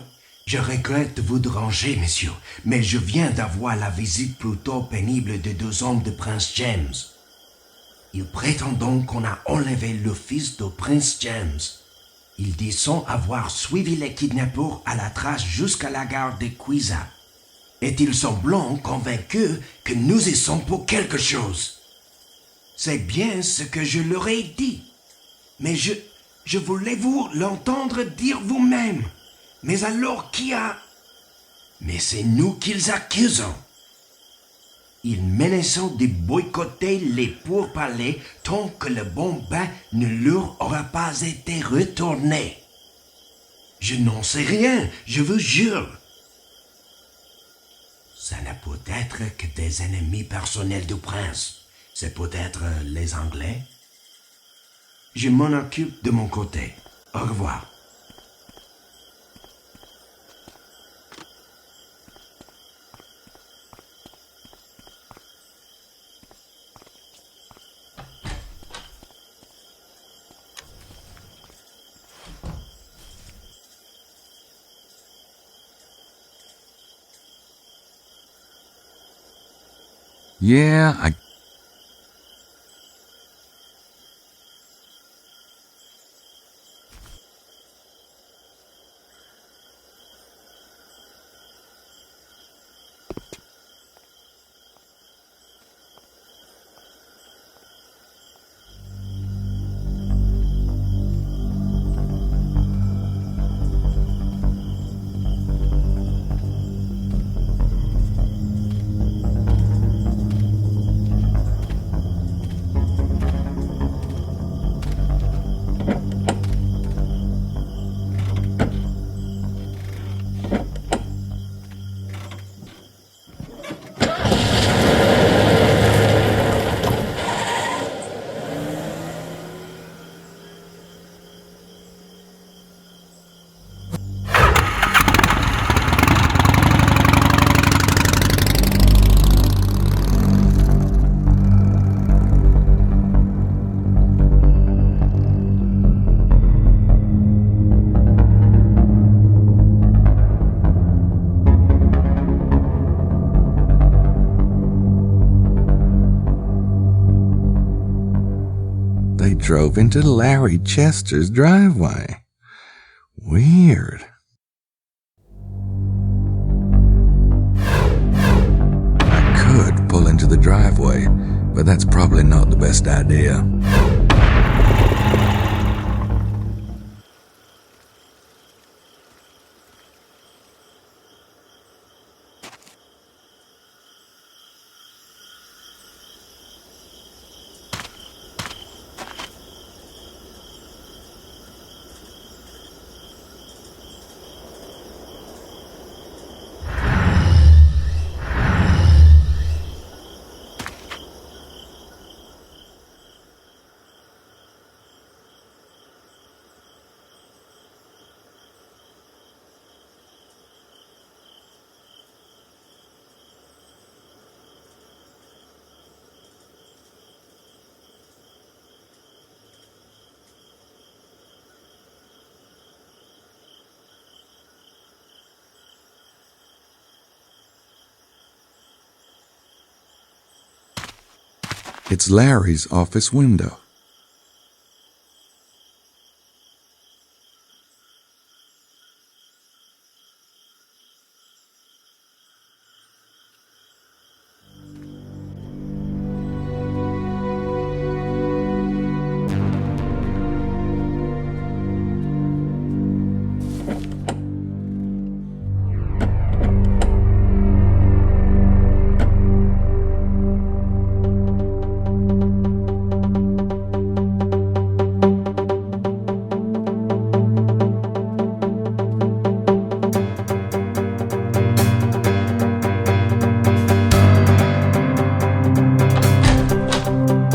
Je regrette de vous déranger, monsieur, mais je viens d'avoir la visite plutôt pénible de 2 hommes de Prince James. Ils prétendent donc qu'on a enlevé le fils de Prince James. Ils disent avoir suivi les kidnappeurs à la trace jusqu'à la gare de Cuisa. Et ils semblent convaincus que nous y sommes pour quelque chose. C'est bien ce que je leur ai dit. Mais je voulais vous l'entendre dire vous-même. Mais alors qui a... Mais c'est nous qu'ils accusent. Ils menacent de boycotter les pourparlers tant que le bon bain ne leur aura pas été retourné. Je n'en sais rien, je vous jure. Ça ne peut être que des ennemis personnels du prince. C'est peut-être les Anglais. Je m'en occupe de mon côté. Au revoir. Yeah, I... They drove into Larry Chester's driveway. Weird. I could pull into the driveway, but that's probably not the best idea. It's Larry's office window.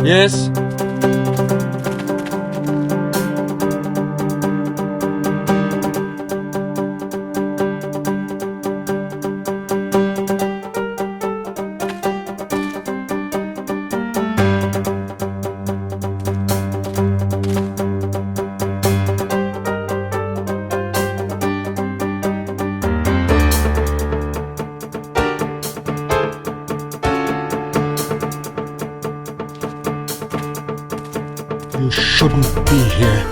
Yes? You shouldn't be here.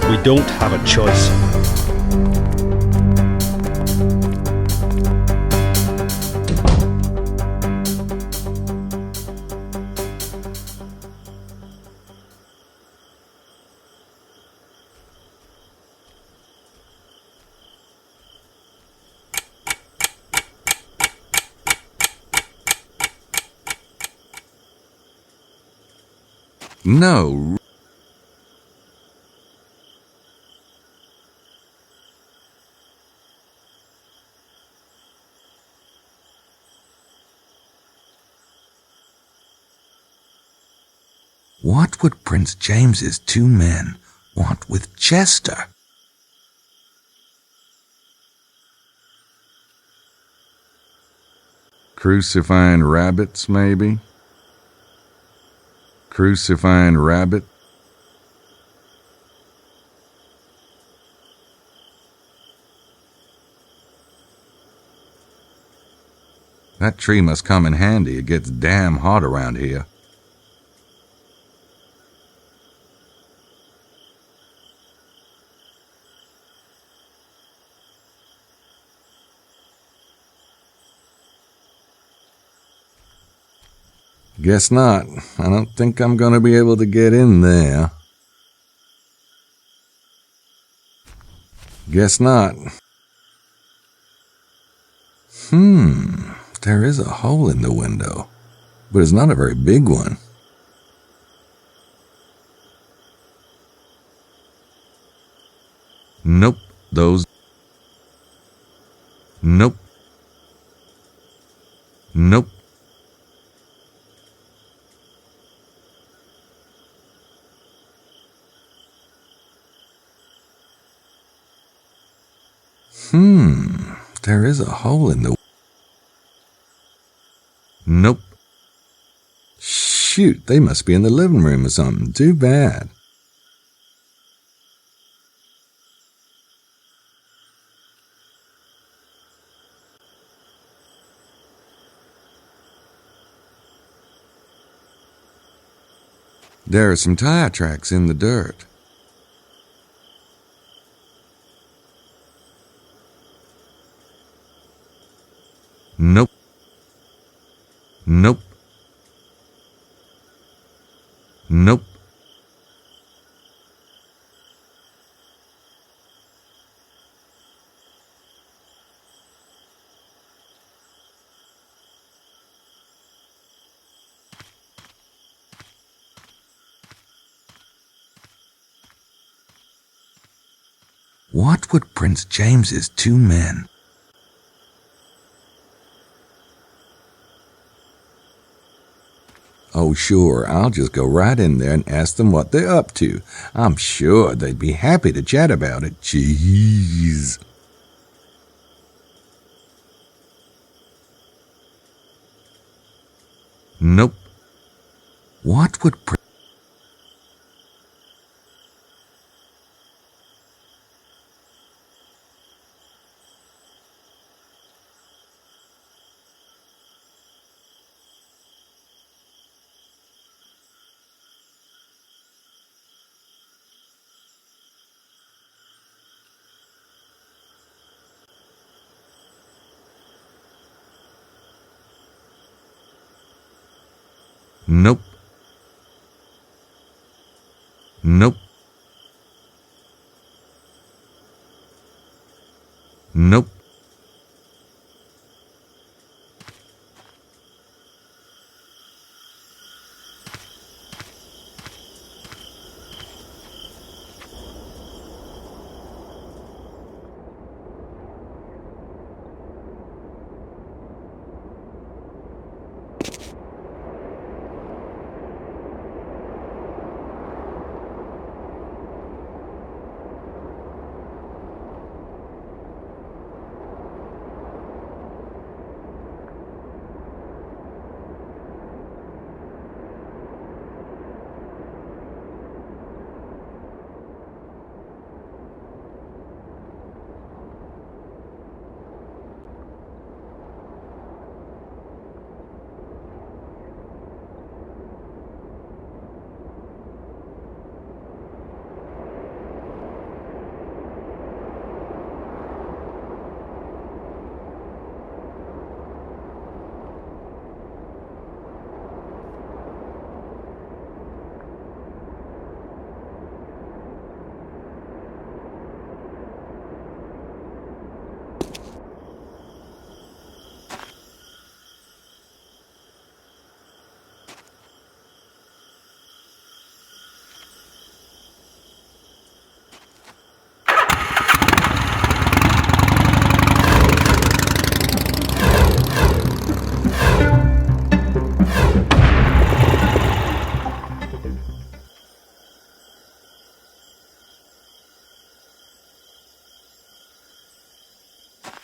We don't have a choice. No. What would Prince James's two men want with Chester? Crucifying rabbits, maybe? Crucifying rabbit? That tree must come in handy. It gets damn hot around here. Guess not. I don't think I'm going to be able to get in there. Guess not. There is a hole in the window, but it's not a very big one. Nope, Nope. Nope. There is a hole in the... Nope. Shoot, they must be in the living room or something. Too bad. There are some tire tracks in the dirt. Nope. Nope. Nope. What would Prince James's two men... Oh, sure, I'll just go right in there and ask them what they're up to. I'm sure they'd be happy to chat about it. Jeez. Nope. What would... Nope. Nope. Nope.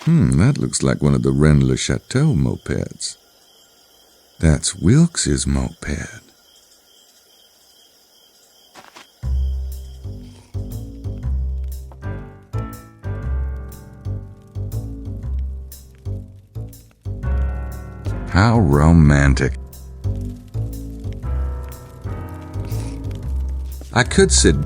That looks like one of the Rennes-le-Chateau mopeds. That's Wilkes's moped. How romantic. I could sit.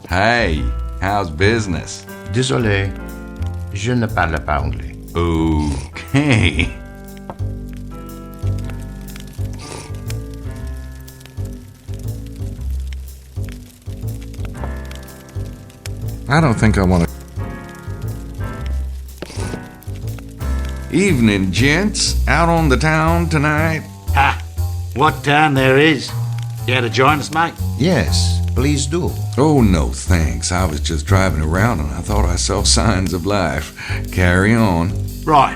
Hey, how's business? Désolé, je ne parle pas anglais. Okay. I don't think I want to. Evening, gents. Out on the town tonight? Ha! What town there is? You here to join us, mate? Yes, please do. Oh, no, thanks. I was just driving around and I thought I saw signs of life. Carry on. Right.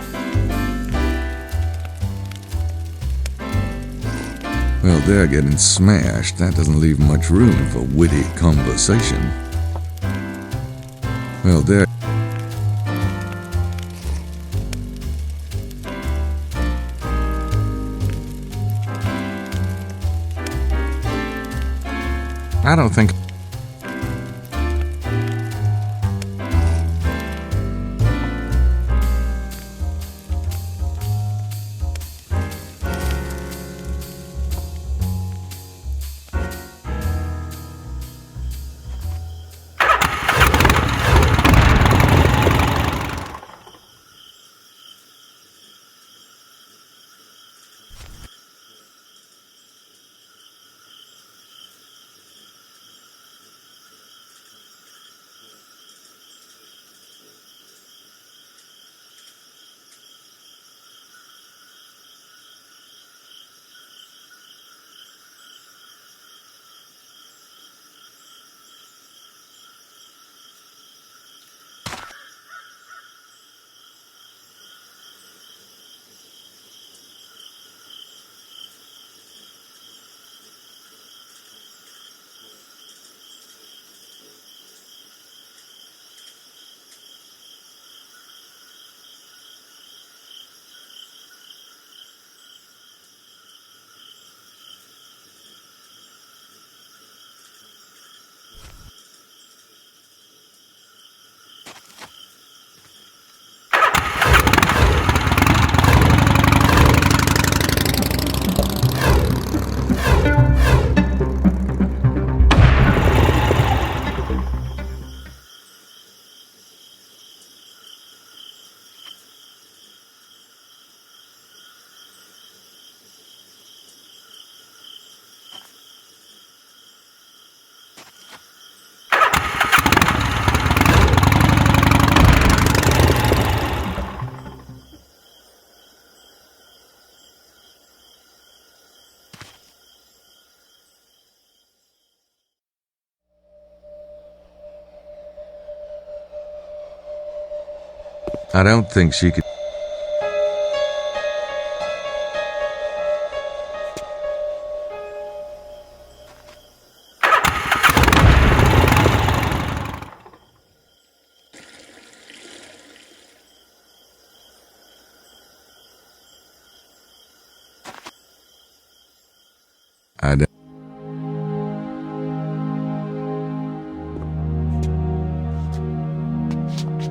Well, they're getting smashed. That doesn't leave much room for witty conversation. Well, they're... I don't think... I don't think she could... I don't...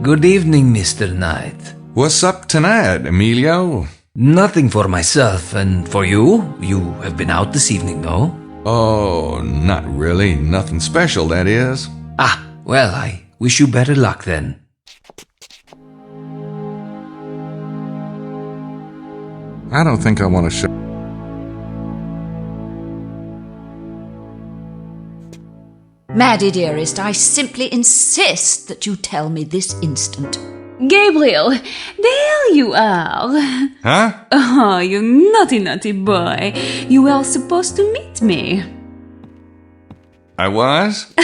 Good evening, Mr. Knight. What's up tonight, Emilio? Nothing for myself, and for you? You have been out this evening, no? Oh, not really. Nothing special, that is. Ah, well, I wish you better luck then. I don't think I want to show... Maddie, dearest, I simply insist that you tell me this instant. Gabriel, there you are. Huh? Oh, you naughty, naughty boy. You were supposed to meet me. I was?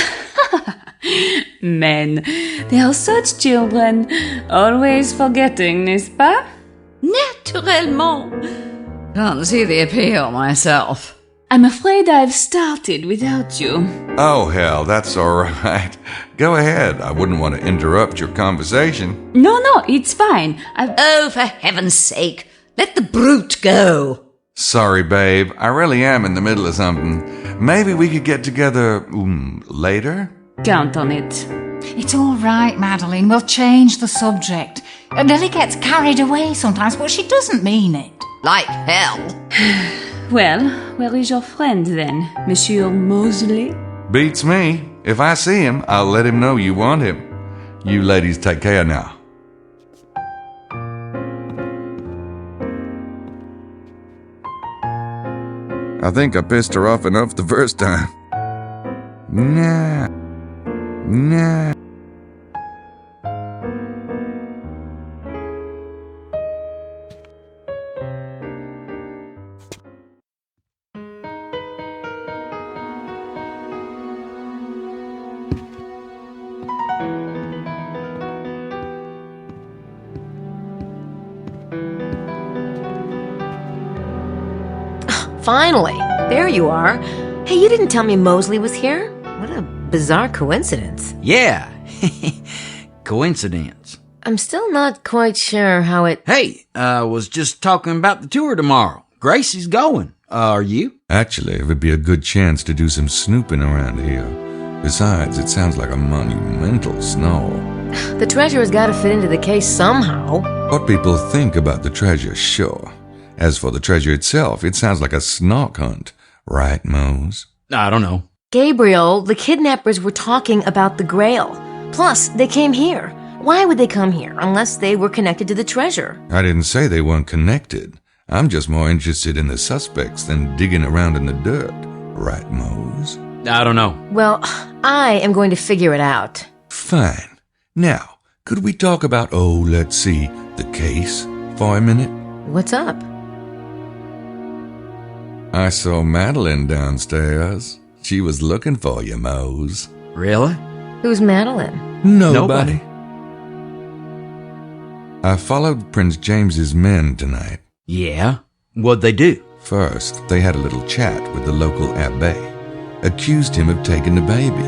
Men, they are such children, always forgetting, n'est-ce pas? Naturellement. Can't see the appeal myself. I'm afraid I've started without you. Oh, hell, that's all right. Go ahead. I wouldn't want to interrupt your conversation. No, it's fine. Oh, for heaven's sake, let the brute go. Sorry, babe. I really am in the middle of something. Maybe we could get together later? Count on it. It's all right, Madeline. We'll change the subject. Lily gets carried away sometimes, but she doesn't mean it. Like hell. Well, where is your friend then, Monsieur Mosley? Beats me. If I see him, I'll let him know you want him. You ladies take care now. I think I pissed her off enough the first time. Nah. Finally, there you are. Hey, you didn't tell me Mosley was here? What a bizarre coincidence. Yeah. Coincidence. I'm still not quite sure how it... Hey, I was just talking about the tour tomorrow. Gracie's going. Are you? Actually, it would be a good chance to do some snooping around here. Besides, it sounds like a monumental snore. The treasure's got to fit into the case somehow. What people think about the treasure, sure. As for the treasure itself, it sounds like a snark hunt. Right, Mose? I don't know. Gabriel, the kidnappers were talking about the Grail. Plus, they came here. Why would they come here unless they were connected to the treasure? I didn't say they weren't connected. I'm just more interested in the suspects than digging around in the dirt. Right, Mose? I don't know. Well, I am going to figure it out. Fine. Now, could we talk about, let's see, the case for a minute? What's up? I saw Madeline downstairs. She was looking for you, Mose. Really? Who's Madeline? Nobody. I followed Prince James's men tonight. Yeah? What'd they do? First, they had a little chat with the local abbé. Accused him of taking the baby.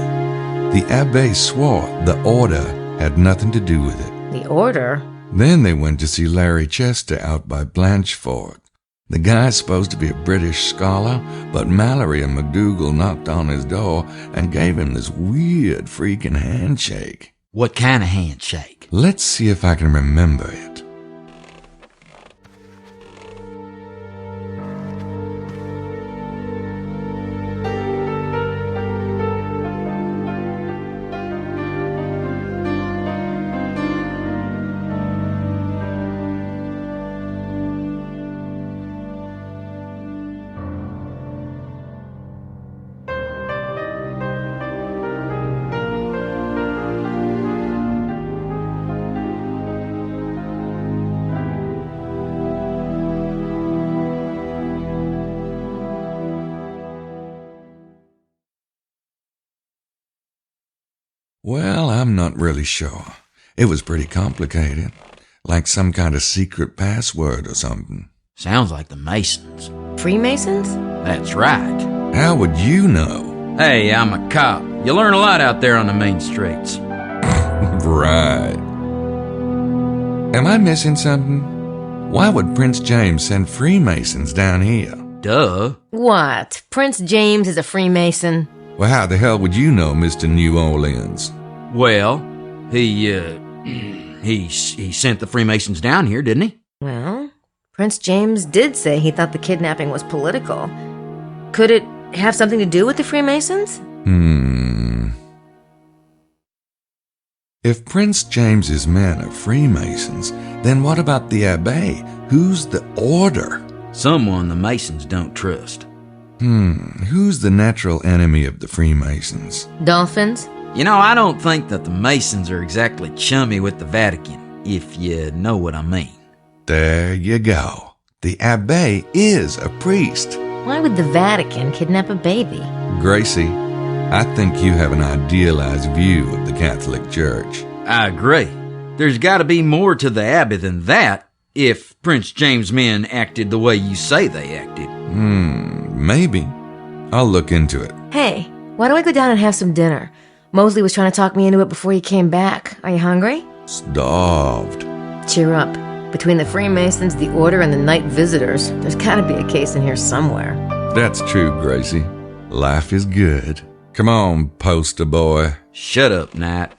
The abbé swore the order had nothing to do with it. The order? Then they went to see Larry Chester out by Blanchford. The guy's supposed to be a British scholar, but Mallory and McDougal knocked on his door and gave him this weird freaking handshake. What kind of handshake? Let's see if I can remember it. Well, I'm not really sure. It was pretty complicated. Like some kind of secret password or something. Sounds like the Masons. Freemasons? That's right. How would you know? Hey, I'm a cop. You learn a lot out there on the main streets. Right. Am I missing something? Why would Prince James send Freemasons down here? Duh. What? Prince James is a Freemason? Well, how the hell would you know, Mr. New Orleans? Well, he sent the Freemasons down here, didn't he? Well, Prince James did say he thought the kidnapping was political. Could it have something to do with the Freemasons? If Prince James's men are Freemasons, then what about the Abbé? Who's the order? Someone the Masons don't trust. Who's the natural enemy of the Freemasons? Dolphins? You know, I don't think that the Masons are exactly chummy with the Vatican, if you know what I mean. There you go. The Abbé is a priest. Why would the Vatican kidnap a baby? Gracie, I think you have an idealized view of the Catholic Church. I agree. There's got to be more to the Abbey than that if Prince James' men acted the way you say they acted. Maybe. I'll look into it. Hey, why don't we go down and have some dinner? Mosley was trying to talk me into it before he came back. Are you hungry? Starved. Cheer up. Between the Freemasons, the Order, and the night visitors, there's gotta be a case in here somewhere. That's true, Gracie. Life is good. Come on, poster boy. Shut up, Nat.